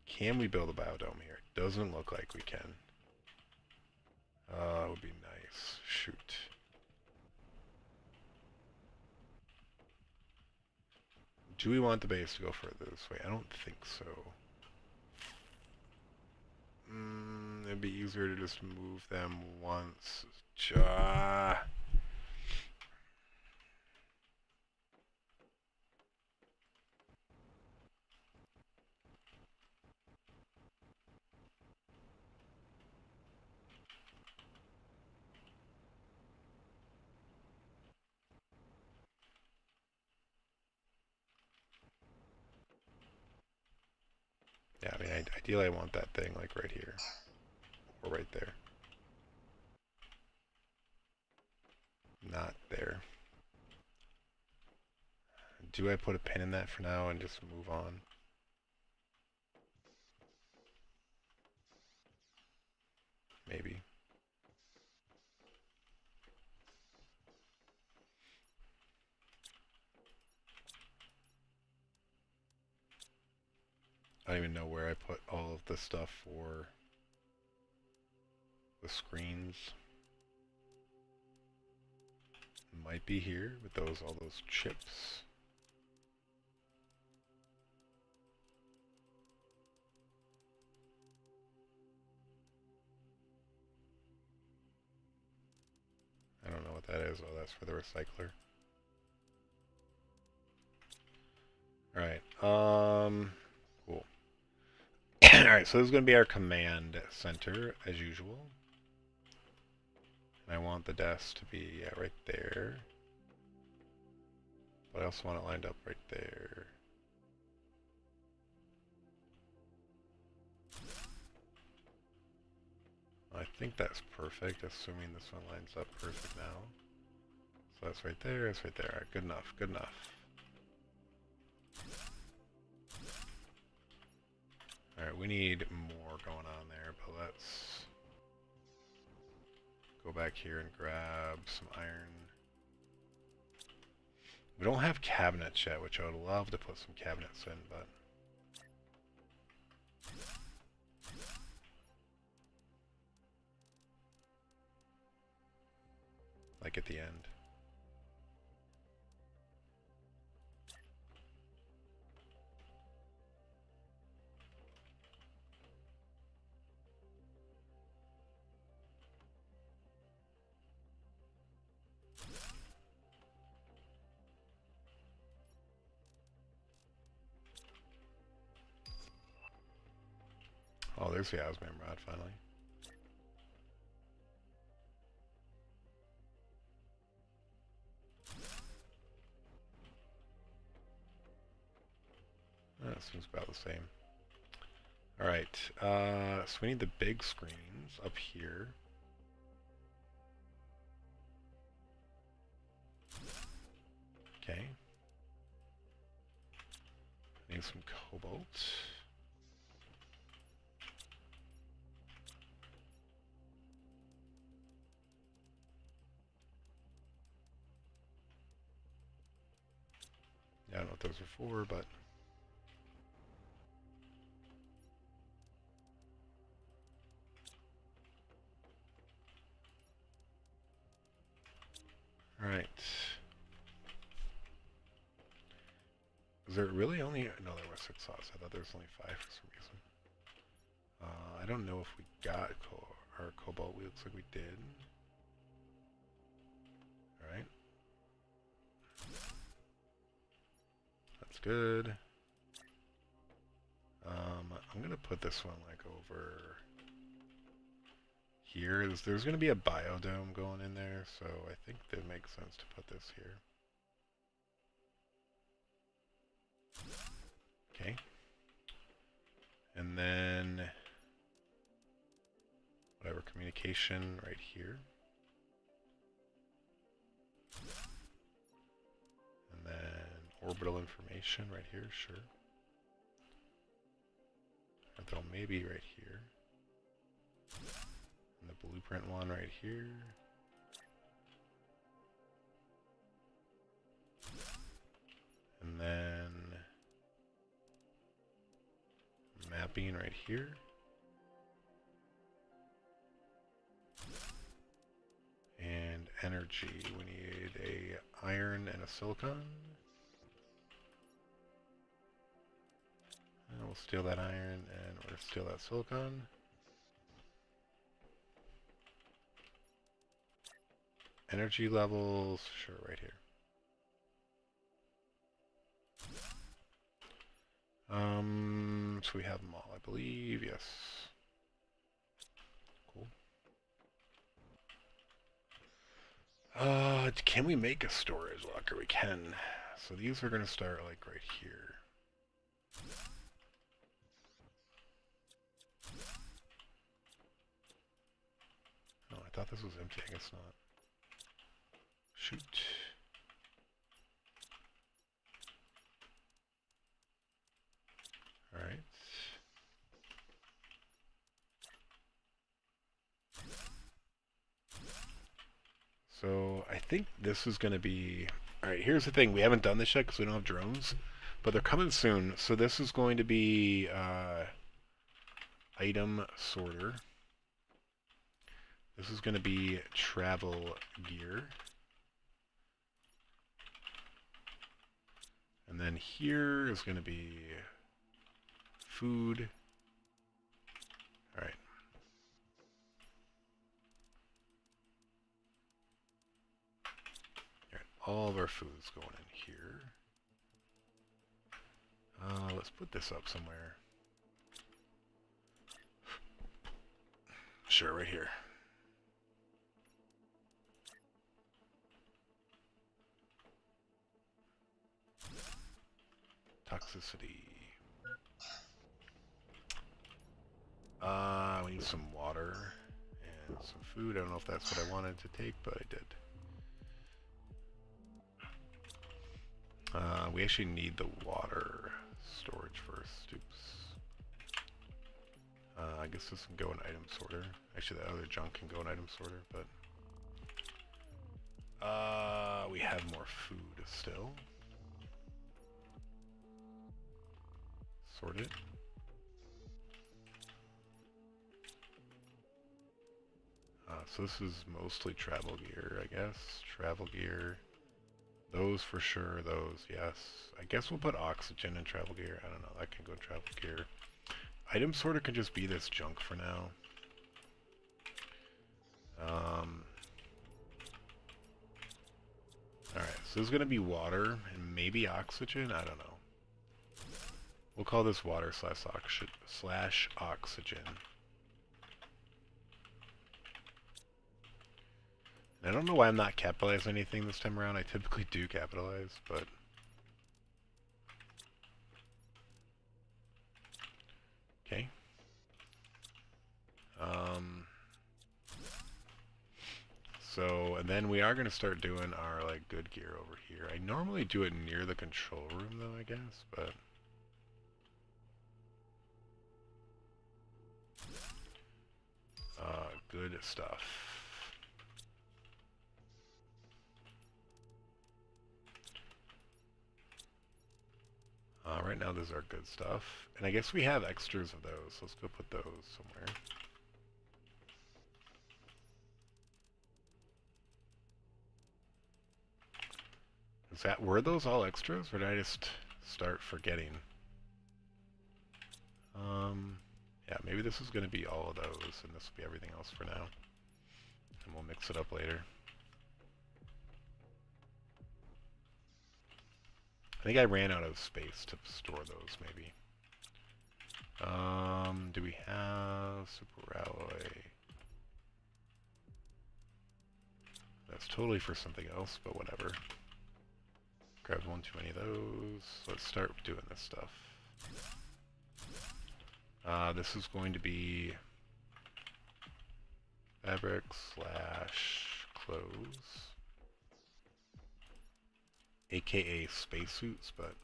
Can we build a biodome here? It doesn't look like we can. It would be nice. Shoot. Do we want the base to go further this way? I don't think so. It'd be easier to just move them once. Yeah, I mean, ideally I want that thing like right here. Or right there. Not there. Do I put a pin in that for now and just move on? Maybe. I don't even know where I put all of the stuff for the screens. Might be here with all those chips. that is. Oh, that's for the recycler. Alright, cool. Alright, so this is going to be our command center, as usual. And I want the desk to be right there. But I also want it lined up right there. I think that's perfect, assuming this one lines up perfect now. So that's right there, that's right there. All right, good enough, good enough. Alright, we need more going on there, but let's go back here and grab some iron. We don't have cabinets yet, which I would love to put some cabinets in, but... like at the end. Oh, there's the Osman rod finally. That seems about the same. Alright, so we need the big screens up here. Okay. Need some cobalt. Yeah, I don't know what those are for, but... Alright. Is there really only... no, there were 6 slots. I thought there was only 5 for some reason. I don't know if we got our cobalt. It looks like we did. Alright. That's good. I'm going to put this one like over here. There's going to be a biodome going in there, so I think it makes sense to put this here. Okay. And then whatever, communication right here. And then orbital information right here, sure. Or though maybe right here. And the blueprint one right here. And then mapping right here. And energy, we need a iron and a silicon. And we'll steal that iron and we'll steal that silicon. Energy levels, sure, right here. So we have them all, I believe, yes. Cool. Can we make a storage locker? We can. So these are going to start like right here. Oh, I thought this was empty. I guess not. Shoot. Alright. So I think this is going to be... Alright, here's the thing. We haven't done this yet because we don't have drones. But they're coming soon. So this is going to be item sorter. This is going to be travel gear. And then here is going to be food. Alright. our food is going in here. Let's put this up somewhere. Sure, right here. Toxicity. We need some water and some food. I don't know if that's what I wanted to take, but I did. We actually need the water storage first. Oops. I guess this can go in item sorter. Actually, the other junk can go in item sorter, but we have more food still. Sort it. So this is mostly travel gear, I guess. Travel gear. Those for sure, those, yes. I guess we'll put oxygen in travel gear. I don't know, that can go in travel gear. Item sorter can just be this junk for now. Alright, so this is going to be water and maybe oxygen? I don't know. We'll call this water slash oxygen. I don't know why I'm not capitalizing anything this time around. I typically do capitalize, but... Okay. So, and then we are going to start doing our, like, good gear over here. I normally do it near the control room, though, I guess, but... good stuff. Right now, those are good stuff. And I guess we have extras of those. Let's go put those somewhere. Were those all extras, or did I just start forgetting? Yeah, maybe this is going to be all of those, and this will be everything else for now. And we'll mix it up later. I think I ran out of space to store those, maybe. Do we have super alloy? That's totally for something else, but whatever. Grabbed one too many of those. Let's start doing this stuff. This is going to be fabric / clothes, aka spacesuits, but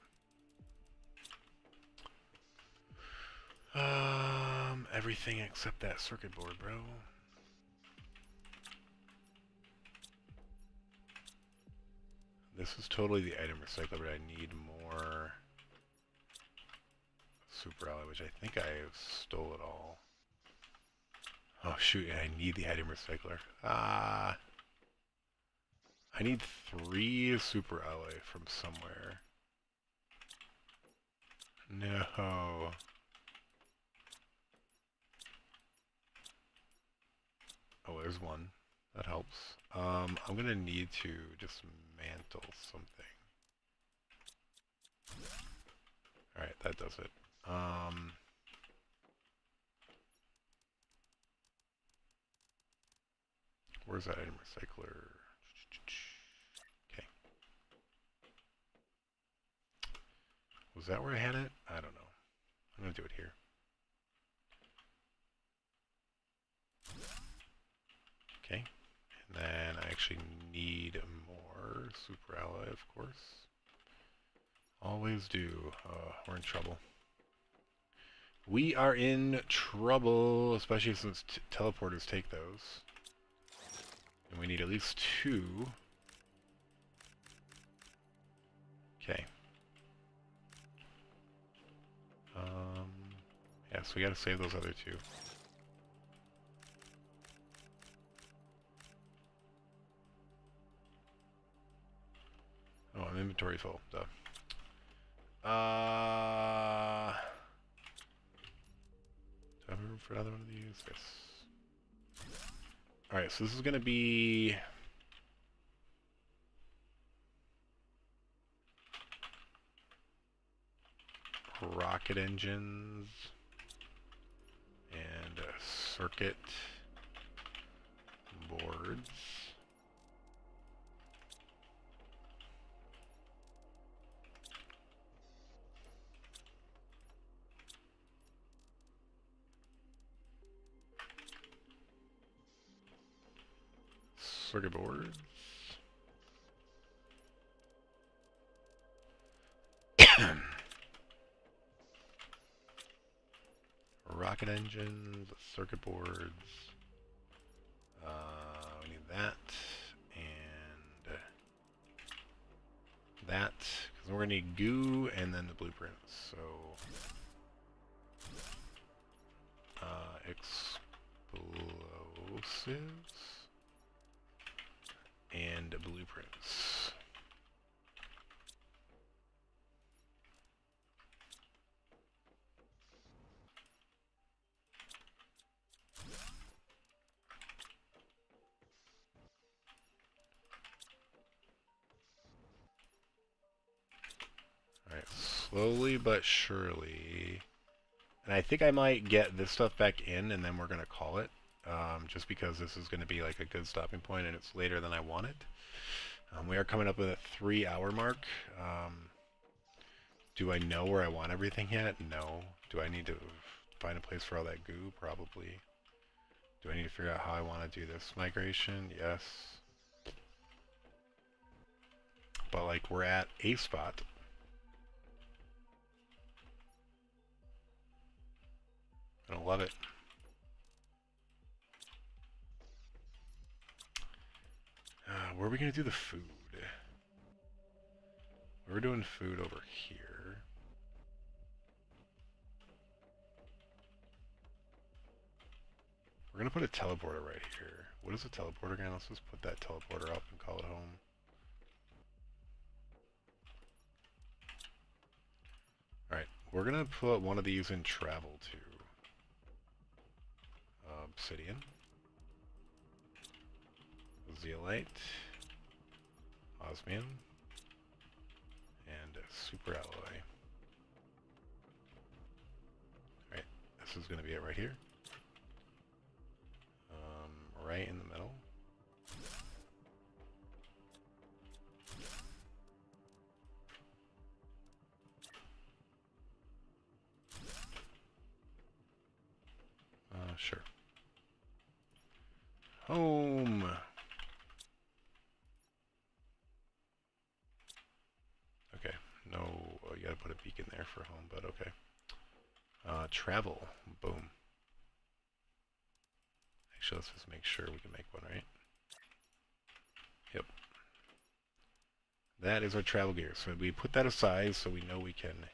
everything except that circuit board, bro. This is totally the item recycler, but I need more super alloy, which I think I stole it all. Oh shoot, I need the item recycler. I need 3 super alloy from somewhere. No. Oh, there's one. That helps. I'm gonna need to dismantle something. Alright, that does it. Where's that item recycler? Okay. Was that where I had it? I don't know. I'm gonna do it here. Okay. And then I actually need more super alloy, of course. Always do. We're in trouble. We are in trouble, especially since teleporters take those. And we need at least 2. Okay. Yeah, so we gotta save those other 2. Oh, I'm inventory full. Duh. Do I have room for another one of these? Yes. Alright, so this is going to be rocket engines and circuit boards. Circuit boards. Rocket engines, circuit boards. We need that and that, because we're gonna need goo and then the blueprints. So explosives and blueprints. Alright, slowly but surely. And I think I might get this stuff back in and then we're going to call it. Just because this is going to be like a good stopping point and it's later than I wanted. We are coming up with a 3-hour mark. Do I know where I want everything yet? No. Do I need to find a place for all that goo? Probably. Do I need to figure out how I want to do this migration? Yes. But like we're at a spot. I don't love it. Where are we going to do the food? We're doing food over here. We're going to put a teleporter right here. What is a teleporter again? Let's just put that teleporter up and call it home. Alright, we're going to put one of these in travel to obsidian, zeolite, osmium, and super alloy. Alright, this is going to be it right here. Right in the middle. Sure. Home. Okay. No, you gotta put a beacon there for home, but okay. Travel. Boom. Actually, let's just make sure we can make one, right? Yep. That is our travel gear. So we put that aside so we know we can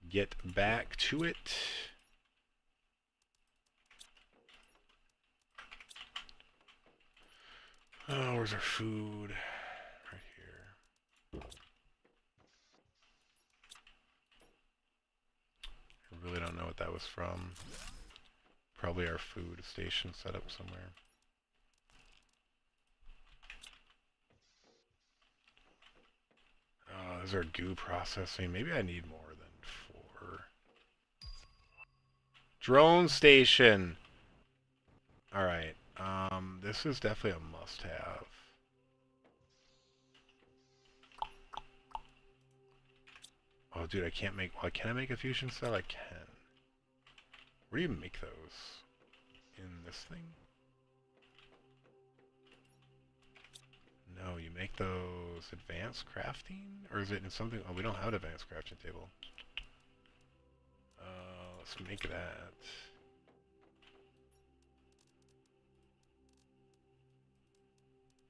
get back to it. Oh, where's our food? Right here. I really don't know what that was from. Probably our food station set up somewhere. Is our goo processing? Maybe I need more than 4. Drone station! Alright, this is definitely a must-have. Oh, dude, I can't make... Well, can I make a fusion cell? I can. Where do you make those? In this thing? No, you make those advanced crafting? Or is it in something... Oh, we don't have an advanced crafting table. Let's make that.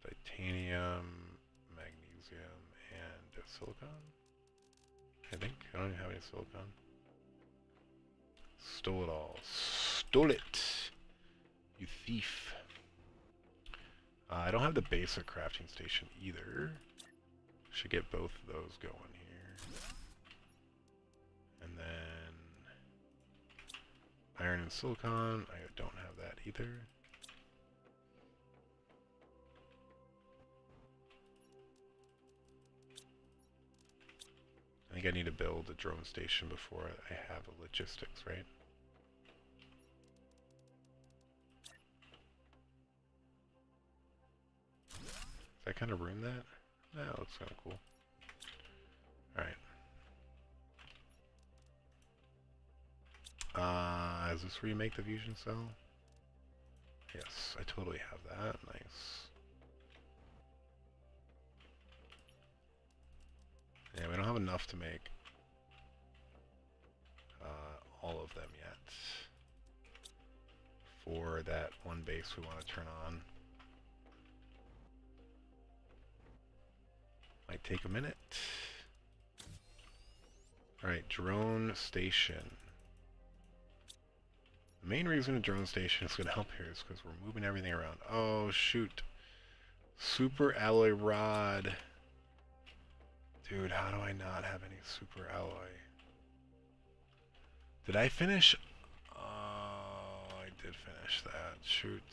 Titanium, magnesium, and silicon. I think. I don't even have any silicon. Stole it all. Stole it! You thief. I don't have the basic crafting station either. Should get both of those going here. And then iron and silicon. I don't have that either. I think I need to build a drone station before I have the logistics, right? Does that kind of ruin that? No, that looks kind of cool. Alright. Is this where you make the fusion cell? Yes, I totally have that. Nice. Yeah, we don't have enough to make all of them yet for that one base we want to turn on. Might take a minute. Alright, drone station. The main reason a drone station is going to help here is because we're moving everything around. Oh, shoot. Super alloy rod. Dude, how do I not have any super alloy? Did I finish? Oh, I did finish that. Shoot.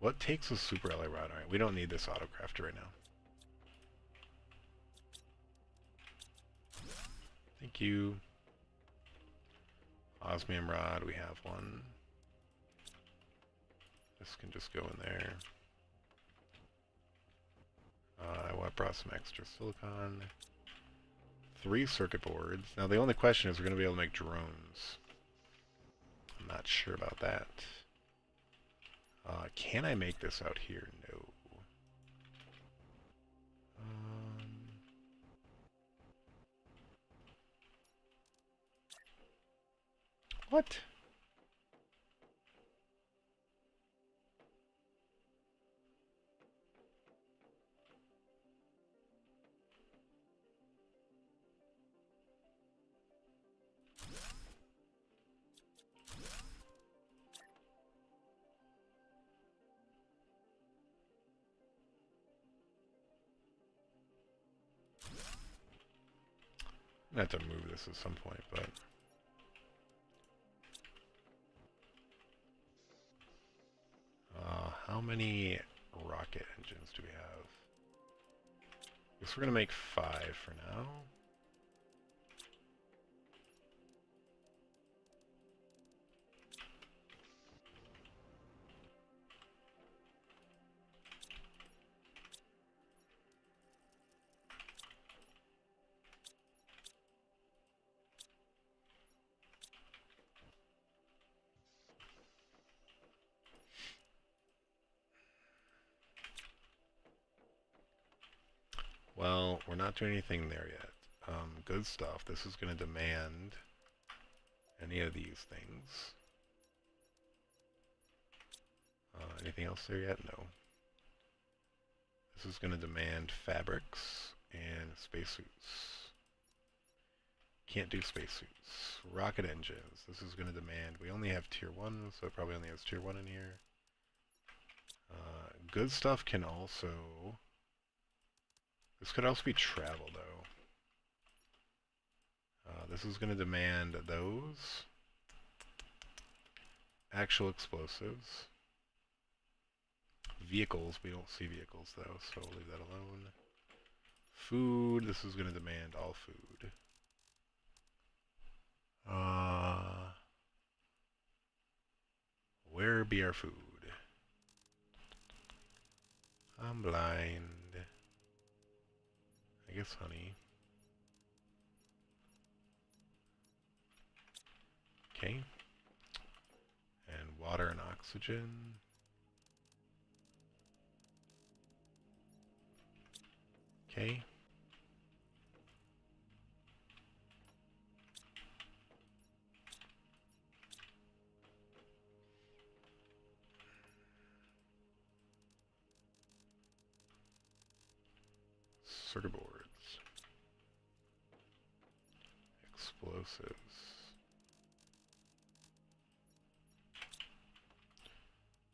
What takes a super alloy rod? Alright, we don't need this autocrafter right now. Thank you. Osmium rod, we have one. This can just go in there. I brought some extra silicon. 3 circuit boards. Now the only question is we're going to be able to make drones. I'm not sure about that. Can I make this out here? No. What? I'm gonna have to move this at some point, but how many rocket engines do we have? Guess we're gonna make 5 for now. Well, we're not doing anything there yet. Good stuff. This is going to demand any of these things. Anything else there yet? No. This is going to demand fabrics and spacesuits. Can't do spacesuits. Rocket engines. This is going to demand... We only have tier 1, so it probably only has tier 1 in here. Good stuff can also... This could also be travel, though. This is going to demand those. Actual explosives. Vehicles. We don't see vehicles, though, so we'll leave that alone. Food. This is going to demand all food. Where be our food? I'm blind. I guess honey. Okay. And water and oxygen. Okay. Circuit boards. Explosives.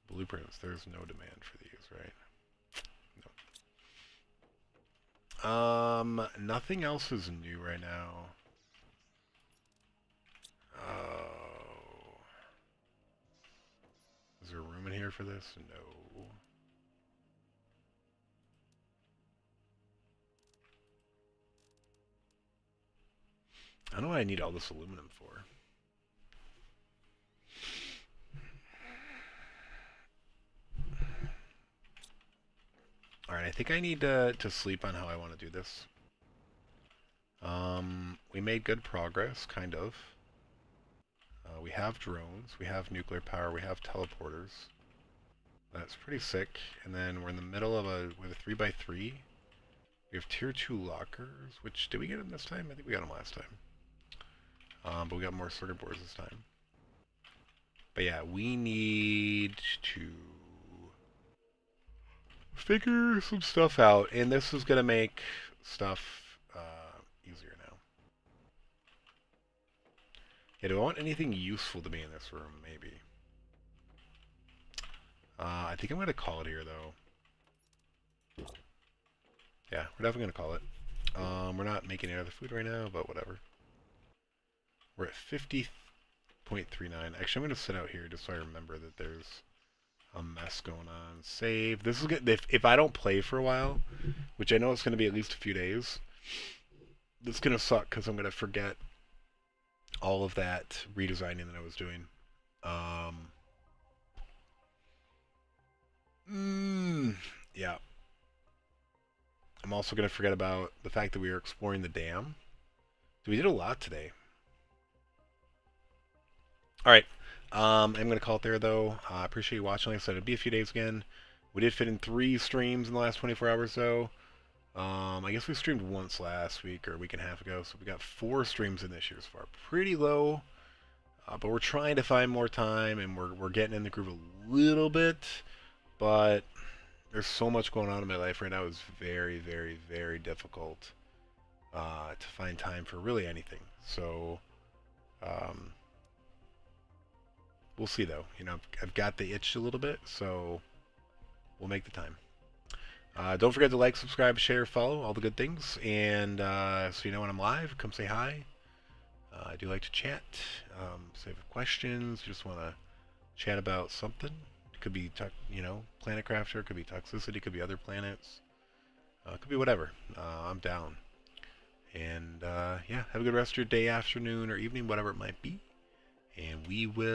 Blueprints. There's no demand for these, right? No. Nothing else is new right now. Oh. Is there room in here for this? No. I don't know what I need all this aluminum for. Alright, I think I need to sleep on how I want to do this. We made good progress, kind of. We have drones, we have nuclear power, we have teleporters. That's pretty sick. And then we're in the middle of with a 3x3. We have tier 2 lockers, which, did we get them this time? I think we got them last time. But we got more circuit boards this time. But yeah, we need to figure some stuff out, and this is going to make stuff easier now. Yeah, do I want anything useful to be in this room? Maybe. I think I'm going to call it here, though. Yeah, we're definitely going to call it. We're not making any other food right now, but whatever. We're at 50.39. Actually, I'm going to sit out here just so I remember that there's a mess going on. Save. This is good. If I don't play for a while, which I know it's going to be at least a few days, this is going to suck because I'm going to forget all of that redesigning that I was doing. Yeah. I'm also going to forget about the fact that we were exploring the dam. So we did a lot today. Alright. I'm going to call it there, though. I appreciate you watching. Like I said, it'll be a few days again. We did fit in 3 streams in the last 24 hours, though. I guess we streamed once last week or a week and a half ago, so we got 4 streams in this year so far. Pretty low, but we're trying to find more time, and we're getting in the groove a little bit, but there's so much going on in my life right now. It's very, very, very difficult to find time for really anything. So, we'll see, though. You know, I've got the itch a little bit, so we'll make the time. Don't forget to like, subscribe, share, follow, all the good things. And so you know when I'm live, come say hi. I do like to chat. So if you have questions, you just want to chat about something. It could be, Planet Crafter, it could be Toxicity, it could be other planets. It could be whatever. I'm down. And yeah, have a good rest of your day, afternoon, or evening, whatever it might be. And we will